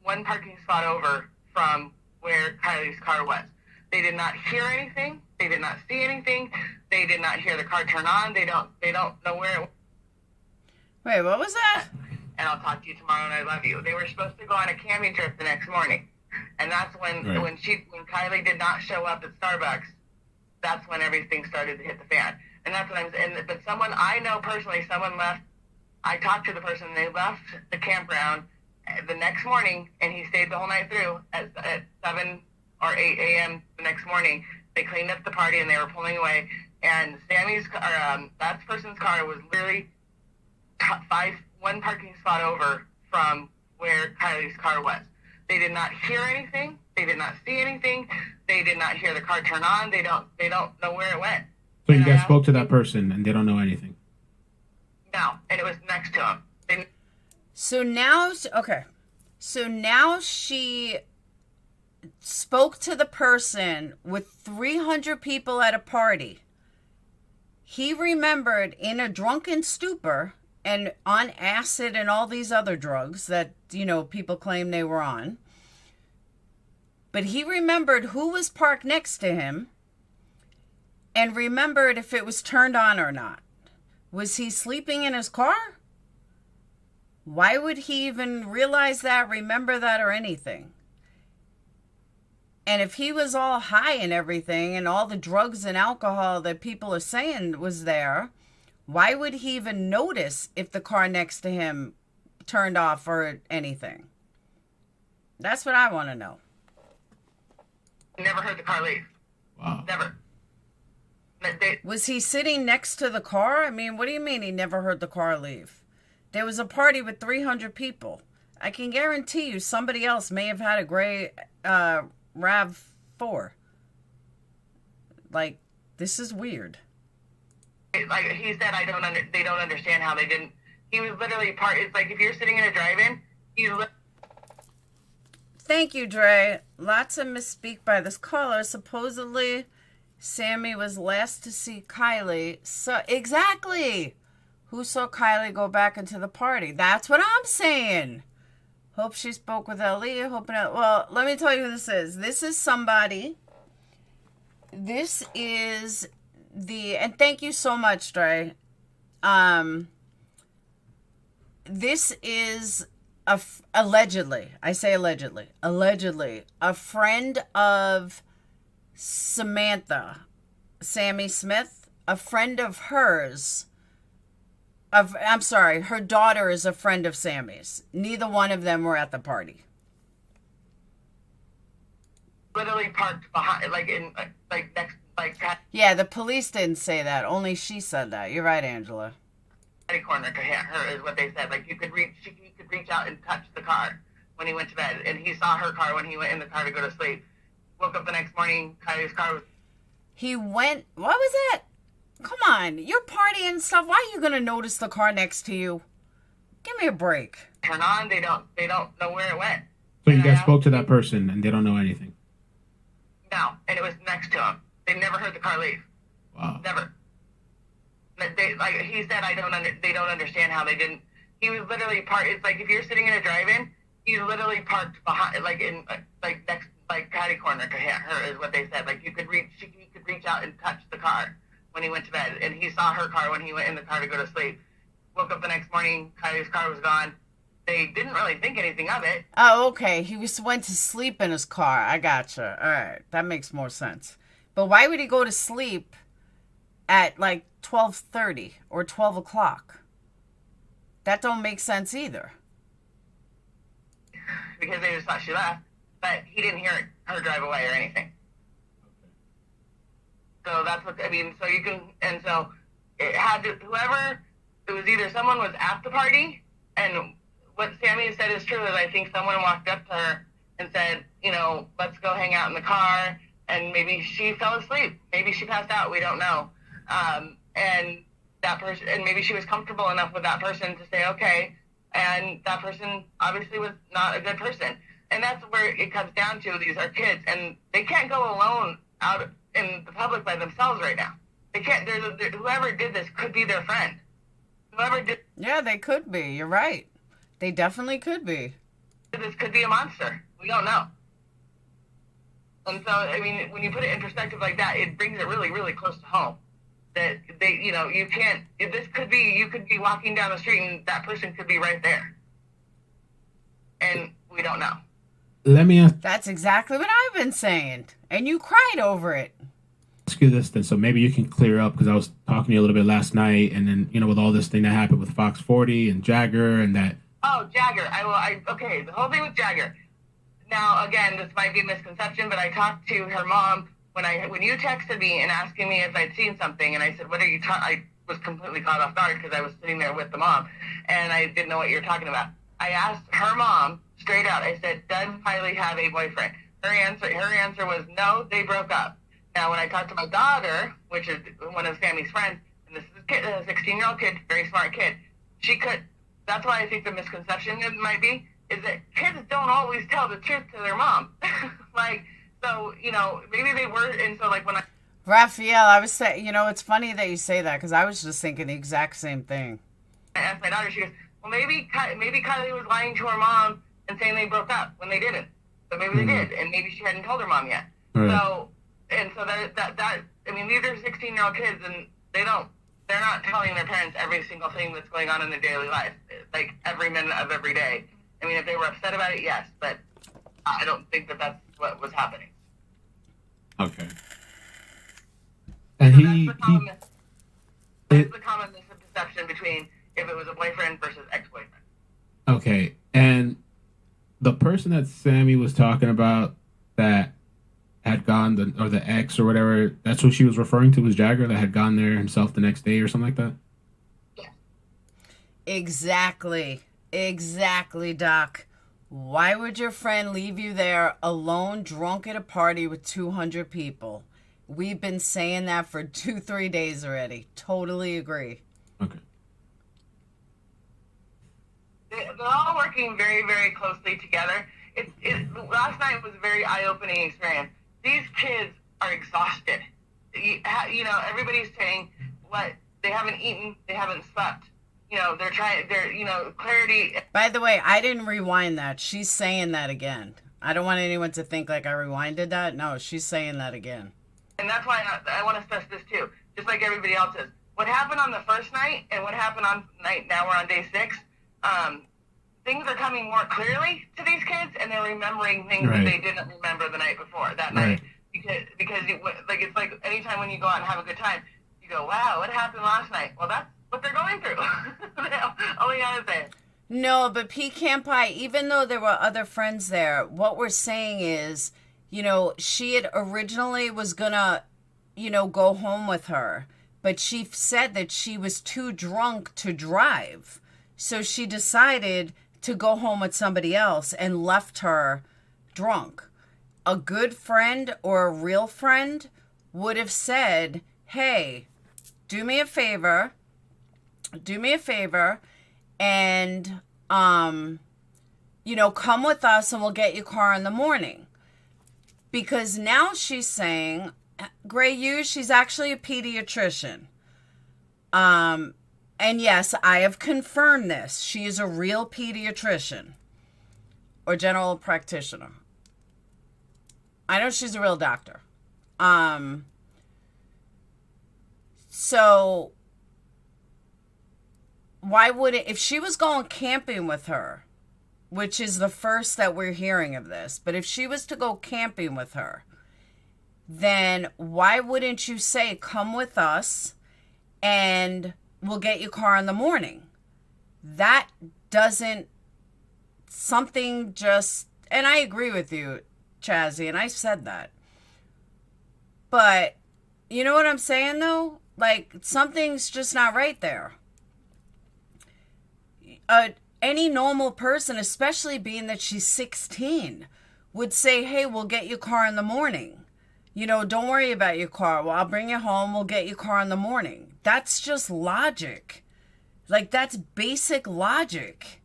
one parking spot over from where Kiely's car was. They did not hear anything. They did not see anything. They did not hear the car turn on. They don't know where it was. Wait, what was that? And I'll talk to you tomorrow, and I love you. They were supposed to go on a camping trip the next morning. And that's when Kiely did not show up at Starbucks, that's when everything started to hit the fan. And that's what I'm saying. But someone I know personally, someone left. I talked to the person. They left the campground the next morning, and he stayed the whole night through at 7 or 8 a.m. the next morning. They cleaned up the party, and they were pulling away. And Sammy's car, that person's car was literally one parking spot over from where Kiely's car was. They did not hear anything. They did not see anything. They did not hear the car turn on. They don't know where it went. So you guys spoke to that person, and they don't know anything? No, and it was next to him. So now she spoke to the person with 300 people at a party. He remembered in a drunken stupor and on acid and all these other drugs that, people claim they were on. But he remembered who was parked next to him and remembered if it was turned on or not. Was he sleeping in his car? Why would he even realize that, remember that, or anything? And if he was all high and everything and all the drugs and alcohol that people are saying was there, why would he even notice if the car next to him turned off or anything. That's what I want to know. Never heard the car leave. Wow. Never. Was he sitting next to the car? I mean, what do you mean he never heard the car leave? There was a party with 300 people. I can guarantee you somebody else may have had a gray RAV4. Like, this is weird. Like he said, they don't understand how they didn't. He was literally it's like if you're sitting in a drive-in, Thank you, Dre. Lots of misspeak by this caller. Supposedly, Sammy was last to see Kiely. So exactly. Who saw Kiely go back into the party? That's what I'm saying. Hope she spoke with Aaliyah. Well, let me tell you who this is. This is somebody. This is and thank you so much, Dre. This is allegedly, I say allegedly, a friend of Samantha, Sammy Smith, a friend of hers. I'm sorry, her daughter is a friend of Sammy's. Neither one of them were at the party. literally parked behind, next. Yeah, the police didn't say that. Only she said that. You're right, Angela. Corner to her is what they said. Like, you could reach out and touch the car when he went to bed, and he saw her car when he went in the car to go to sleep. Woke up the next morning, Kylie's car was. He went. What was that? Come on, you're partying and stuff. Why are you gonna notice the car next to you? Give me a break. Turn on. They don't know where it went. So you guys spoke to that person and they don't know anything. No, and it was next to him. They never heard the car leave. Wow. Never. He said, they don't understand how they didn't. He was literally parked. It's like if you're sitting in a drive-in, he's literally parked behind, next, catty corner to her is what they said. Like, he could reach out and touch the car when he went to bed, and he saw her car when he went in the car to go to sleep. Woke up the next morning, Kylie's car was gone. They didn't really think anything of it. Oh, okay. He went to sleep in his car. I gotcha. All right, that makes more sense. But why would he go to sleep at 12:30 or 12 o'clock? That don't make sense either. Because they just thought she left, but he didn't hear her drive away or anything. So that's what I mean. So you can, and so it had to, it was either someone was at the party, and what Sammy said is true. Is I think someone walked up to her and said, let's go hang out in the car, and maybe she fell asleep, maybe she passed out. We don't know. And that person, and maybe she was comfortable enough with that person to say okay, and that person obviously was not a good person. And that's where it comes down to. These are kids, and they can't go alone out in the public by themselves right now. They can't. Whoever did this could be their friend. Whoever did. Yeah, they could be. You're right. They definitely could be. This could be a monster. We don't know. And so, I mean, when you put it in perspective like that, it brings it really, really close to home. That you can't. This could be. You could be walking down the street, and that person could be right there. And we don't know. Let me ask. That's exactly what I've been saying, and you cried over it. Ask you this then, so maybe you can clear up, because I was talking to you a little bit last night, and then with all this thing that happened with Fox 40 and Jagger and that. Oh, Jagger. Okay, the whole thing with Jagger. Now, again, this might be a misconception, but I talked to her mom when you texted me and asking me if I'd seen something, and I said, "What are you talking?" I was completely caught off guard because I was sitting there with the mom, and I didn't know what you were talking about. I asked her mom straight out. I said, "Does Kiely have a boyfriend?" Her answer was no. They broke up. Now, when I talked to my daughter, which is one of Sammy's friends, and this is a 16-year-old kid, very smart kid, that's why I think the misconception might be, is that kids don't always tell the truth to their mom. Maybe they were, and so when I... Raphael, I was saying, it's funny that you say that, because I was just thinking the exact same thing. I asked my daughter, she goes, well, maybe Kiely was lying to her mom and saying they broke up when they didn't. But maybe they did, and maybe she hadn't told her mom yet. Right. So these are 16-year-old kids, and they're not telling their parents every single thing that's going on in their daily life, like every minute of every day. I mean, if they were upset about it, yes, but I don't think that that's what was happening. Okay. And so that's the common misconception between if it was a boyfriend versus ex-boyfriend. Okay, and the person that Sammy was talking about that had gone, or the ex or whatever, that's what she was referring to, was Jagger, that had gone there himself the next day or something like that? Exactly. Exactly, Doc. Why would your friend leave you there alone, drunk at a party with 200 people? We've been saying that for 2-3 days already. Totally agree. Okay. They're all working very, very closely together. Last night was a very eye-opening experience. These kids are exhausted. Everybody's saying what they haven't eaten, they haven't slept. Clarity. By the way, I didn't rewind that. She's saying that again. I don't want anyone to think like I rewinded that. No, she's saying that again. And that's why I want to stress this too, just like everybody else is. What happened on the first night and what happened on night, now we're on day 6, things are coming more clearly to these kids, and they're remembering things that they didn't remember the night before, that night. Because it's like anytime when you go out and have a good time, you go, wow, what happened last night? Well, that's what they're going through. All we gotta say. No, but Pecan Pie, even though there were other friends there, what we're saying is, she had originally was gonna, go home with her, but she said that she was too drunk to drive. So she decided to go home with somebody else and left her drunk. A good friend or a real friend would have said, hey, do me a favor and, come with us and we'll get your car in the morning. Because now she's saying, Gray she's actually a pediatrician. And yes, I have confirmed this. She is a real pediatrician or general practitioner. I know she's a real doctor. So why would it, if she was going camping with her, which is the first that we're hearing of this, but if she was to go camping with her, then why wouldn't you say, come with us and we'll get your car in the morning? That doesn't, something just, and I agree with you, Chazzy, and I said that. But you know what I'm saying though? Like, something's just not right there. Any normal person, especially being that she's 16, would say, hey, we'll get your car in the morning. Don't worry about your car. Well, I'll bring you home. We'll get your car in the morning. That's just logic. Like, that's basic logic.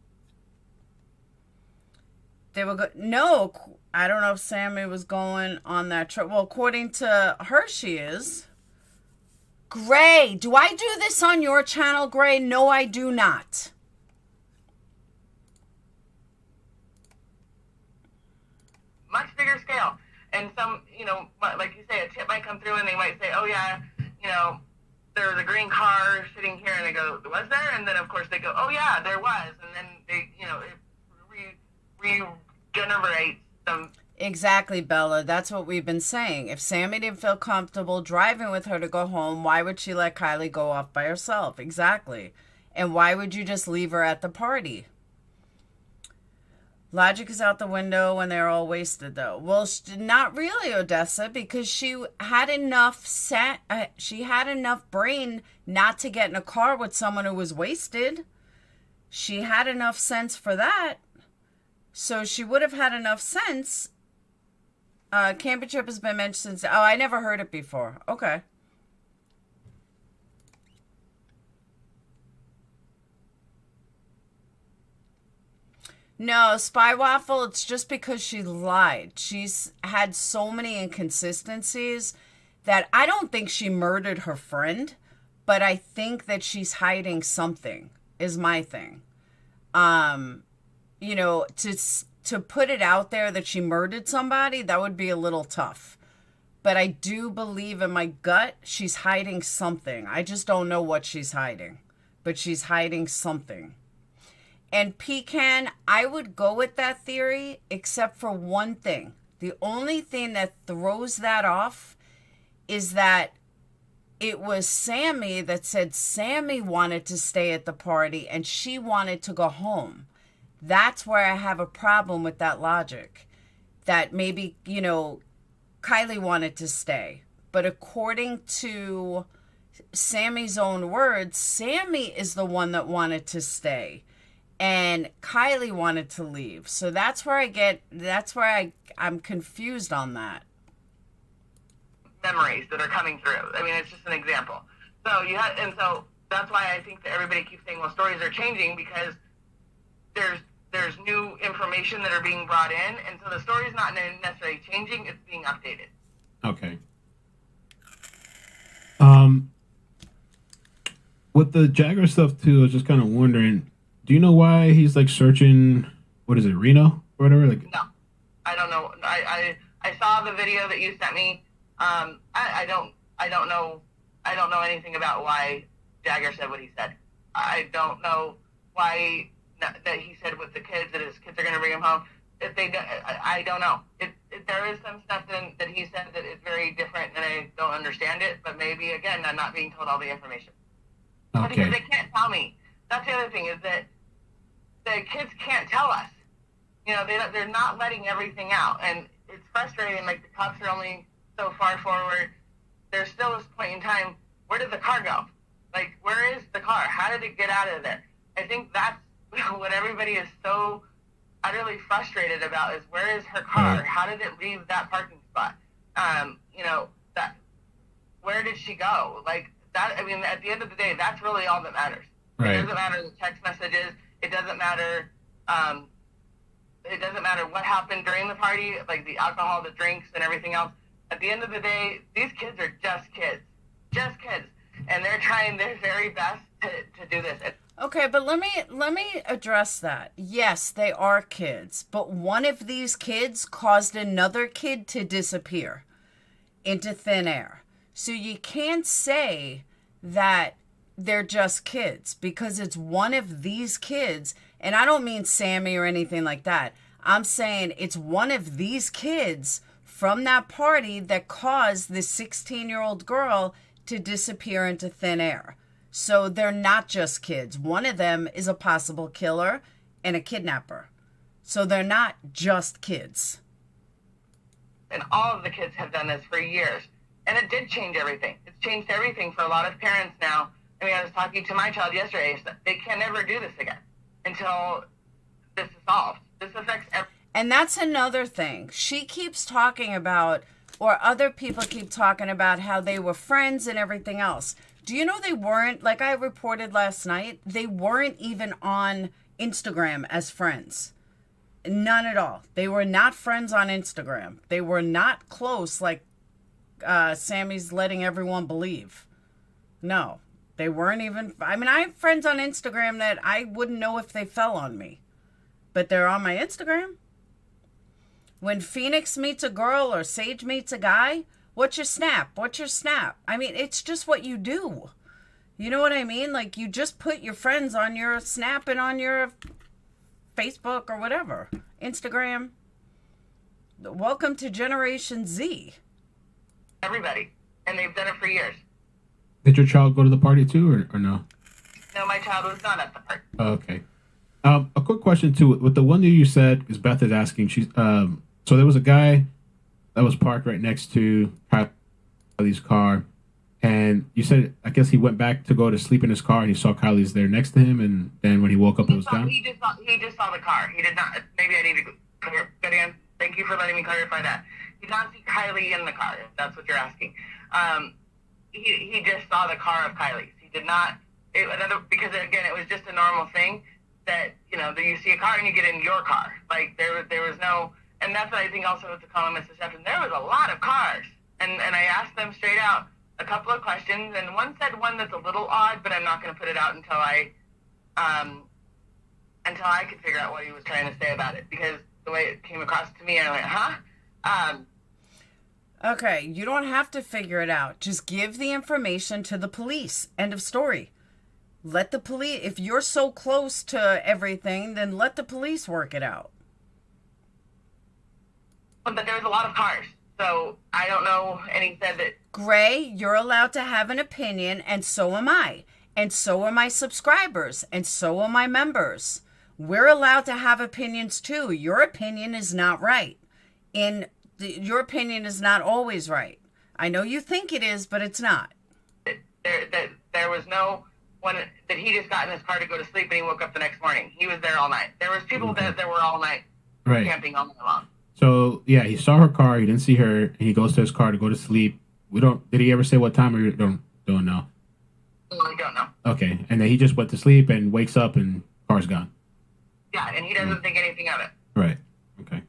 They were no, I don't know if Sammy was going on that trip. Well, according to her, she is. Gray, do I do this on your channel, Gray? No, I do not. Much bigger scale. And some, like you say, a tip might come through and they might say, oh yeah, there's a green car sitting here, and they go, was there? And then of course they go, oh yeah, there was. And then they, it regenerates them. Exactly, Bella. That's what we've been saying. If Sammy didn't feel comfortable driving with her to go home, why would she let Kiely go off by herself? Exactly. And why would you just leave her at the party? Logic is out the window when they're all wasted, though. Well, not really, Odessa, because she had enough she had enough brain not to get in a car with someone who was wasted. She had enough sense for that. So she would have had enough sense. Camping trip has been mentioned since. Oh, I never heard it before. Okay. No, Spy Waffle, it's just because she lied. She's had so many inconsistencies that I don't think she murdered her friend, but I think that she's hiding something, is my thing. To put it out there that she murdered somebody, that would be a little tough. But I do believe in my gut she's hiding something. I just don't know what she's hiding, but she's hiding something. And Pecan, I would go with that theory, except for one thing. The only thing that throws that off is that it was Sammy that said Sammy wanted to stay at the party and she wanted to go home. That's where I have a problem with that logic. That maybe, you know, Kiely wanted to stay. But according to Sammy's own words, Sammy is the one that wanted to stay. And Kiely wanted to leave. So that's where I'm confused on that. Memories that are coming through. I mean, it's just an example. So so that's why I think that everybody keeps saying, well, stories are changing, because there's new information that are being brought in, and so the story's not necessarily changing, it's being updated. Okay. With the Jagger stuff too, I was just kind of wondering, do you know why he's like searching, what is it, Reno or whatever? Like, No, I don't know. I saw the video that you sent me. I don't know anything about why Jagger said what he said. I don't know why that he said with the kids, that his kids are going to bring him home. If they, I don't know. There is some stuff that he said that is very different, and I don't understand it. But maybe again, I'm not being told all the information. okay. Because they can't tell me. That's the other thing, is that the kids can't tell us. You know, they're not letting everything out, and it's frustrating. Like, the cops are only so far forward. There's still this point in time. Where did the car go? Like, where is the car? How did it get out of there? I think that's what everybody is so utterly frustrated about, is where is her car? How did it leave that parking spot? You know, that, where did she go? Like, that, I mean, at the end of the day, that's really all that matters. Right. It doesn't matter the text messages. It doesn't matter what happened during the party, like the alcohol, the drinks, and everything else. At the end of the day, these kids are just kids. And they're trying their very best to do this. Okay, but let me address that. Yes, they are kids, but one of these kids caused another kid to disappear into thin air. So you can't say that they're just kids, because it's one of these kids, and I don't mean Sammy or anything like that. I'm saying it's one of these kids from that party that caused this 16-year-old girl to disappear into thin air. So they're not just kids. One of them is a possible killer and a kidnapper. So they're not just kids. And all of the kids have done this for years. And it did change everything. It's changed everything for a lot of parents now. I mean, I was talking to my child yesterday. They can never do this again until this is solved. This affects everyone. And that's another thing. She keeps talking about, or other people keep talking about, how they were friends and everything else. Do you know they weren't, like I reported last night, they weren't even on Instagram as friends. None at all. They were not friends on Instagram. They were not close like Sammy's letting everyone believe. No, they weren't even, I mean, I have friends on Instagram that I wouldn't know if they fell on me, but they're on my Instagram. When Phoenix meets a girl or Sage meets a guy, what's your snap? What's your snap? I mean, it's just what you do. You know what I mean? Like, you just put your friends on your snap and on your Facebook or whatever. Instagram. Welcome to Generation Z. Everybody. And they've done it for years. did your child go to the party too, or no? No, my child was not at the party. Okay. A quick question too. With the one that you said, because Beth is asking, she's so there was a guy that was parked right next to Kylie's car, and you said I guess he went back to go to sleep in his car, and he saw Kylie's there next to him, and then when he woke up, it was gone. He just saw the car. He did not. Maybe I need to get in. Thank you for letting me clarify that. He did not see Kiely in the car. If that's what you're asking. He just saw the car of Kylie's. He did not. Because again, it was just a normal thing that, you know, that you see a car and you get in your car. Like there was no, and that's what I think also with the column misconception. There was a lot of cars, and I asked them straight out a couple of questions, and one said one that's a little odd, but I'm not going to put it out until I could figure out what he was trying to say about it, because the way it came across to me, I went, huh? Okay, you don't have to figure it out. Just give the information to the police. End of story. Let the police, if you're so close to everything, then let the police work it out. But there was a lot of cars, so I don't know. And he said that... Gray, you're allowed to have an opinion, and so am I. And so are my subscribers, and so are my members. We're allowed to have opinions too. Your opinion is not right. Your opinion is not always right. I know you think it is, but it's not. There was no one that he just got in his car to go to sleep and he woke up the next morning. He was there all night. There was people that were all night camping all night long. So yeah, he saw her car. He didn't see her. And he goes to his car to go to sleep. Did he ever say what time? Or don't know. I don't know. Okay, and then he just went to sleep and wakes up and car's gone. Yeah, and he doesn't think anything of it. Right. Okay.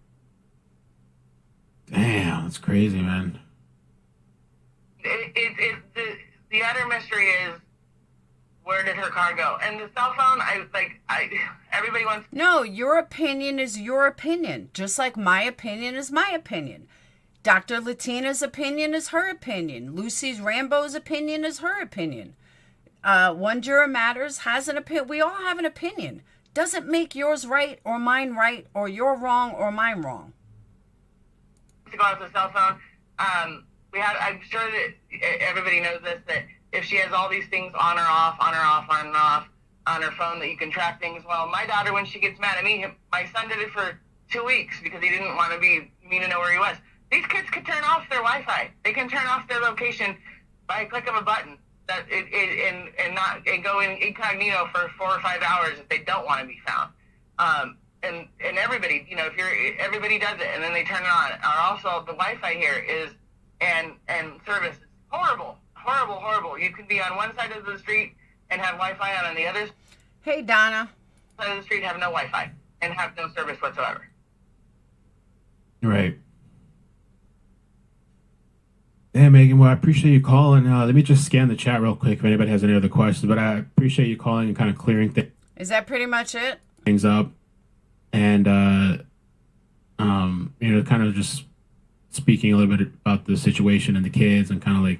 Damn, that's crazy, man. The utter mystery is, where did her car go? And the cell phone, everybody wants. No, your opinion is your opinion, just like my opinion is my opinion. Dr. Latina's opinion is her opinion. Lucy's Rambo's opinion is her opinion. One Juror Matters has an opinion. We all have an opinion. Doesn't make yours right or mine right, or you're wrong or mine wrong. To go off the cell phone, I'm sure that everybody knows this, that if she has all these things on or off on her phone, that you can track things. Well, my daughter, when she gets mad at me, my son did it for 2 weeks because he didn't want me to know where he was. These kids could turn off their Wi-Fi. They can turn off their location by a click of a button. And go in incognito for 4 or 5 hours if they don't want to be found. And everybody, everybody does it, and then they turn it on. Or also, the Wi-Fi here is and service is horrible. You can be on one side of the street and have Wi-Fi on the other. Hey, Donna. Side of the street have no Wi-Fi and have no service whatsoever. Right. Yeah, Megan, well, I appreciate you calling. Let me just scan the chat real quick if anybody has any other questions, but I appreciate you calling and kind of clearing Is that pretty much it? things up. And, kind of just speaking a little bit about the situation and the kids and kind of like,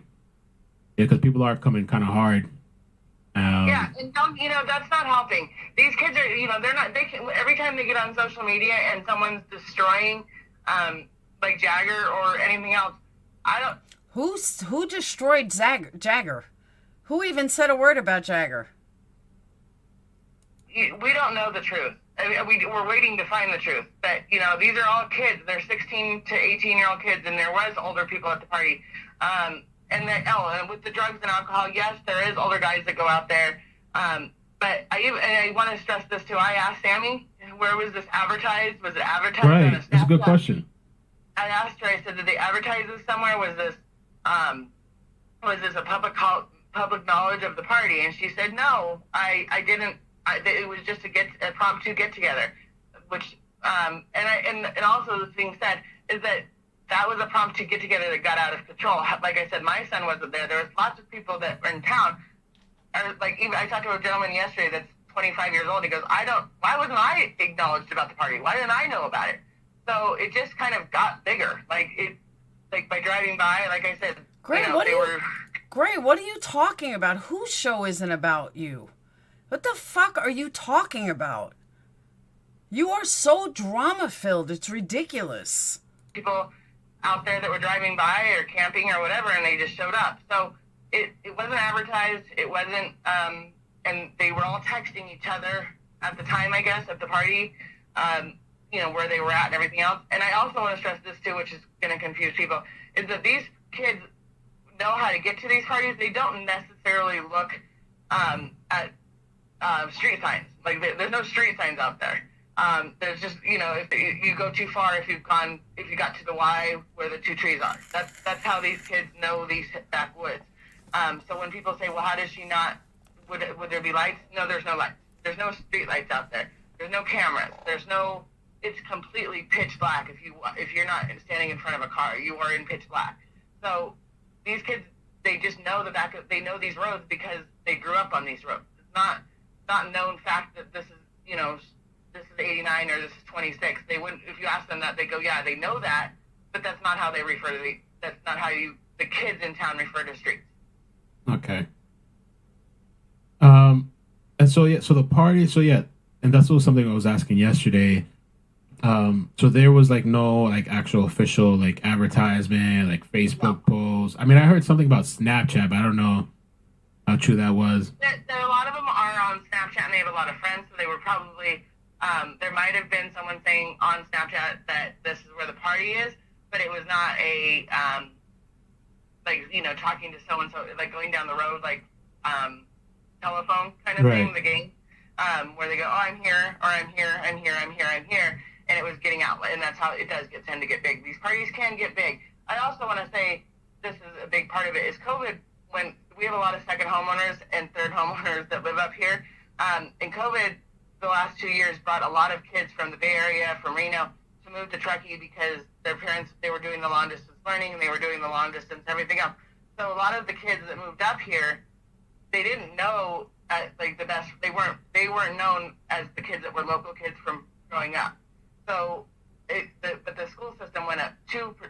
yeah, because people are coming kind of hard. Yeah, and that's not helping. These kids are, they're not, every time they get on social media and someone's destroying, like Jagger or anything else, Who destroyed Jagger? Who even said a word about Jagger? We don't know the truth. I mean, we're waiting to find the truth. But, these are all kids. They're 16 to 18-year-old kids, and there was older people at the party. And with the drugs and alcohol, yes, there is older guys that go out there. But I want to stress this, too. I asked Sammy, where was this advertised? Was it advertised on a Right, that's a good question. I asked her, I said, did they advertise this somewhere? Was this a public knowledge of the party? And she said, no, I didn't. It was just a impromptu get together, which and also the thing said is that was a impromptu get together that got out of control. Like I said, my son wasn't there. There was lots of people that were in town. Even I talked to a gentleman yesterday that's 25 years old. He goes, why wasn't I acknowledged about the party? Why didn't I know about it? So it just kind of got bigger. Like by driving by, like I said, Gray, what are you talking about? Whose show isn't about you? What the fuck are you talking about? You are so drama-filled. It's ridiculous. People out there that were driving by or camping or whatever, and they just showed up. So it wasn't advertised. It wasn't, and they were all texting each other at the time, I guess, at the party, where they were at and everything else. And I also want to stress this, too, which is going to confuse people, is that these kids know how to get to these parties. They don't necessarily look at street signs. Like, there's no street signs out there. There's just, if you go too far, if you got to the Y where the 2 trees are. That's how these kids know these backwoods. So when people say, well, how does she not, would there be lights? No, there's no lights. There's no street lights out there. There's no cameras. It's completely pitch black. If you're not standing in front of a car, you are in pitch black. So these kids, they just know they know these roads because they grew up on these roads. It's not known fact that this is, this is 89 or this is 26. They wouldn't, if you ask them that, they go, yeah, they know that, but that's not how they refer to that's not how the kids in town refer to streets. Okay. And so the party, and that's what something I was asking yesterday. So there was no actual official advertisement, Facebook posts. I mean, I heard something about Snapchat, but I don't know how true that was. A lot of them are on Snapchat and they have a lot of friends, so they were probably There might have been someone saying on Snapchat that this is where the party is, but it was not a, like, you know, talking to so-and-so, like going down the road, like telephone kind of thing, the game, where they go, oh, I'm here, or I'm here, I'm here, I'm here, I'm here, and it was getting out, and that's how it does tend to get big. These parties can get big. I also want to say, this is a big part of it, is COVID, when we have a lot of second homeowners and third homeowners that live up here, and COVID, the last 2 years, brought a lot of kids from the Bay Area, from Reno, to move to Truckee because their parents, they were doing the long distance learning, and they were doing the long distance everything else. So a lot of the kids that moved up here, they didn't know, like, the best, they weren't known as the kids that were local kids from growing up. So, but the school system went up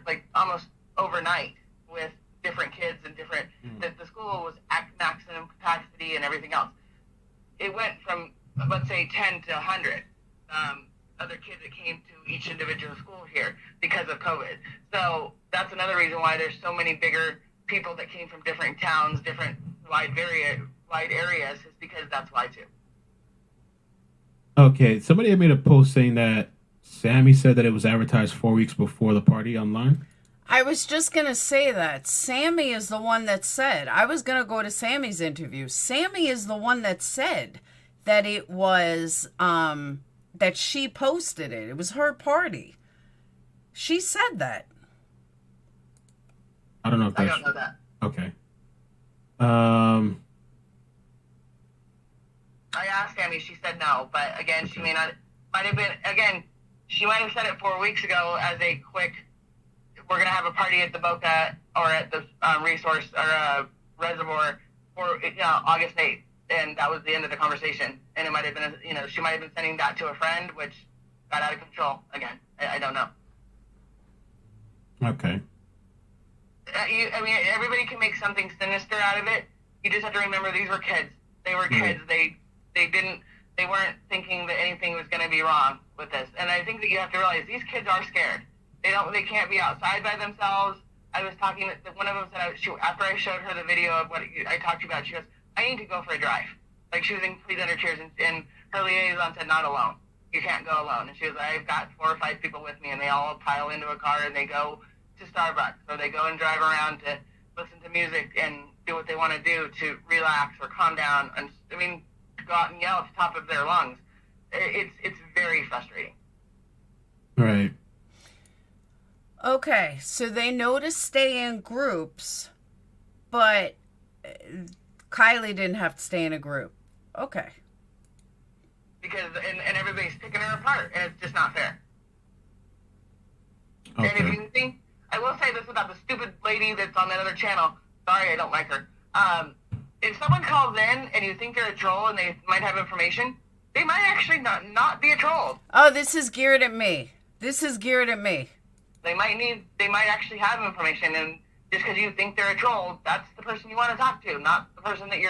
like, almost overnight with different kids and different, the school was at maximum capacity and everything else. It went from, let's say, 10 to 100 other kids that came to each individual school here because of COVID. So that's another reason why there's so many bigger people that came from different towns, different wide areas, is because that's why too. Okay, somebody had made a post saying that Sammy said that it was advertised 4 weeks before the party online. I was just going to say that. Sammy is the one that said. I was going to go to Sammy's interview. Sammy is the one that said that it was, that she posted it. It was her party. She said that. I don't know if that's... I don't know that. Okay. I asked Sammy, she said no, but again, she might have been, again, she might have said it 4 weeks ago as a quick, we're going to have a party at the Boca or at the resource or reservoir for, you know, August 8th. And that was the end of the conversation. And it might have been, you know, she might have been sending that to a friend, which got out of control. Again, I don't know. Okay. I mean, everybody can make something sinister out of it. You just have to remember these were kids. They were kids. They weren't thinking that anything was going to be wrong with this. And I think that you have to realize these kids are scared. They can't be outside by themselves. I was talking, one of them said, after I showed her the video of what I talked about, she goes, I need to go for a drive. Like, she was in complete under tears, and her liaison said, not alone. You can't go alone. And she was like, I've got 4 or 5 people with me, and they all pile into a car, and they go to Starbucks, or they go and drive around to listen to music and do what they want to do to relax or calm down, and, I mean, go out and yell at the top of their lungs. It's very frustrating. Right. Okay, so they know to stay in groups, but Kiely didn't have to stay in a group. Okay. Because, and everybody's picking her apart, and it's just not fair. Okay. And if you think, I will say this about the stupid lady that's on that other channel. Sorry, I don't like her. If someone calls in and you think they're a troll and they might have information, they might actually not be a troll. Oh, this is geared at me. This is geared at me. They might actually have information, and just because you think they're a troll, that's the person you want to talk to, not the person the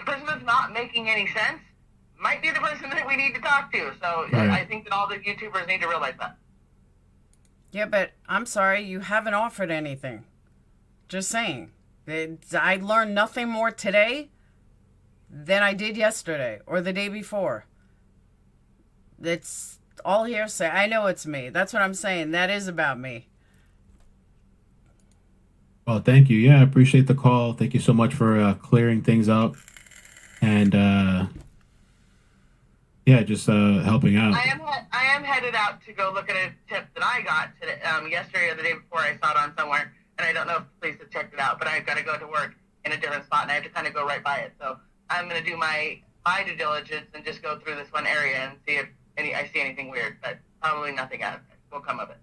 person that's not making any sense might be the person that we need to talk to. So right. I think that all the YouTubers need to realize that. Yeah, but I'm sorry, you haven't offered anything. Just saying. I learned nothing more today than I did yesterday or the day before. It's all hearsay. I know it's me. That's what I'm saying. That is about me. Well, thank you. Yeah, I appreciate the call. Thank you so much for clearing things up. And, yeah, just helping out. I am headed out to go look at a tip that I got today, yesterday or the day before. I saw it on somewhere, and I don't know if the police have checked it out, but I've got to go to work in a different spot, and I have to kind of go right by it. So I'm going to do my due diligence and just go through this one area and see if I see anything weird, but probably nothing will come of it.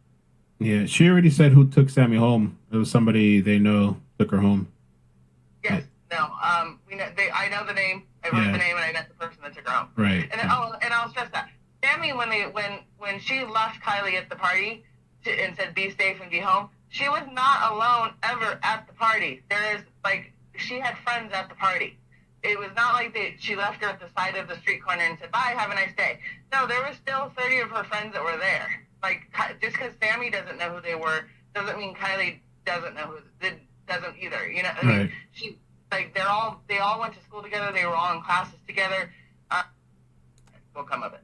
Yeah, she already said who took Sammy home. It was somebody they know took her home. Yes. No. I know the name. I wrote the name, and I met the person that took her home. Right. And I'll stress that Sammy, when she left Kiely at the party and said be safe and be home, she was not alone ever at the party. She had friends at the party. It was not like she left her at the side of the street corner and said bye, have a nice day. No, there were still 30 of her friends that were there. Like, just because Sammy doesn't know who they were doesn't mean Kiely doesn't either. You know, I mean, they all went to school together. They were all in classes together. will come of it.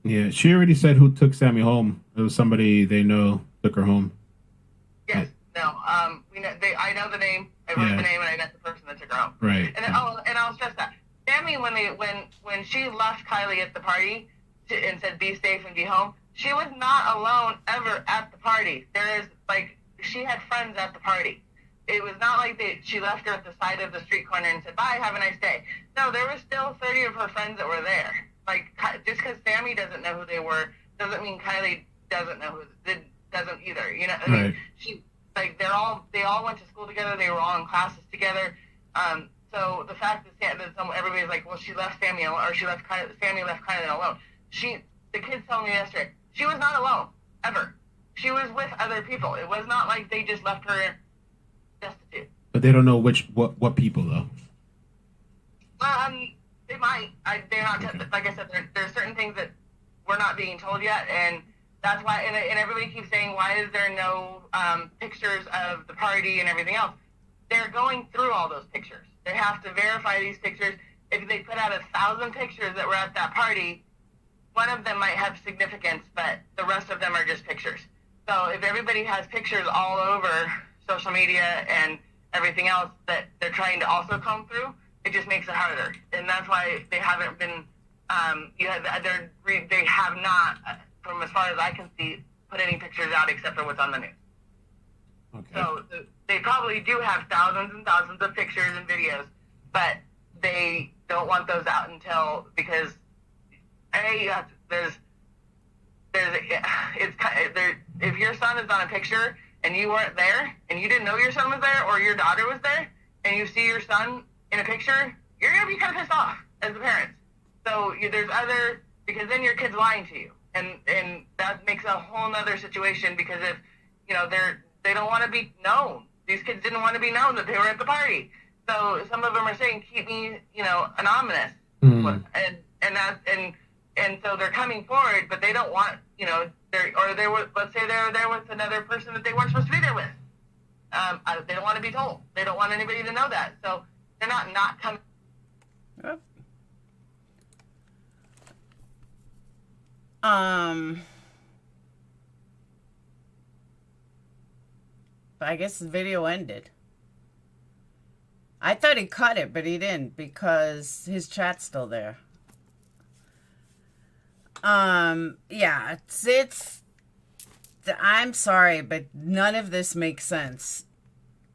Yeah, she already said who took Sammy home. It was somebody they know took her home. Yes. No. We know. I know the name. I wrote the name, and I met the person that took her home. Right. And and I'll stress that Sammy, when she left Kiely at the party and said be safe and be home, she was not alone ever at the party. There is she had friends at the party. It was not like she left her at the side of the street corner and said bye, have a nice day. No, there were still 30 of her friends that were there. Just because Sammy doesn't know who they were doesn't mean Kiely doesn't know doesn't either. You know, I mean, they all went to school together. They were all in classes together. So the fact that everybody's like, well, she left Sammy alone, or Sammy left Kiely alone. The kids told me yesterday, she was not alone ever. She was with other people. It was not like they just left her destitute. But they don't know what people though. They might. They're not. Like I said, there's certain things that we're not being told yet, and that's why. And everybody keeps saying, why is there no pictures of the party and everything else? They're going through all those pictures. They have to verify these pictures. If they put out 1,000 pictures that were at that party, one of them might have significance, but the rest of them are just pictures. So if everybody has pictures all over social media and everything else that they're trying to also comb through, it just makes it harder, and that's why they haven't been. They have not, from as far as I can see, put any pictures out except for what's on the news. Okay. So they probably do have thousands and thousands of pictures and videos, but they don't want those out because if your son is on a picture and you weren't there and you didn't know your son was there or your daughter was there and you see your son in a picture, you're going to be kind of pissed off as the parents. So because then your kid's lying to you. And that makes a whole nother situation because if, they don't want to be known. These kids didn't want to be known that they were at the party. So some of them are saying, keep me, anonymous. And so they're coming forward, but they don't want, let's say they're there with another person that they weren't supposed to be there with. They don't want to be told. They don't want anybody to know that. So they're not coming. I guess the video ended. I thought he cut it, but he didn't because his chat's still there. Yeah, it's I'm sorry, but none of this makes sense.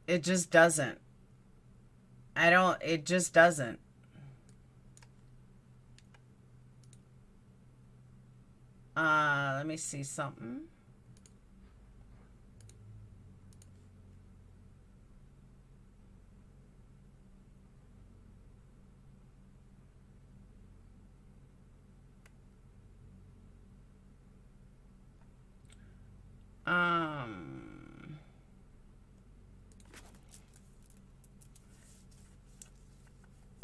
It just doesn't. It just doesn't. Let me see something.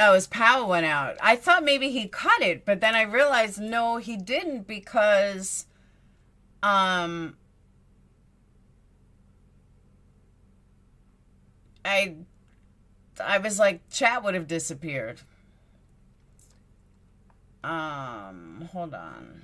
Oh, his power went out. I thought maybe he cut it, but then I realized no, he didn't because I was like, chat would have disappeared. Hold on.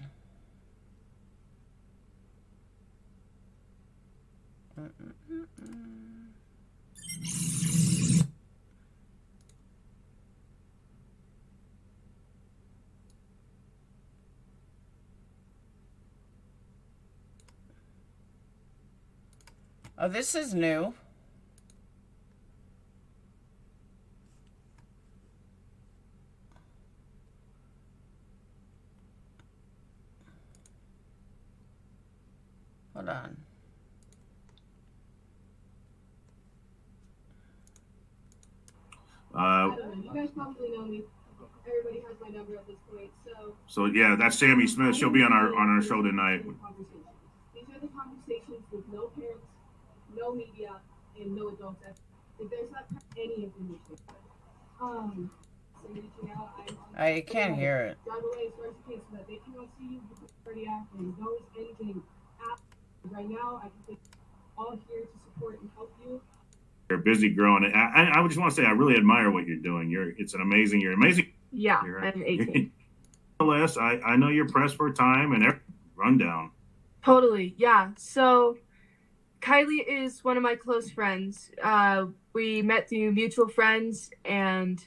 Oh, this is new. Hold on. You guys probably know me. Everybody has my number at this point, so. So yeah, that's Sammy Smith. She'll be on our show tonight. These are the conversations with no parents, no media, and no adults. If there's not any information, so reaching out, I can't hear it. Drive away as far as you can so that they cannot see you. You already after you notice anything. Right now, I can think all here to support and help you. You're a busy girl, and I just want to say I really admire what you're doing. You're amazing. Yeah, You're I'm 18. Les, I know you're pressed for time and rundown. Totally, yeah. So Kiely is one of my close friends. We met through mutual friends and...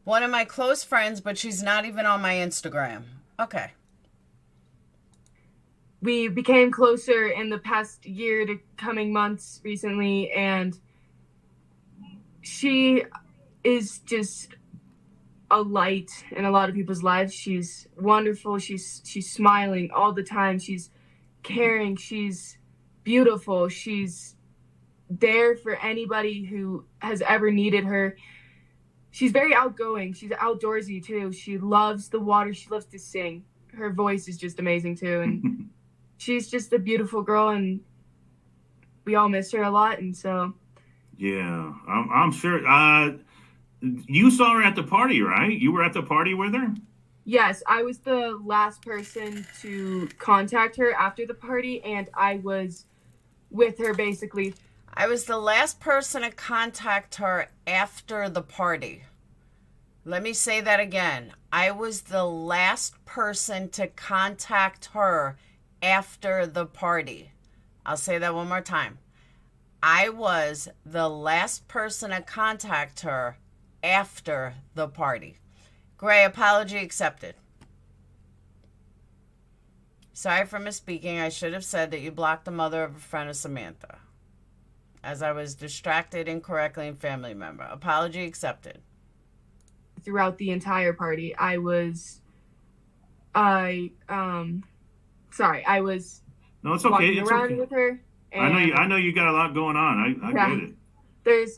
One of my close friends, but she's not even on my Instagram. Okay. We became closer in the past year to coming months recently, and she is just a light in a lot of people's lives. She's wonderful. She's smiling all the time. She's caring. She's beautiful. She's there for anybody who has ever needed her. She's very outgoing. She's outdoorsy too. She loves the water. She loves to sing. Her voice is just amazing too. And she's just a beautiful girl, and we all miss her a lot. And so, yeah, I'm sure. You saw her at the party, right? You were at the party with her? yes, I was the last person to contact her after the party, and I was with her basically. I was the last person to contact her after the party. Let me say that again. I was the last person to contact her after the party. I'll say that one more time. I was the last person to contact her after the party. Gray, apology accepted. Sorry for misspeaking. I should have said that you blocked the mother of a friend of Samantha, as I was distracted incorrectly and family member. Apology accepted. Throughout the entire party, I was No, it's okay. walking It's around okay. with her. I know you got a lot going on. I Yeah. get it.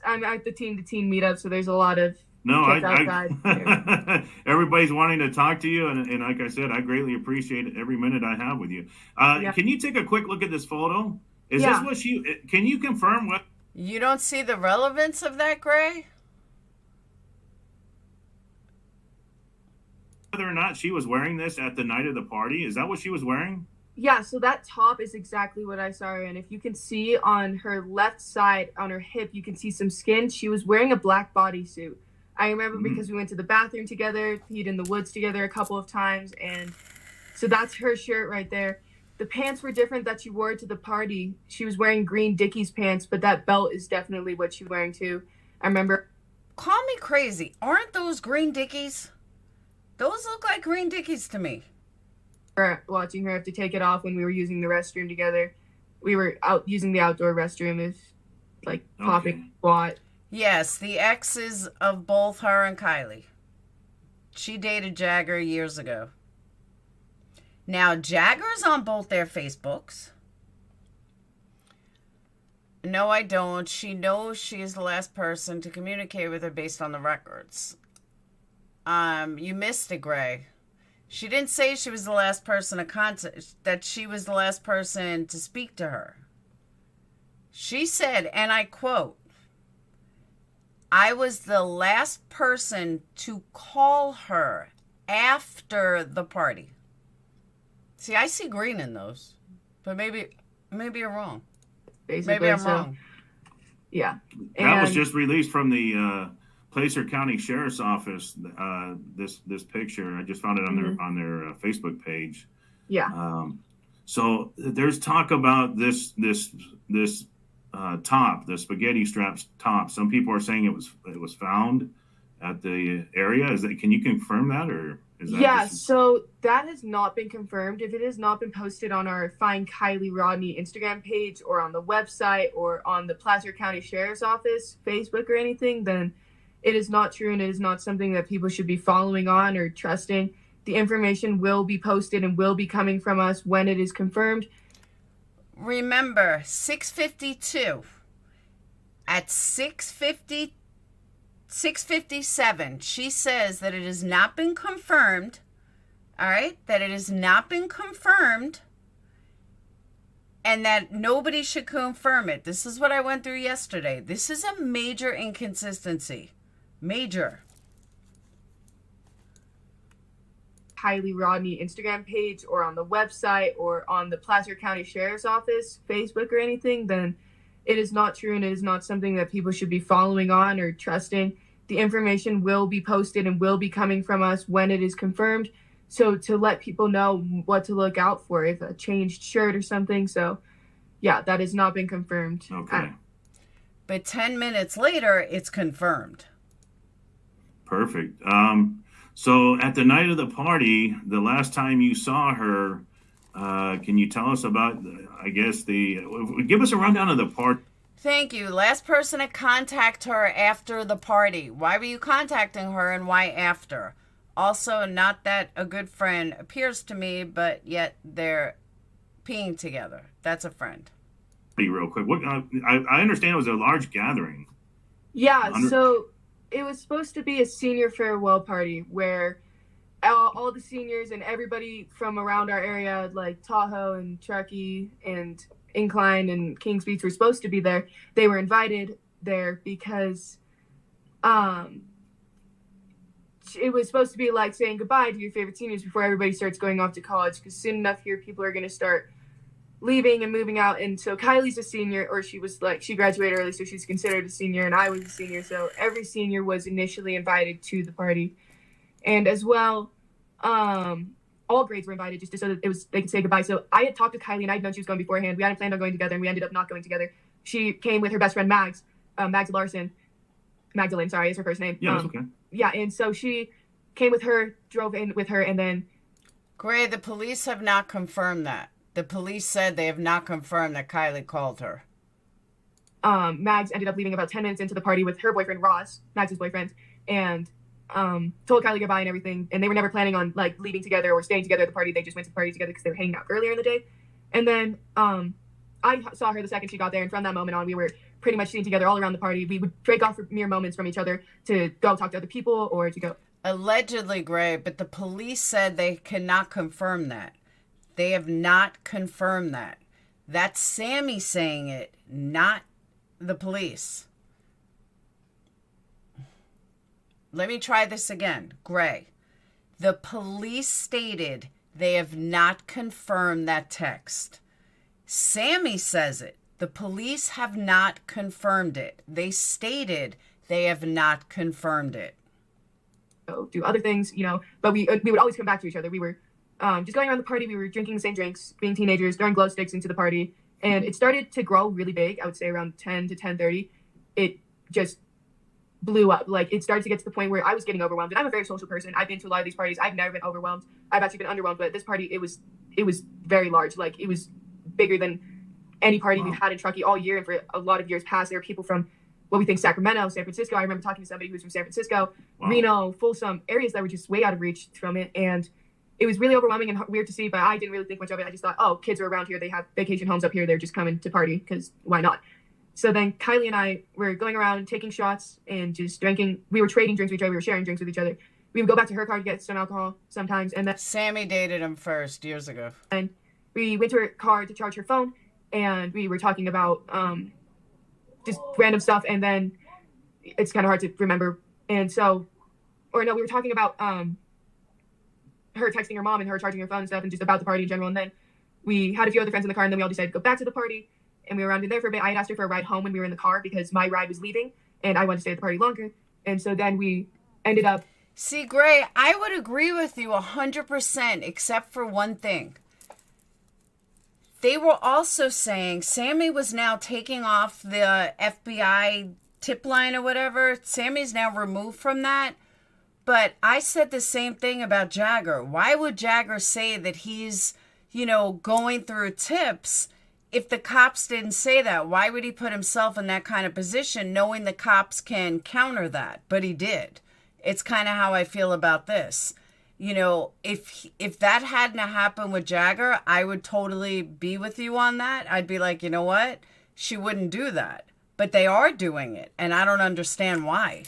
I'm at the teen-to-teen meetup, so there's a lot of No, kids outside. Everybody's wanting to talk to you, and like I said, I greatly appreciate every minute I have with you. Can you take a quick look at this photo? Is this what she? Can you confirm what? You don't see the relevance of that, Gray? Whether or not she was wearing this at the night of the party? Is that what she was wearing? Yeah, so that top is exactly what I saw her in. If you can see on her left side, on her hip, you can see some skin. She was wearing a black bodysuit. I remember because we went to the bathroom together, peed in the woods together a couple of times, and so that's her shirt right there. The pants were different that she wore to the party. She was wearing green Dickies pants, but that belt is definitely what she's wearing too. I remember. Call me crazy. Aren't those green Dickies? Those look like green Dickies to me. Watching her have to take it off when we were using the restroom together. We were out using the outdoor restroom, if like popping squat. Yes, the exes of both her and Kiely. She dated Jagger years ago. Now, Jagger's on both their Facebooks. No, I don't. She knows she is the last person to communicate with her based on the records. You missed it, Gray. She didn't say she was the last person to contact, that she was the last person to speak to her. She said, and I quote, I was the last person to call her after the party. See, I see green in those, but maybe you're wrong. Basically, maybe I'm wrong. Yeah. That was just released from the Placer County Sheriff's Office. This picture, I just found it on their Facebook page. Yeah. So there's talk about this top, the spaghetti straps top. Some people are saying it was found at the area. Is that? Can you confirm that, or is that? So that has not been confirmed. If it has not been posted on our Find Kiely Rodni Instagram page, or on the website, or on the Placer County Sheriff's Office Facebook or anything, then it is not true, and it is not something that people should be following on or trusting. The information will be posted and will be coming from us when it is confirmed. Remember, 6:52. At 6:57, she says that it has not been confirmed. All right? That it has not been confirmed, and that nobody should confirm it. This is what I went through yesterday. This is a major inconsistency. Major. Kiely Rodni Instagram page, or on the website, or on the Placer County Sheriff's Office Facebook or anything, then it is not true, and it is not something that people should be following on or trusting. The information will be posted and will be coming from us when it is confirmed. So to let people know what to look out for, if a changed shirt or something. So yeah, that has not been confirmed. Okay. But 10 minutes later, it's confirmed. Perfect. So at the night of the party, the last time you saw her, can you tell us about, give us a rundown of the party. Thank you. Last person to contact her after the party. Why were you contacting her and why after? Also, not that a good friend appears to me, but yet they're peeing together. That's a friend. Real quick, I understand it was a large gathering. Yeah, so it was supposed to be a senior farewell party where all the seniors and everybody from around our area, like Tahoe and Truckee and Incline and Kings Beach, were supposed to be there. They were invited there because it was supposed to be like saying goodbye to your favorite seniors before everybody starts going off to college, because soon enough here people are going to start leaving and moving out. And so Kylie's a senior, or she graduated early, so she's considered a senior, and I was a senior, so every senior was initially invited to the party. And as well, all grades were invited just so that they could say goodbye. So I had talked to Kiely, and I'd known she was going beforehand. We hadn't planned on going together, and we ended up not going together. She came with her best friend Mags Larson. Magdalene, sorry, is her first name. Yeah, that's okay. Yeah, and so she came with her, drove in with her, and then... Gray, the police have not confirmed that. The police said they have not confirmed that Kiely called her. Mags ended up leaving about 10 minutes into the party with her boyfriend, Ross, Mags' boyfriend, and told Kiely goodbye and everything. And they were never planning on like leaving together or staying together at the party. They just went to the party together because they were hanging out earlier in the day. And then I saw her the second she got there, and from that moment on, we were pretty much seen together all around the party. We would break off for mere moments from each other to go talk to other people or to go... Allegedly, Gray, but the police said they cannot confirm that. They have not confirmed that. That's Sammy saying it, not the police. Let me try this again. Gray, the police stated they have not confirmed that text. Sammy says it. The police have not confirmed it. They stated they have not confirmed it. Do other things, but we would always come back to each other. We were just going around the party. We were drinking the same drinks, being teenagers, throwing glow sticks into the party. And it started to grow really big. I would say around 10 to 10:30. It just blew up. Like, it started to get to the point where I was getting overwhelmed. And I'm a very social person. I've been to a lot of these parties. I've never been overwhelmed. I've actually been underwhelmed. But at this party, it was very large. Like, it was bigger than any party we've had in Truckee all year. And for a lot of years past, there were people from what we think Sacramento, San Francisco. I remember talking to somebody who was from San Francisco, Reno, Folsom, areas that were just way out of reach from it. And it was really overwhelming and weird to see, but I didn't really think much of it. I just thought, oh, kids are around here. They have vacation homes up here. They're just coming to party because why not? So then Kiely and I were going around taking shots and just drinking. We were trading drinks with each other. We were sharing drinks with each other. We would go back to her car to get some alcohol sometimes. And then Sammy dated him first years ago. And we went to her car to charge her phone, and we were talking about just random stuff. And then it's kind of hard to remember. And so, we were talking about her texting her mom and her charging her phone and stuff, and just about the party in general. And then we had a few other friends in the car, and then we all decided to go back to the party. And we were around in there for a bit. I had asked her for a ride home when we were in the car because my ride was leaving, and I wanted to stay at the party longer. And so then we ended up... See, Gray, I would agree with you 100%, except for one thing. They were also saying Sammy was now taking off the FBI tip line or whatever. Sammy's now removed from that. But I said the same thing about Jagger. Why would Jagger say that he's, going through tips if the cops didn't say that? Why would he put himself in that kind of position knowing the cops can counter that? But he did. It's kind of how I feel about this. If that hadn't happened with Jagger, I would totally be with you on that. I'd be like, you know what? She wouldn't do that. But they are doing it, and I don't understand why.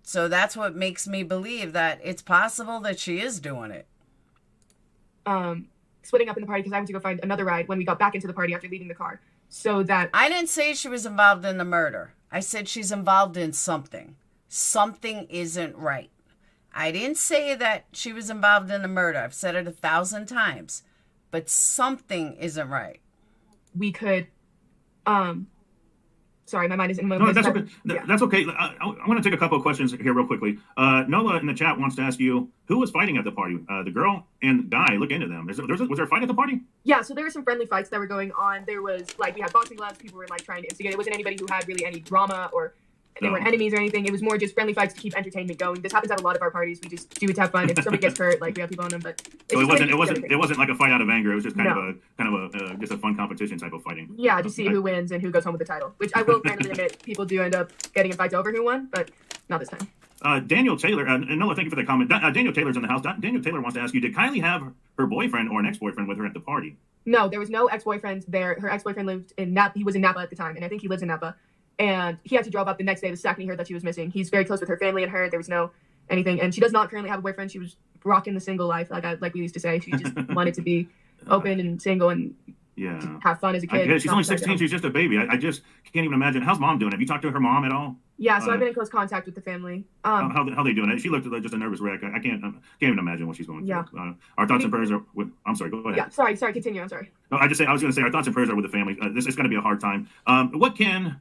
So that's what makes me believe that it's possible that she is doing it. Splitting up in the party because I went to go find another ride when we got back into the party after leaving the car. So that... I didn't say she was involved in the murder. I said she's involved in something. Something isn't right. I didn't say that she was involved in the murder. I've said it 1,000 times. But something isn't right. We could Sorry, my mind isn't in my No, that's okay. That's okay. I want to take a couple of questions here real quickly. Nola in the chat wants to ask you, who was fighting at the party? The girl and guy, look into them. Was there a fight at the party? Yeah, so there were some friendly fights that were going on. There was, like, we had boxing gloves. People were, like, trying to instigate. It wasn't anybody who had really any drama or they weren't enemies or anything. It was more just friendly fights to keep entertainment going. This happens at a lot of our parties. We just do it to have fun. If somebody gets hurt, like, we have people on them. But So it wasn't like a fight out of anger. It was just kind of just a fun competition type of fighting. Yeah, just see who wins and who goes home with the title. Which I will frankly admit, people do end up getting in fights over who won, but not this time. Daniel Taylor, and Nola, thank you for the comment. Daniel Taylor's in the house. Daniel Taylor wants to ask you, did Kiely have her boyfriend or an ex-boyfriend with her at the party? No, there was no ex-boyfriend there. Her ex-boyfriend lived in Napa. He was in Napa at the time, and I think he lives in Napa. And he actually drove up the next day the second he heard that she was missing. He's very close with her family and her. There was no anything. And she does not currently have a boyfriend. She was rocking the single life, like we used to say. She just wanted to be open and single and have fun as a kid. Yeah, she's only 16. She's just a baby. I just can't even imagine. How's mom doing? Have you talked to her mom at all? Yeah, so I've been in close contact with the family. How they doing? She looked like just a nervous wreck. I can't even imagine what she's going through. Our thoughts and prayers are with. I'm sorry. Go ahead. Yeah, sorry. Continue. I'm sorry. No, I was going to say our thoughts and prayers are with the family. This is going to be a hard time. What can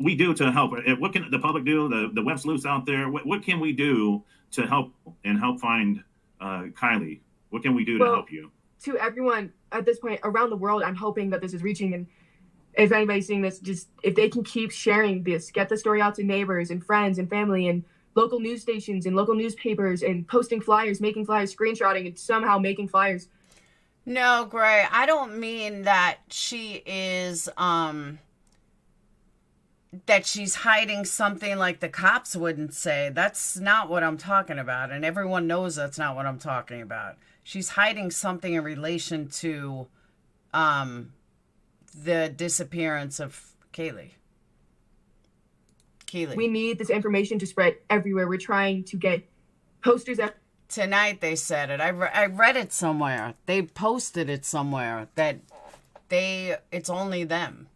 we do to help? What can the public do? The web sleuths out there. What can we do to help find Kiely? What can we do to help you? To everyone at this point around the world, I'm hoping that this is reaching, and if anybody's seeing this, just if they can keep sharing this, get the story out to neighbors and friends and family and local news stations and local newspapers and posting flyers, making flyers, screenshotting, and somehow making flyers. No, Gray, I don't mean that she is that she's hiding something like the cops wouldn't say. That's not what I'm talking about, and everyone knows that's not what I'm talking about. She's hiding something in relation to the disappearance of Kiely. We need this information to spread everywhere. We're trying to get posters up. Tonight they said it. I read it somewhere. They posted it somewhere that it's only them.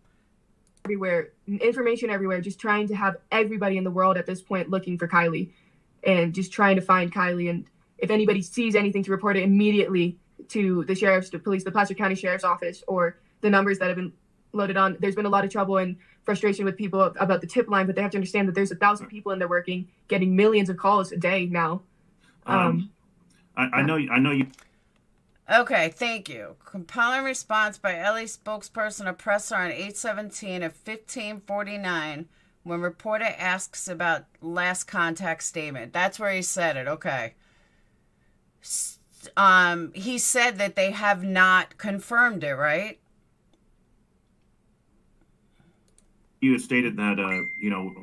Everywhere, information everywhere, just trying to have everybody in the world at this point looking for Kiely and just trying to find Kiely. And if anybody sees anything, to report it immediately to the sheriff's, the police, the Placer County Sheriff's Office, or the numbers that have been loaded on. There's been a lot of trouble and frustration with people about the tip line, but they have to understand that there's 1,000 people in there working, getting millions of calls a day now. I know you. Okay, thank you. Compelling response by LA spokesperson oppressor on 8/17 of 1549 when reporter asks about last contact statement. That's where he said it. Okay. He said that they have not confirmed it, right? You had stated that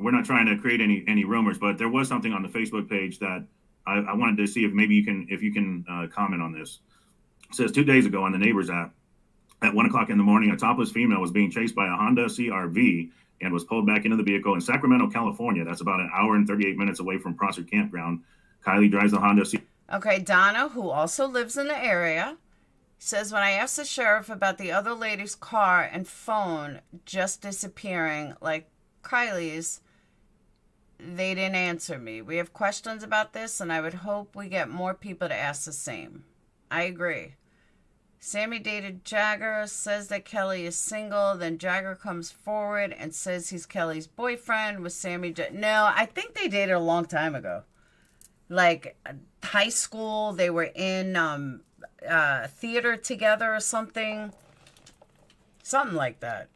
we're not trying to create any rumors, but there was something on the Facebook page that I wanted to see if maybe you can comment on this. It says 2 days ago on the Neighbors app, at 1 o'clock in the morning, a topless female was being chased by a Honda CR-V and was pulled back into the vehicle in Sacramento, California. That's about an hour and 38 minutes away from Prosser Campground. Kiely drives the Honda CR. Okay, Donna, who also lives in the area, says, when I asked the sheriff about the other lady's car and phone just disappearing like Kiely's, they didn't answer me. We have questions about this, and I would hope we get more people to ask the same. I agree. Sammy dated Jagger, says that Kelly is single. Then Jagger comes forward and says he's Kelly's boyfriend with Sammy. No, I think they dated a long time ago. Like high school, they were in theater together or something. Something like that.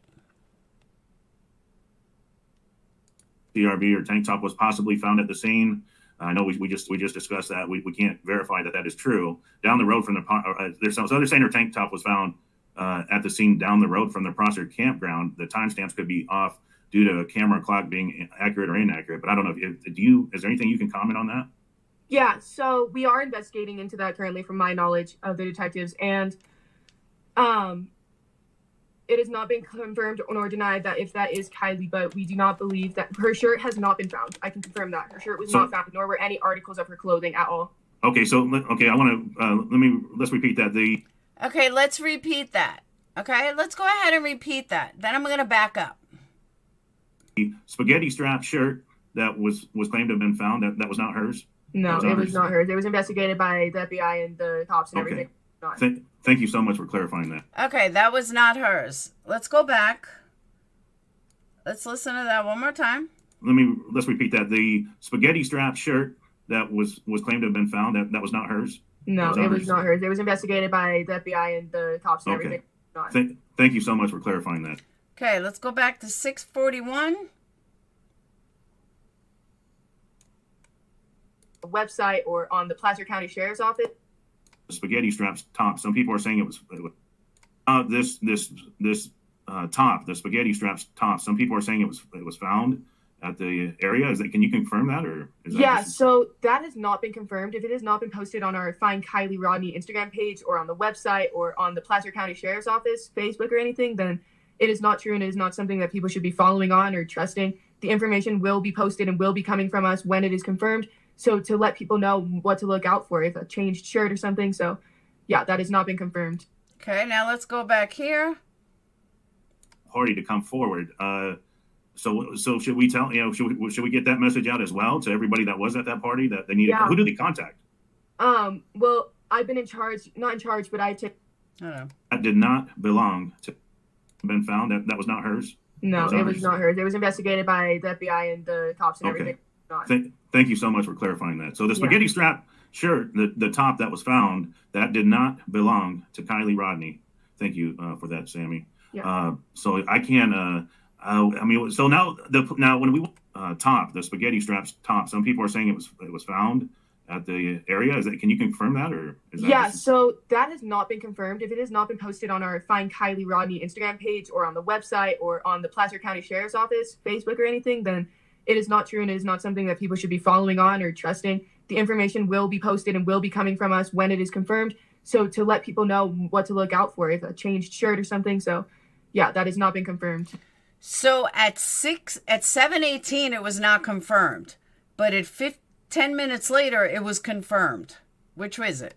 CRV or tank top was possibly found at the scene. I know we just discussed that. We can't verify that is true. Down the road from there's some other saying her tank top was found at the scene down the road from the Prosser campground. The timestamps could be off due to a camera clock being accurate or inaccurate. But I don't know is there anything you can comment on that? Yeah, so we are investigating into that currently from my knowledge of the detectives, and it has not been confirmed nor denied that if that is Kiely, but we do not believe that her shirt has not been found. I can confirm that. Her shirt was not found, nor were any articles of her clothing at all. Okay, I want to, let's repeat that. Okay, let's repeat that. Okay, let's go ahead and repeat that. Then I'm going to back up. The spaghetti strap shirt that was claimed to have been found, that was not hers? No, it was not hers. It was investigated by the FBI and the cops and everything. Thank you so much for clarifying that. Okay, that was not hers. Let's go back. Let's listen to that one more time. Let's repeat that. The spaghetti strap shirt that was claimed to have been found, that was not hers. No, it was not hers. It was investigated by the FBI and the cops and everything. Not. Thank you so much for clarifying that. Okay, let's go back to 641. Website or on the Placer County Sheriff's Office. The spaghetti straps top. Some people are saying it was this top. The spaghetti straps top. Some people are saying it was found at the area. Can you confirm that, or is that Yeah, so that has not been confirmed. If it has not been posted on our Find Kiely Rodni Instagram page or on the website or on the Placer County Sheriff's Office Facebook or anything, then it is not true and it is not something that people should be following on or trusting. The information will be posted and will be coming from us when it is confirmed. So to let people know what to look out for, if a changed shirt or something. So yeah, that has not been confirmed. Okay, now let's go back here. Party to come forward. So should we tell, should we get that message out as well to everybody that was at that party that they needed? Yeah. Who did they contact? Well, I've been not in charge, but I took. That did not belong to been found. That was not hers. No, it was not hers. It was investigated by the FBI and the cops and everything. Not. Thank you so much for clarifying that. So the spaghetti strap shirt, the top that was found, that did not belong to Kiely Rodni. Thank you for that, Sammy. Yeah. So I can. So now when we top, the spaghetti straps top. Some people are saying it was found at the area. Can you confirm that, or is that so that has not been confirmed. If it has not been posted on our Find Kiely Rodni Instagram page or on the website or on the Placer County Sheriff's Office Facebook or anything, then it is not true and it is not something that people should be following on or trusting. The information will be posted and will be coming from us when it is confirmed. So to let people know what to look out for, if a changed shirt or something. So yeah, that has not been confirmed. So at 7:18, it was not confirmed, but at 10 minutes later, it was confirmed. Which was it?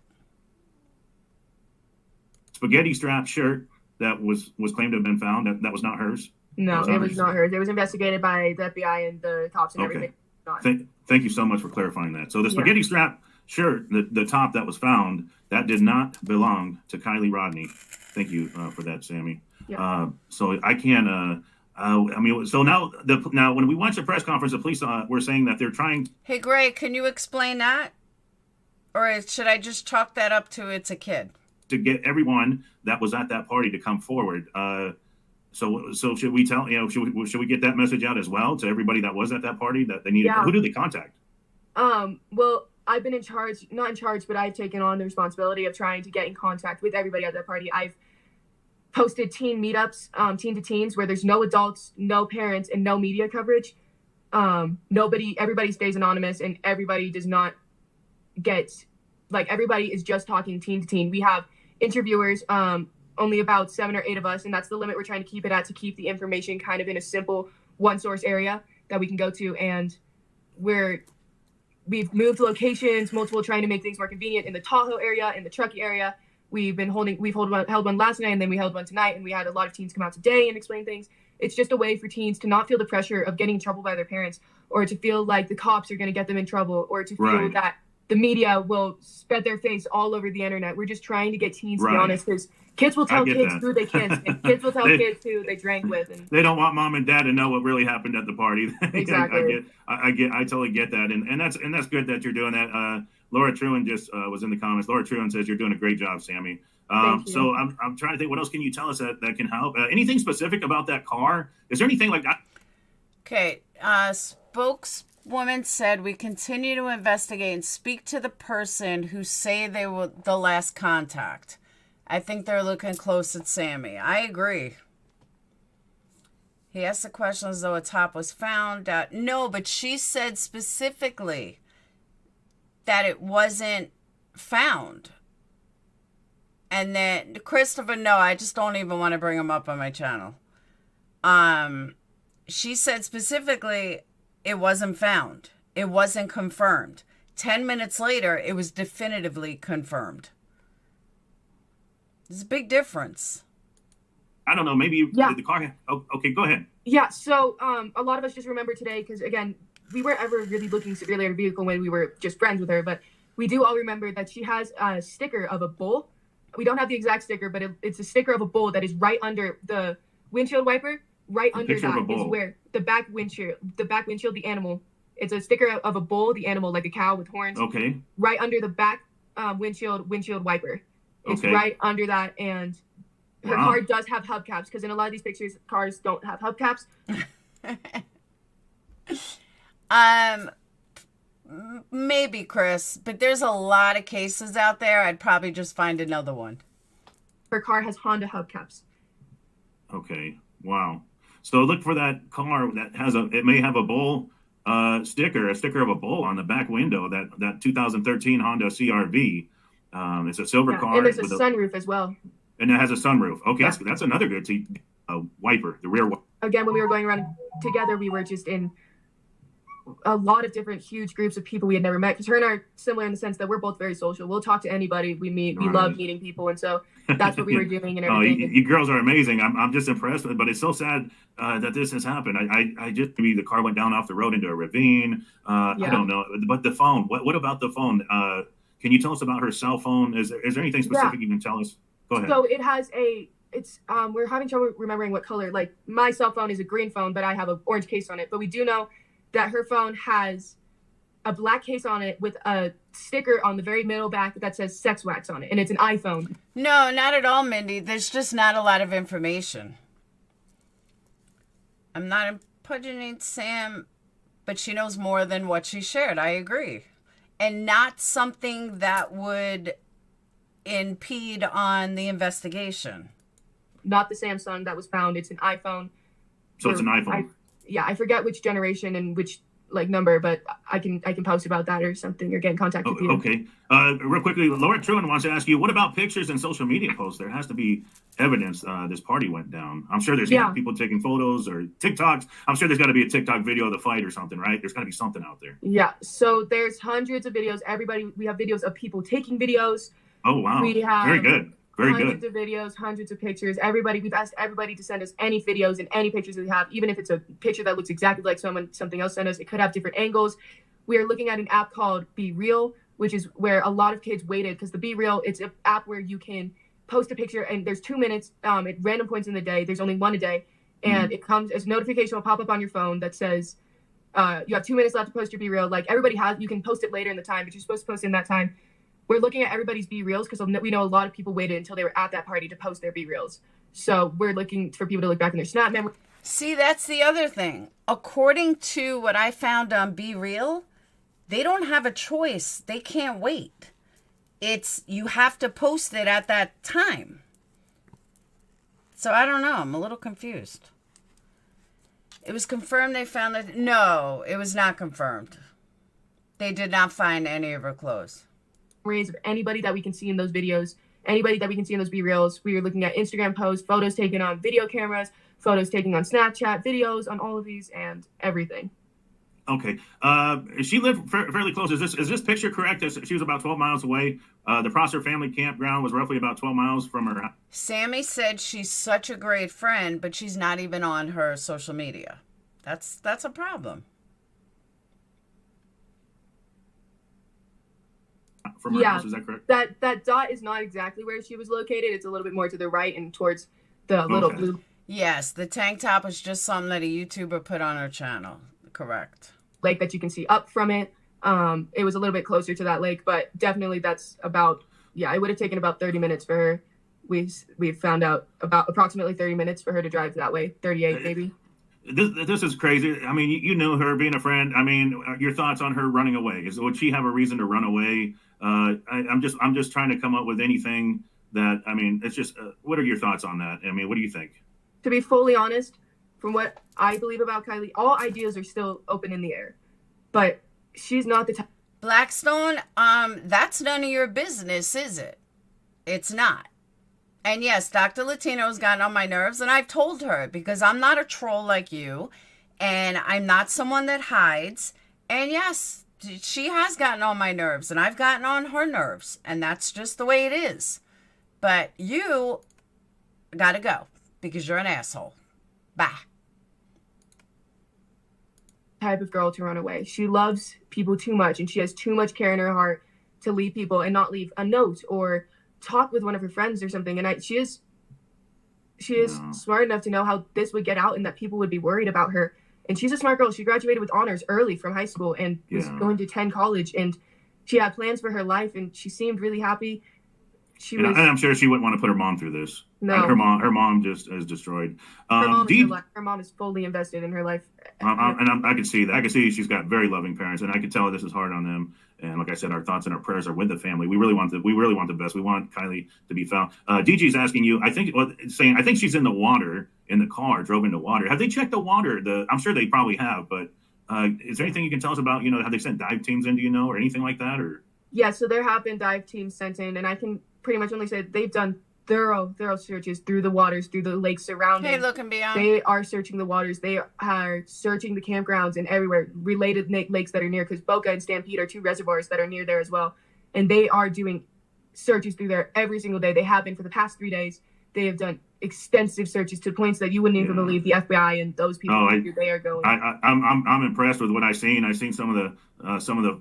Spaghetti strap shirt that was claimed to have been found. That was not hers. No, it was not hers. It was investigated by the FBI and the cops and everything. Not. Thank you so much for clarifying that. So the spaghetti strap shirt, the top that was found, that did not belong to Kiely Rodni. Thank you for that, Sammy. Yeah. So I can. So now when we watch the press conference, the police were saying that they're trying. Hey, Gray, can you explain that? Or should I just chalk that up to it's a kid? To get everyone that was at that party to come forward. So should we tell, should we get that message out as well to everybody that was at that party that they needed? Yeah. Who did they contact? Well, I've been not in charge, but I've taken on the responsibility of trying to get in contact with everybody at that party. I've posted teen meetups, teen to teens, where there's no adults, no parents, and no media coverage. Everybody stays anonymous, and everybody does not get, everybody is just talking teen to teen. We have interviewers, only about 7 or 8 of us, and that's the limit we're trying to keep it at, to keep the information kind of in a simple one source area that we can go to. And we've moved locations, multiple, trying to make things more convenient in the Tahoe area, in the Truckee area. We've held one last night, and then we held one tonight, and we had a lot of teens come out today and explain things. It's just a way for teens to not feel the pressure of getting in trouble by their parents, or to feel like the cops are going to get them in trouble, or to feel that the media will spread their face all over the internet. We're just trying to get teens to be honest, because kids will tell kids who they kissed, and kids will tell kids who they drank with. And they don't want mom and dad to know what really happened at the party. Exactly. I totally get that, and that's good that you're doing that. Laura Truan just was in the comments. Laura Truan says you're doing a great job, Sammy. Thank you. So I'm trying to think, what else can you tell us that can help? Anything specific about that car? Is there anything like that? Okay, spokeswoman said we continue to investigate and speak to the person who say they were the last contact. I think they're looking close at Sammy. I agree. He asked the question as though a top was found. No, but she said specifically that it wasn't found. And then Christopher, no, I just don't even want to bring him up on my channel. She said specifically it wasn't found. It wasn't confirmed. 10 minutes later, it was definitively confirmed. There's a big difference. I don't know. Maybe the car. Oh, okay, go ahead. Yeah. So a lot of us just remember today, because again, we weren't ever really looking severely at her vehicle when we were just friends with her, but we do all remember that she has a sticker of a bull. We don't have the exact sticker, but it's a sticker of a bull that is right under the windshield wiper. right A under picture of a that is bull. where the back windshield, the animal. It's a sticker of a bull, the animal, like a cow with horns. Okay. Right under the back windshield wiper. It's Okay. right under that, and her Wow. car does have hubcaps because in a lot of these pictures, cars don't have hubcaps. Maybe, Chris, but there's a lot of cases out there. I'd probably just find another one. Her car has Honda hubcaps. Okay. Wow. So look for that car that has it may have a bull a sticker of a bull on the back window, that 2013 Honda CRV. It's a silver car. And there's a with sunroof as well. And it has a sunroof. Okay, that's another good wiper, the rear wiper. Again, when we were going around together, we were just in a lot of different huge groups of people we had never met, because her and I are similar in the sense that we're both very social. We'll talk to anybody we meet. We love meeting people, and so that's what we were doing and everything. You girls are amazing. I'm just impressed, but it's so sad that this has happened. I just, maybe the car went down off the road into a ravine. I don't know. But the phone, what about the phone? Can you tell us about her cell phone? Is there anything specific you can tell us? Go ahead. So it has we're having trouble remembering what color. Like, my cell phone is a green phone, but I have an orange case on it. But we do know that her phone has a black case on it with a sticker on the very middle back that says sex wax on it, and it's an iPhone. No, not at all, Mindy. There's just not a lot of information. I'm not impugning Sam, but she knows more than what she shared. I agree. And not something that would impede on the investigation. Not the Samsung that was found. It's an iPhone. So it's an iPhone. I forget which generation and which number, but I can post about that or something, or get in contact with you. Okay. Real quickly, Laura Truman wants to ask you, what about pictures and social media posts? There has to be evidence this party went down. I'm sure there's people taking photos or TikToks. I'm sure there's got to be a TikTok video of the fight or something, right? There's got to be something out there. Yeah. So there's hundreds of videos. We have videos of people taking videos. Oh, wow. We have very good. Very hundreds good. of videos, hundreds of pictures. We've asked everybody to send us any videos and any pictures that they have, even if it's a picture that looks exactly like something else sent us. It could have different angles. We are looking at an app called Be Real, which is where a lot of kids waited, because the Be Real, it's an app where you can post a picture and there's 2 minutes at random points in the day. There's only one a day. And it comes as a notification will pop up on your phone that says, you have 2 minutes left to post your Be Real. Like, everybody has, you can post it later in the time, but you're supposed to post it in that time. We're looking at everybody's Be Reals because we know a lot of people waited until they were at that party to post their Be Reals. So we're looking for people to look back in their Snap memory. See, that's the other thing. According to what I found on Be Real, they don't have a choice. They can't wait. You have to post it at that time. So I don't know. I'm a little confused. It was confirmed they found it. No, it was not confirmed. They did not find any of her clothes. Of anybody that we can see in those videos, anybody that we can see in those Be Reals. We are looking at Instagram posts, photos taken on video cameras, photos taken on Snapchat, videos on all of these, and everything. Okay. She lived fairly close. Is this picture correct? She was about 12 miles away. The Prosser family campground was roughly about 12 miles from her house. Sammy said she's such a great friend, but she's not even on her social media. That's a problem. From her house, is that correct? That dot is not exactly where she was located. It's a little bit more to the right and towards the little blue. Yes, the tank top was just something that a YouTuber put on her channel. Correct. Lake that you can see up from it. It was a little bit closer to that lake, but definitely that's about, it would have taken about 30 minutes for her. We've found out about approximately 30 minutes for her to drive that way, 38 maybe. This is crazy. I mean, you knew her, being a friend. I mean, your thoughts on her running away? Would she have a reason to run away? I'm just trying to come up with anything that, I mean, it's just, what are your thoughts on that? I mean, what do you think? To be fully honest, from what I believe about Kiely, all ideas are still open in the air, but she's not the type. Blackstone, that's none of your business, is it? It's not. And yes, Dr. Latino's gotten on my nerves, and I've told her, because I'm not a troll like you, and I'm not someone that hides. And yes, she has gotten on my nerves, and I've gotten on her nerves, and that's just the way it is. But you gotta go, because you're an asshole. Bye. Type of girl to run away. She loves people too much, and she has too much care in her heart to leave people and not leave a note or talk with one of her friends or something. And She is smart enough to know how this would get out and that people would be worried about her. And she's a smart girl. She graduated with honors early from high school and was going to attend college. And she had plans for her life, and she seemed really happy. And I'm sure she wouldn't want to put her mom through this. No. Her mom just is destroyed. Her mom is fully invested in her life. I can see that. I can see she's got very loving parents, and I can tell this is hard on them. And like I said, our thoughts and our prayers are with the family. We really want the best. We want Kiely to be found. DG's asking you. I think she's in the water in the car, drove into water. Have they checked the water? I'm sure they probably have, but is there anything you can tell us about? Have they sent dive teams in? Do you know, or anything like that? Or yeah, so there have been dive teams sent in, and I can pretty much only say they've done thorough searches through the waters, through the lakes surrounding. Hey, look and beyond. They are searching the waters. They are searching the campgrounds and everywhere, related lakes that are near, because Boca and Stampede are 2 reservoirs that are near there as well. And they are doing searches through there every single day. They have been for the past 3 days. They have done extensive searches to points that you wouldn't even believe the FBI and those people they are going. I'm impressed with what I've seen. I've seen some of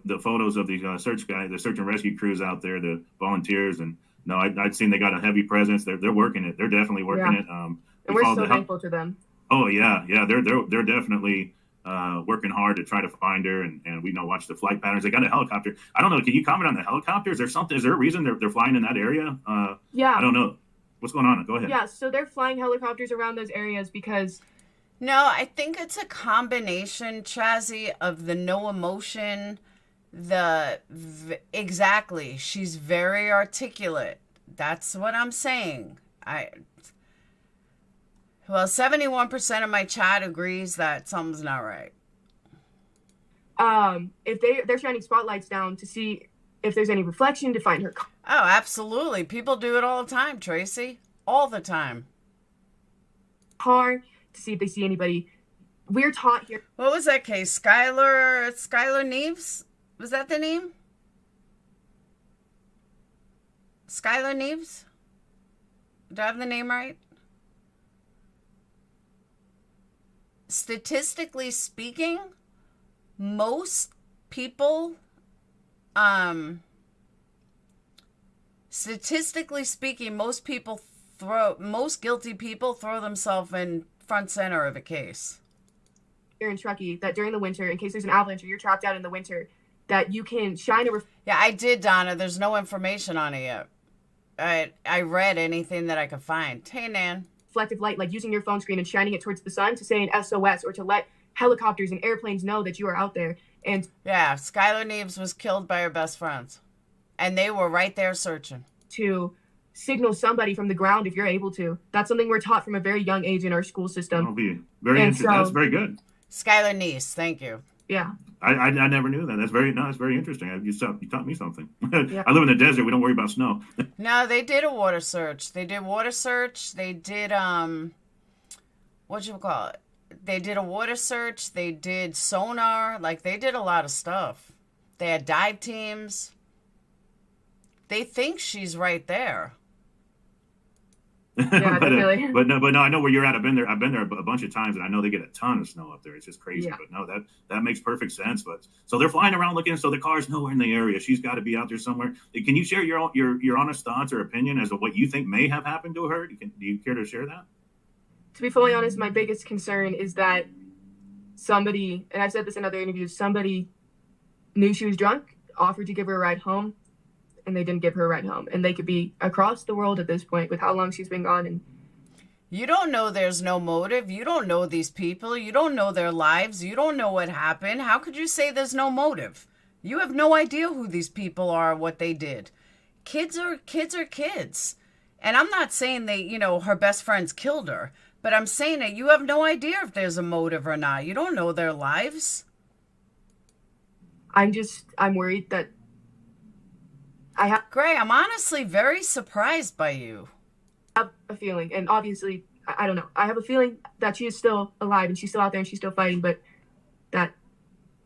the photos of the the search and rescue crews out there, the volunteers, and no, I'd seen they got a heavy presence. They're working it. They're definitely working it. And we're so thankful to them. Oh yeah. They're definitely working hard to try to find her, and we watch the flight patterns. They got a helicopter. I don't know. Can you comment on the helicopter? Is there a reason they're flying in that area? Yeah. I don't know. What's going on? Go ahead. Yeah, so they're flying helicopters around those areas because... No, I think it's a combination, Chazzy, of the no emotion, exactly. She's very articulate. That's what I'm saying. 71% of my chat agrees that something's not right. If they're shining spotlights down to see if there's any reflection, to find her. Oh, absolutely. People do it all the time, Tracy. All the time. Car to see if they see anybody. We're taught here. What was that case? Skylar Neves? Was that the name? Skylar Neves? Do I have the name right? Statistically speaking, most people most guilty people throw themselves in front center of a case. Here in Truckee, that during the winter, in case there's an avalanche or you're trapped out in the winter, that you can shine a... Yeah, I did, Donna. There's no information on it yet. I read anything that I could find. Hey, Nan. Reflective light, like using your phone screen and shining it towards the sun to say an SOS or to let helicopters and airplanes know that you are out there. And yeah, Skylar Neves was killed by her best friends. And they were right there searching. To signal somebody from the ground if you're able to. That's something we're taught from a very young age in our school system. That'll be very interesting. That's very good. Skylar Neves, thank you. Yeah. I never knew that. That's very interesting. You taught me something. Yeah. I live in the desert. We don't worry about snow. No, they did a water search. They did water search. They did They did a water search. They did sonar. Like, they did a lot of stuff. They had dive teams. They think she's right there. Yeah, but no, I know where you're at. I've been there a bunch of times, and I know they get a ton of snow up there. It's just crazy. Yeah. But no, that makes perfect sense. But so they're flying around looking, so the car's nowhere in the area. She's got to be out there somewhere. Can you share your honest thoughts or opinion as to what you think may have happened to her? Do you care to share that? To be fully honest, my biggest concern is that somebody, and I've said this in other interviews, somebody knew she was drunk, offered to give her a ride home, and they didn't give her a ride home. And they could be across the world at this point with how long she's been gone. And you don't know there's no motive. You don't know these people. You don't know their lives. You don't know what happened. How could you say there's no motive? You have no idea who these people are, what they did. Kids are kids. And I'm not saying her best friends killed her, but I'm saying that you have no idea if there's a motive or not. You don't know their lives. I'm worried that Gray, I'm honestly very surprised by you. I have a feeling, and obviously, I don't know. I have a feeling that she is still alive and she's still out there and she's still fighting, but that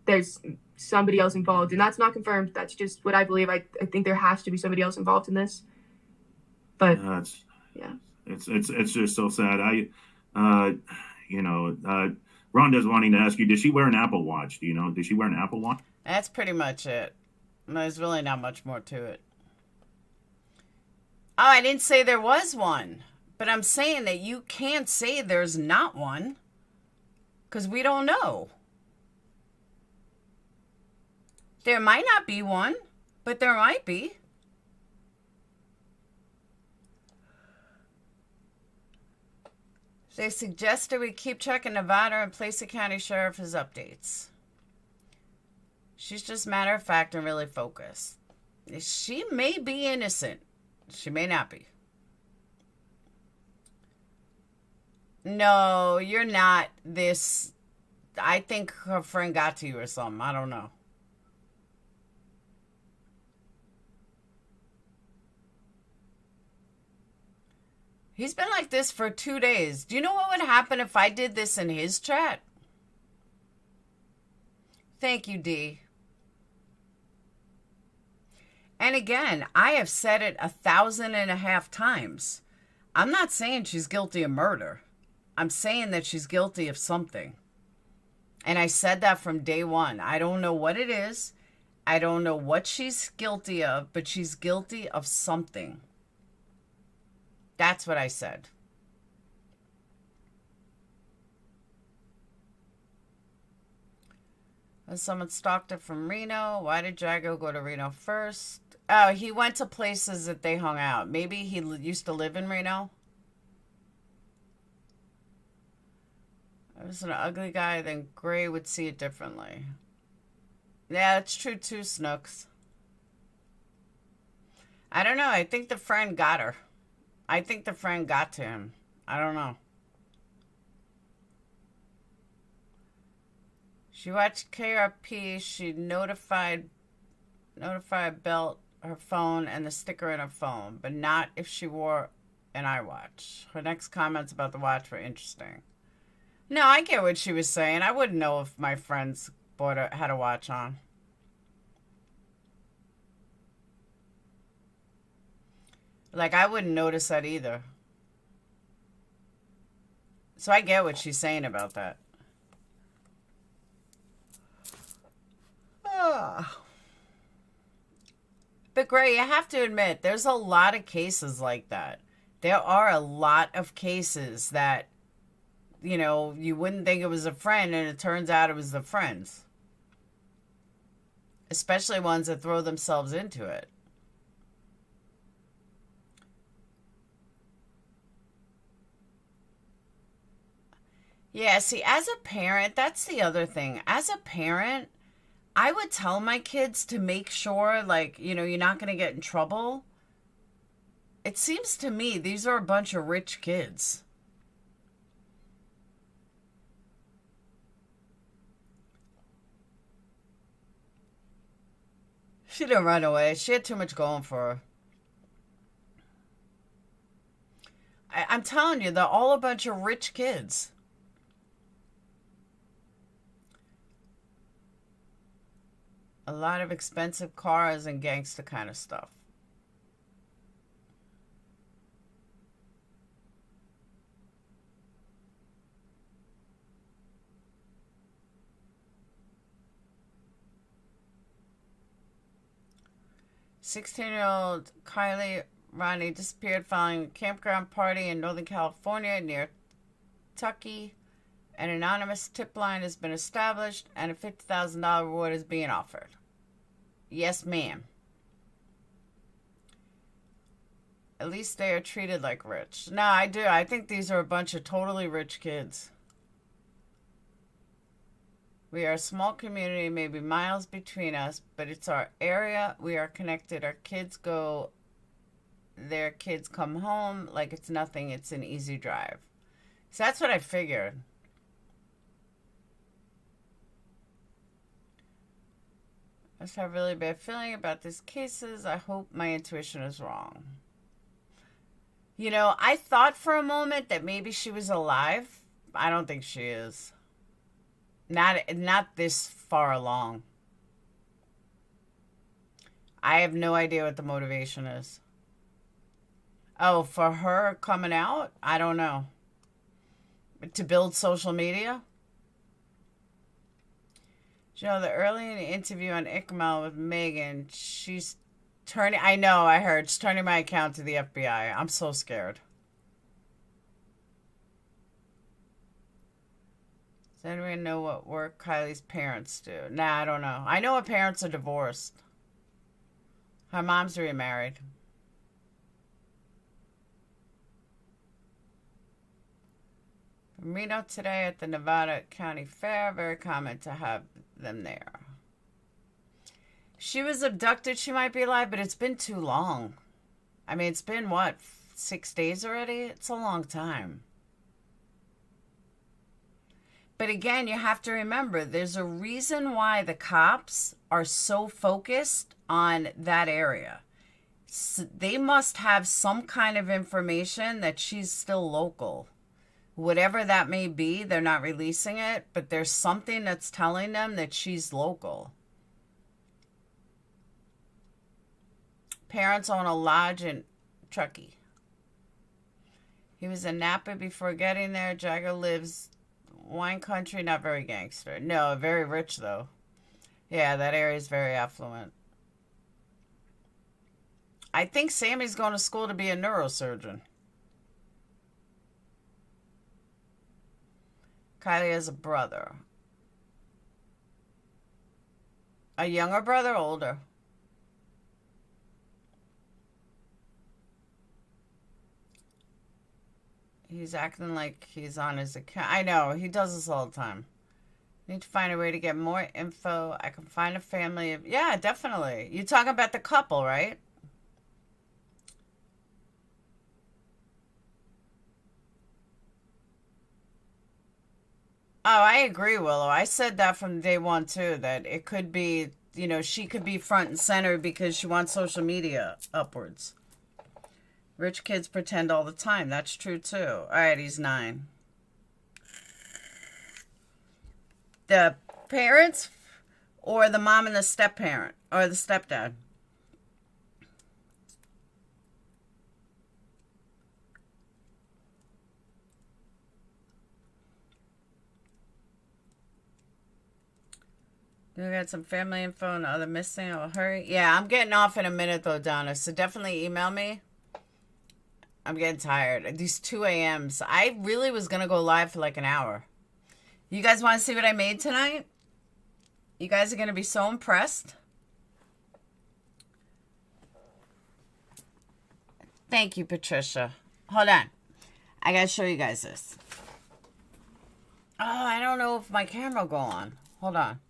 there's somebody else involved, and that's not confirmed. That's just what I believe. I think there has to be somebody else involved in this. But yeah, it's just so sad. Rhonda's wanting to ask you, did she wear an Apple Watch? Do you know? Did she wear an Apple Watch? That's pretty much it. There's really not much more to it. Oh, I didn't say there was one. But I'm saying that you can't say there's not one, because we don't know. There might not be one, but there might be. They suggested we keep checking Nevada and Placer County Sheriff's updates. She's just matter of fact and really focused. She may be innocent. She may not be. No, you're not this. I think her friend got to you or something. I don't know. He's been like this for 2 days. Do you know what would happen if I did this in his chat? Thank you, D. And again, I have said it 1,500 times. I'm not saying she's guilty of murder. I'm saying that she's guilty of something. And I said that from day one. I don't know what it is. I don't know what she's guilty of, but she's guilty of something. That's what I said. Someone stalked her from Reno. Why did Jago go to Reno first? Oh, he went to places that they hung out. Maybe he used to live in Reno. I was an ugly guy, then Gray would see it differently. Yeah, that's true too, Snooks. I don't know. I think the friend got her. I think the friend got to him. I don't know. She watched KRP. She notified Belt her phone and the sticker in her phone, but not if she wore an iWatch. Her next comments about the watch were interesting. No, I get what she was saying. I wouldn't know if my friends had a watch on. Like, I wouldn't notice that either. So I get what she's saying about that. But Gray, you have to admit, there's a lot of cases like that. There are a lot of cases that, you know, you wouldn't think it was a friend, and it turns out it was the friends. Especially ones that throw themselves into it. Yeah, see, as a parent, that's the other thing. As a parent, I would tell my kids to make sure, like, you know, you're not going to get in trouble. It seems to me these are a bunch of rich kids. She didn't run away. She had too much going for her. I'm telling you, they're all a bunch of rich kids. A lot of expensive cars and gangster kind of stuff. "16-year-old Kiely Rodni disappeared following a campground party in Northern California near Tucky. An anonymous tip line has been established and a $50,000 reward is being offered." Yes, ma'am. At least they are treated like rich. No, I do. I think these are a bunch of totally rich kids. "We are a small community, maybe miles between us, but it's our area. We are connected. Our kids go, their kids come home like it's nothing. It's an easy drive." So that's what I figured. "I just have a really bad feeling about these cases. I hope my intuition is wrong." You know, I thought for a moment that maybe she was alive. I don't think she is. Not this far along. I have no idea what the motivation is. Oh, for her coming out? I don't know. To build social media? You know, the early in the interview on Ikmal with Megan, she's turning, I know, I heard, she's turning my account to the FBI. I'm so scared. Does anyone know what work Kylie's parents do? Nah, I don't know. I know her parents are divorced. Her mom's remarried. Reno today at the Nevada County Fair. Very common to have them there. She was abducted. She might be alive, but it's been too long. I mean, it's been, what, 6 days already? It's a long time. But again, you have to remember, there's a reason why the cops are so focused on that area. So they must have some kind of information that she's still local. Whatever that may be, they're not releasing it, but there's something that's telling them that she's local. Parents own a lodge in Truckee. He was in Napa before getting there. Jagger lives wine country, not very gangster. No, very rich though. Yeah, that area is very affluent. I think Sammy's going to school to be a neurosurgeon. Kiely has a brother. A younger brother, older? He's acting like he's on his account. I know, he does this all the time. Need to find a way to get more info. I can find a family of... Yeah, definitely. You're talking about the couple, right? Oh, I agree, Willow. I said that from day one, too, that it could be, you know, she could be front and center because she wants social media upwards. Rich kids pretend all the time. That's true, too. All right, he's 9. The parents or the mom and the step-parent or the stepdad? We got some family info and other missing. I'll hurry. Yeah, I'm getting off in a minute, though, Donna. So definitely email me. I'm getting tired. These 2 a.m.s. I really was going to go live for like an hour. You guys want to see what I made tonight? You guys are going to be so impressed. Thank you, Patricia. Hold on. I got to show you guys this. Oh, I don't know if my camera will go on. Hold on.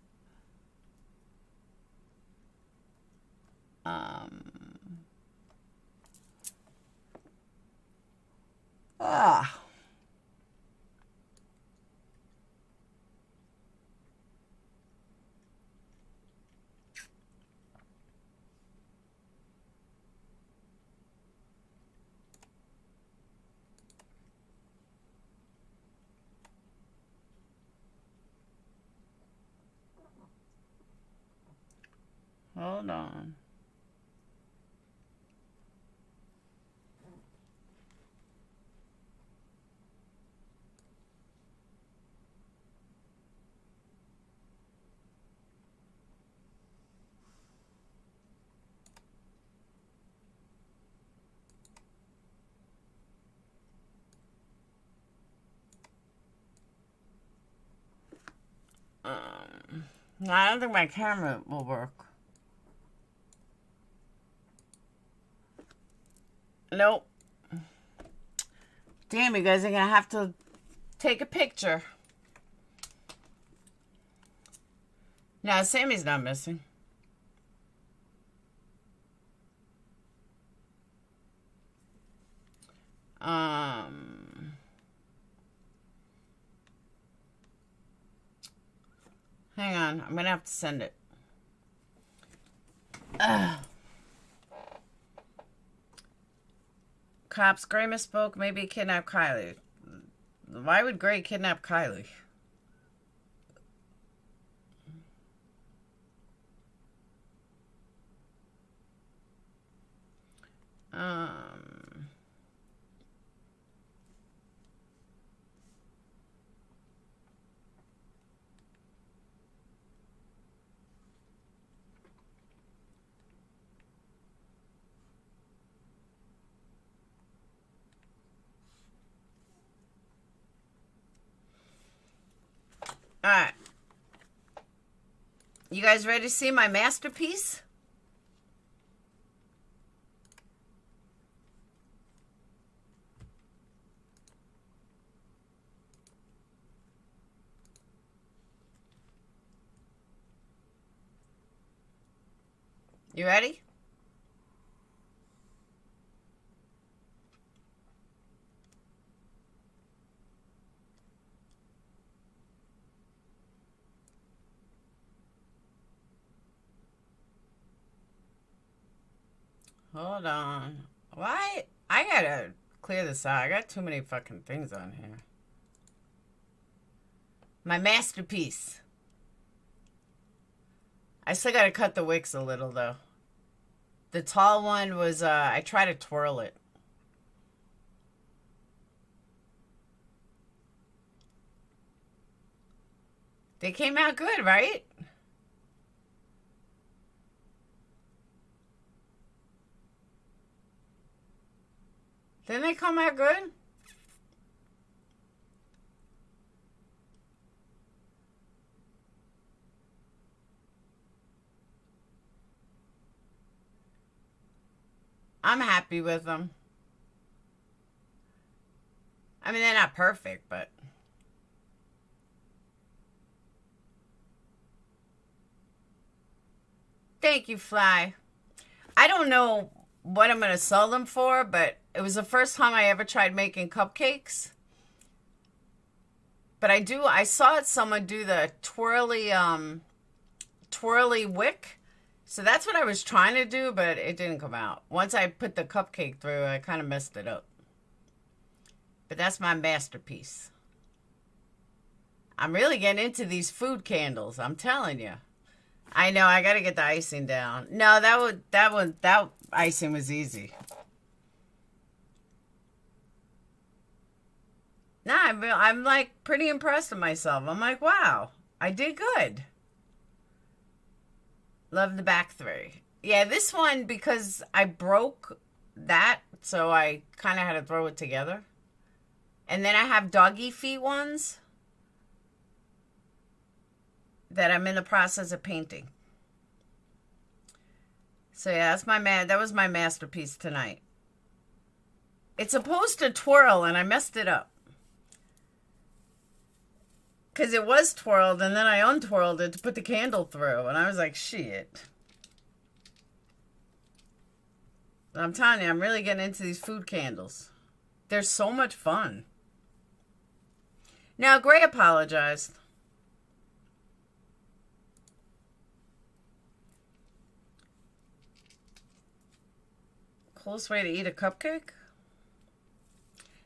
Hold on. No, I don't think my camera will work. Nope. Damn, you guys are gonna have to take a picture. No, Sammy's not missing. Hang on, I'm gonna have to send it. Cops, Gray misspoke, maybe kidnap Kiely. Why would Gray kidnap Kiely? Alright. You guys ready to see my masterpiece? You ready? Hold on. Why? I gotta clear this out. I got too many fucking things on here. My masterpiece. I still gotta cut the wicks a little though. The tall one was, I tried to twirl it. They came out good, right? Didn't they come out good? I'm happy with them. I mean, they're not perfect, but... Thank you, Fly. I don't know what I'm going to sell them for, but it was the first time I ever tried making cupcakes. But I saw someone do the twirly wick. So that's what I was trying to do, but it didn't come out. Once I put the cupcake through, I kind of messed it up. But that's my masterpiece. I'm really getting into these food candles, I'm telling you. I know, I got to get the icing down. No, that icing was easy. Nah, I'm like pretty impressed with myself. I'm like, wow, I did good. Love the back three. Yeah, this one, because I broke that, so I kind of had to throw it together. And then I have doggy feet ones that I'm in the process of painting. So yeah, that was my masterpiece tonight. It's supposed to twirl, and I messed it up. Because it was twirled, and then I untwirled it to put the candle through. And I was like, shit. But I'm telling you, I'm really getting into these food candles. They're so much fun. Now, Gray apologized. Coolest way to eat a cupcake?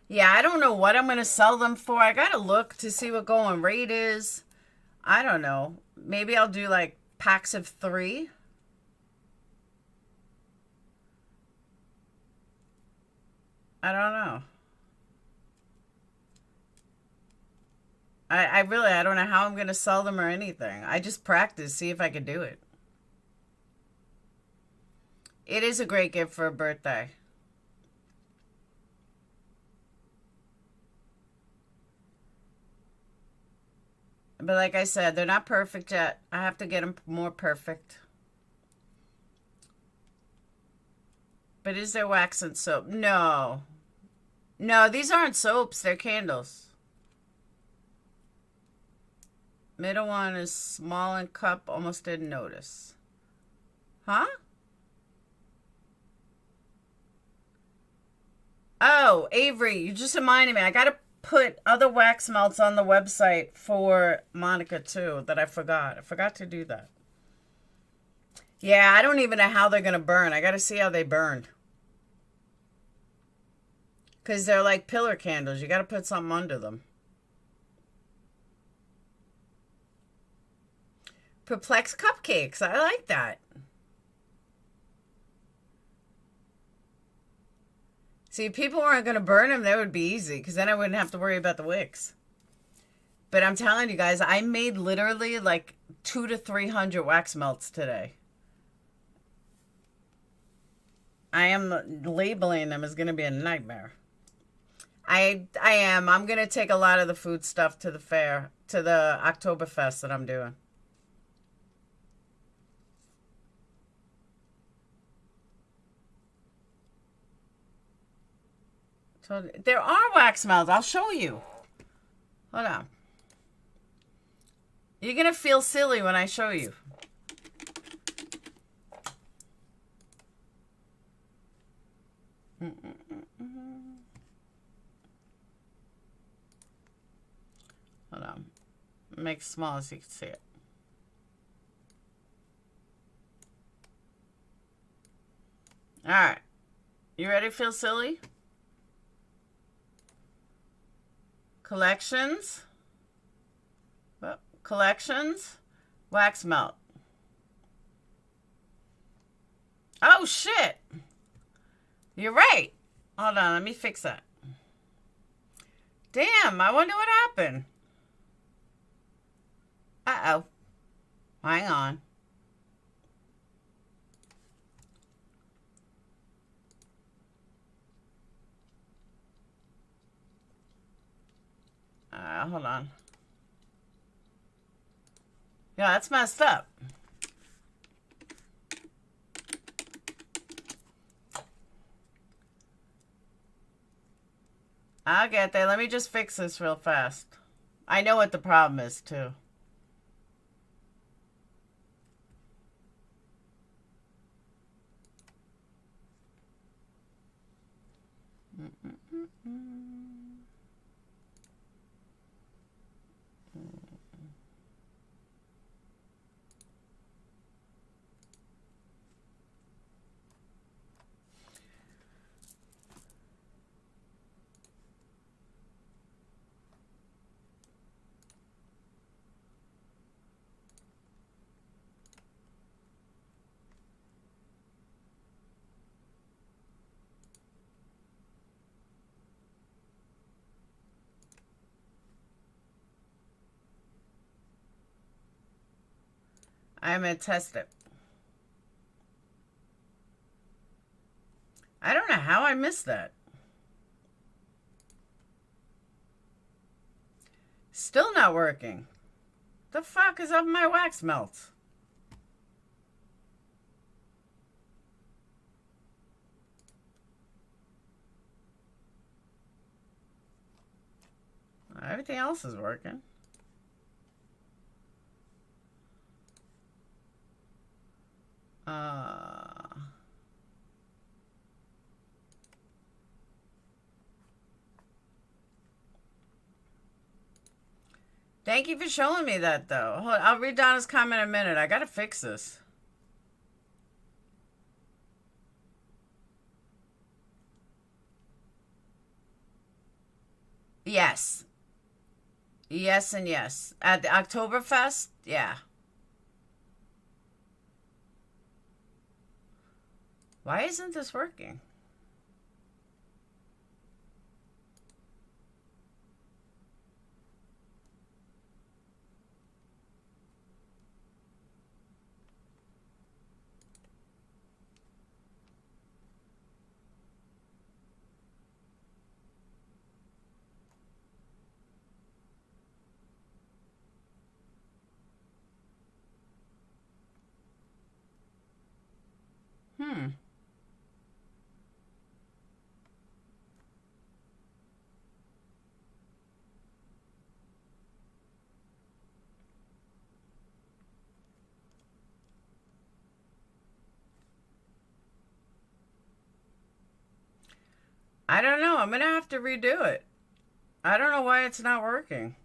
Yeah, I don't know what I'm going to sell them for. I got to look to see what going rate is. I don't know. Maybe I'll do like packs of 3. I don't know. I don't know how I'm going to sell them or anything. I just practice, see if I can do it. It is a great gift for a birthday. But like I said, they're not perfect yet. I have to get them more perfect. But is there wax and soap? No. No, these aren't soaps. They're candles. Middle one is small in cup. Almost didn't notice. Huh? Oh, Avery, you just reminded me. I got to put other wax melts on the website for Monica, too, that I forgot. I forgot to do that. Yeah, I don't even know how they're going to burn. I got to see how they burn. Because they're like pillar candles. You got to put something under them. Perplex cupcakes. I like that. See, if people weren't going to burn them, that would be easy. Because then I wouldn't have to worry about the wicks. But I'm telling you guys, I made literally like 200 to 300 wax melts today. I am labeling them as going to be a nightmare. I am. I'm going to take a lot of the food stuff to the fair, to the Oktoberfest that I'm doing. So there are wax melts. I'll show you. Hold on. You're going to feel silly when I show you. Hold on. Make it small so you can see it. All right. You ready to feel silly? Collections. Oh, collections. Wax melt. Oh, shit. You're right. Hold on. Let me fix that. Damn. I wonder what happened. Uh-oh. Hang on. Hold on. Yeah, that's messed up. I'll get there. Let me just fix this real fast. I know what the problem is, too. I'm going to test it. I don't know how I missed that. Still not working. The fuck is up with my wax melts? Everything else is working. Thank you for showing me that, though. Hold, I'll read Donna's comment in a minute. I gotta fix this. Yes. Yes and yes. At the Oktoberfest, yeah. Why isn't this working? I don't know. I'm going to have to redo it. I don't know why it's not working.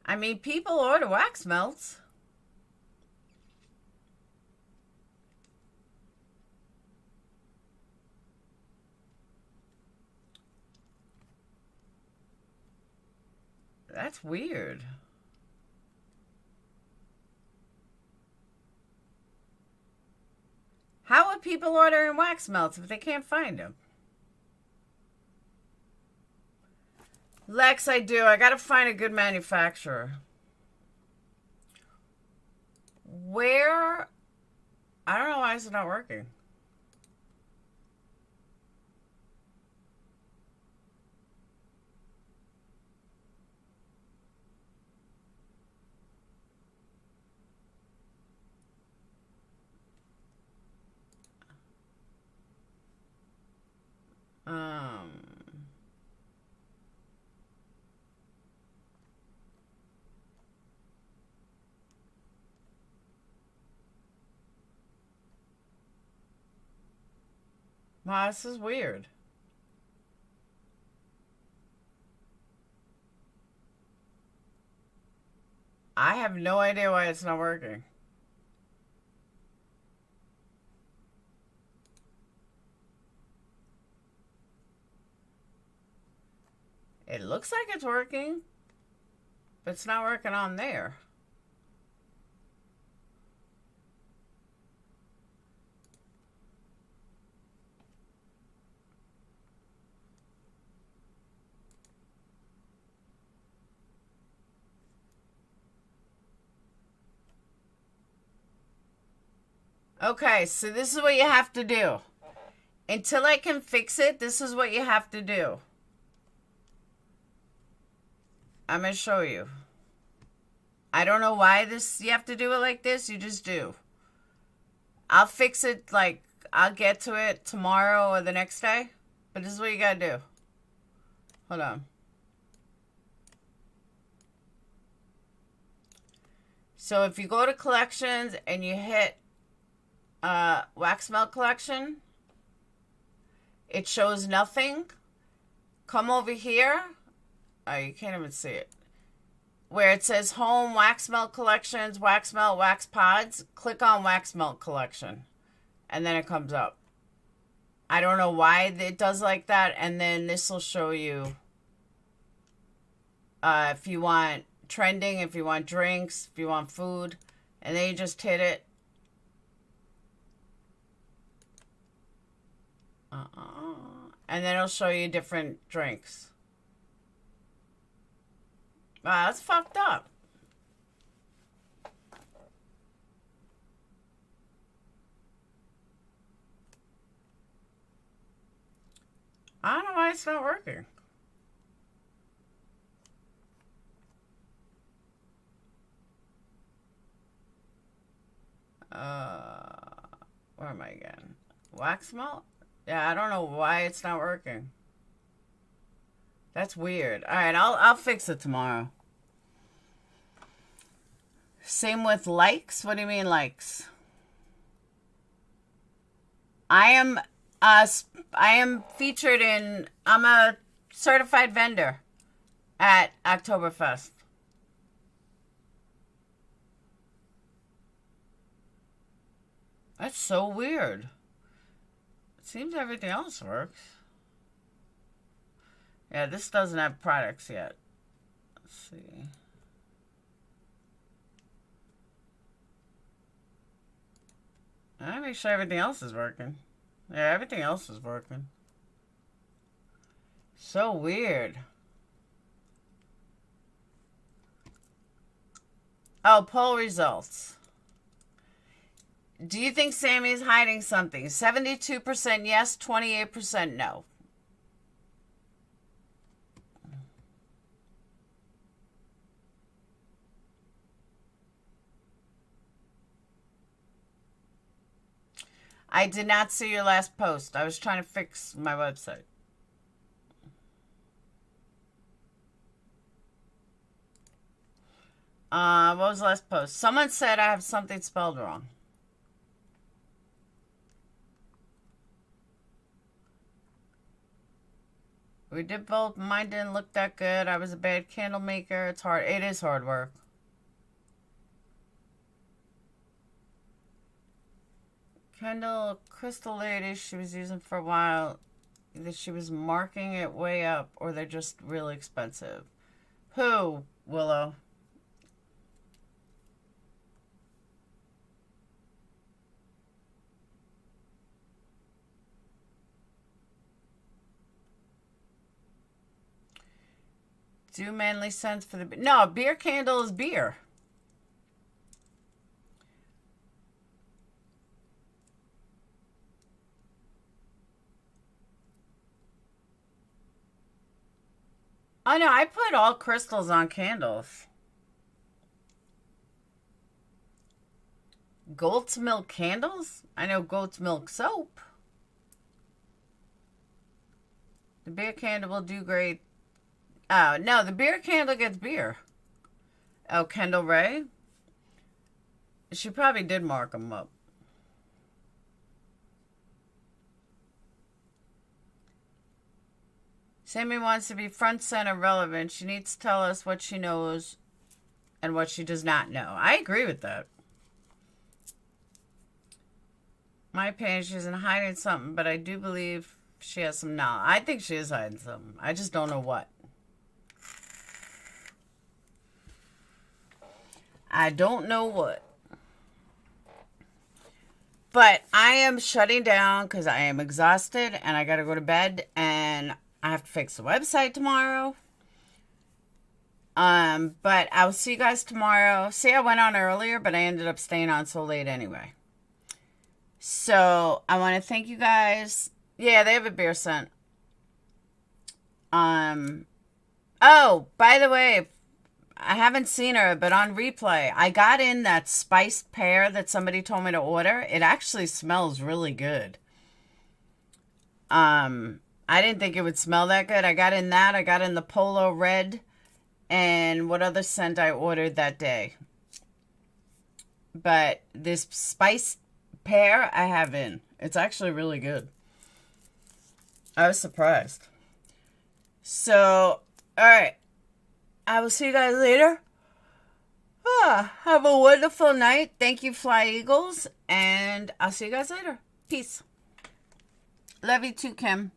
I mean, people order wax melts. That's weird. How are people ordering wax melts if they can't find them? Lex, I do. I gotta find a good manufacturer. Where? I don't know why it's not working. Wow, this is weird. I have no idea why it's not working. It looks like it's working, but it's not working on there. Okay, so this is what you have to do. Until I can fix it, this is what you have to do. I'm going to show you. I don't know why you have to do it like this. You just do. I'll fix it, like, I'll get to it tomorrow or the next day. But this is what you got to do. Hold on. So if you go to collections and you hit wax melt collection, it shows nothing. Come over here. Oh, you can't even see it. Where it says home, wax melt collections, wax melt, wax pods. Click on wax melt collection. And then it comes up. I don't know why it does like that. And then this will show you if you want trending, if you want drinks, if you want food. And then you just hit it. And then it'll show you different drinks. Wow, that's fucked up. I don't know why it's not working. Where am I again? Wax melt? Yeah, I don't know why it's not working. That's weird. All right, I'll fix it tomorrow. Same with likes. What do you mean likes? I am featured in. I'm a certified vendor at Oktoberfest. That's so weird. It seems everything else works. Yeah, this doesn't have products yet. Let's see. I gotta make sure everything else is working. Yeah, everything else is working. So weird. Oh, poll results. Do you think Sammy is hiding something? 72% yes, 28% no. I did not see your last post. I was trying to fix my website. What was the last post? Someone said I have something spelled wrong. We did both. Mine didn't look that good. I was a bad candle maker. It's hard. It is hard work. Kendall, crystal lady she was using for a while. Either she was marking it way up or they're just really expensive. Who, Willow? Do manly sense for the... No, a beer candle is beer. Oh, no, I put all crystals on candles. Goat's milk candles? I know goat's milk soap. The beer candle will do great. Oh, no, the beer candle gets beer. Oh, Kendall Ray? She probably did mark them up. Sammy wants to be front center relevant. She needs to tell us what she knows and what she does not know. I agree with that. My opinion, she isn't hiding something, but I do believe she has some knowledge. I think she is hiding something. I just don't know what. I don't know what. But I am shutting down because I am exhausted and I got to go to bed and I have to fix the website tomorrow. But I'll see you guys tomorrow. See, I went on earlier, but I ended up staying on so late anyway. So I want to thank you guys. Yeah, they have a beer scent. Oh, by the way, I haven't seen her, but on replay, I got in that spiced pear that somebody told me to order. It actually smells really good. I didn't think it would smell that good. I got in that. I got in the Polo Red. And what other scent I ordered that day. But this spiced pear I have in. It's actually really good. I was surprised. So, alright. I will see you guys later. Have a wonderful night. Thank you, Fly Eagles. And I'll see you guys later. Peace. Love you too, Kim.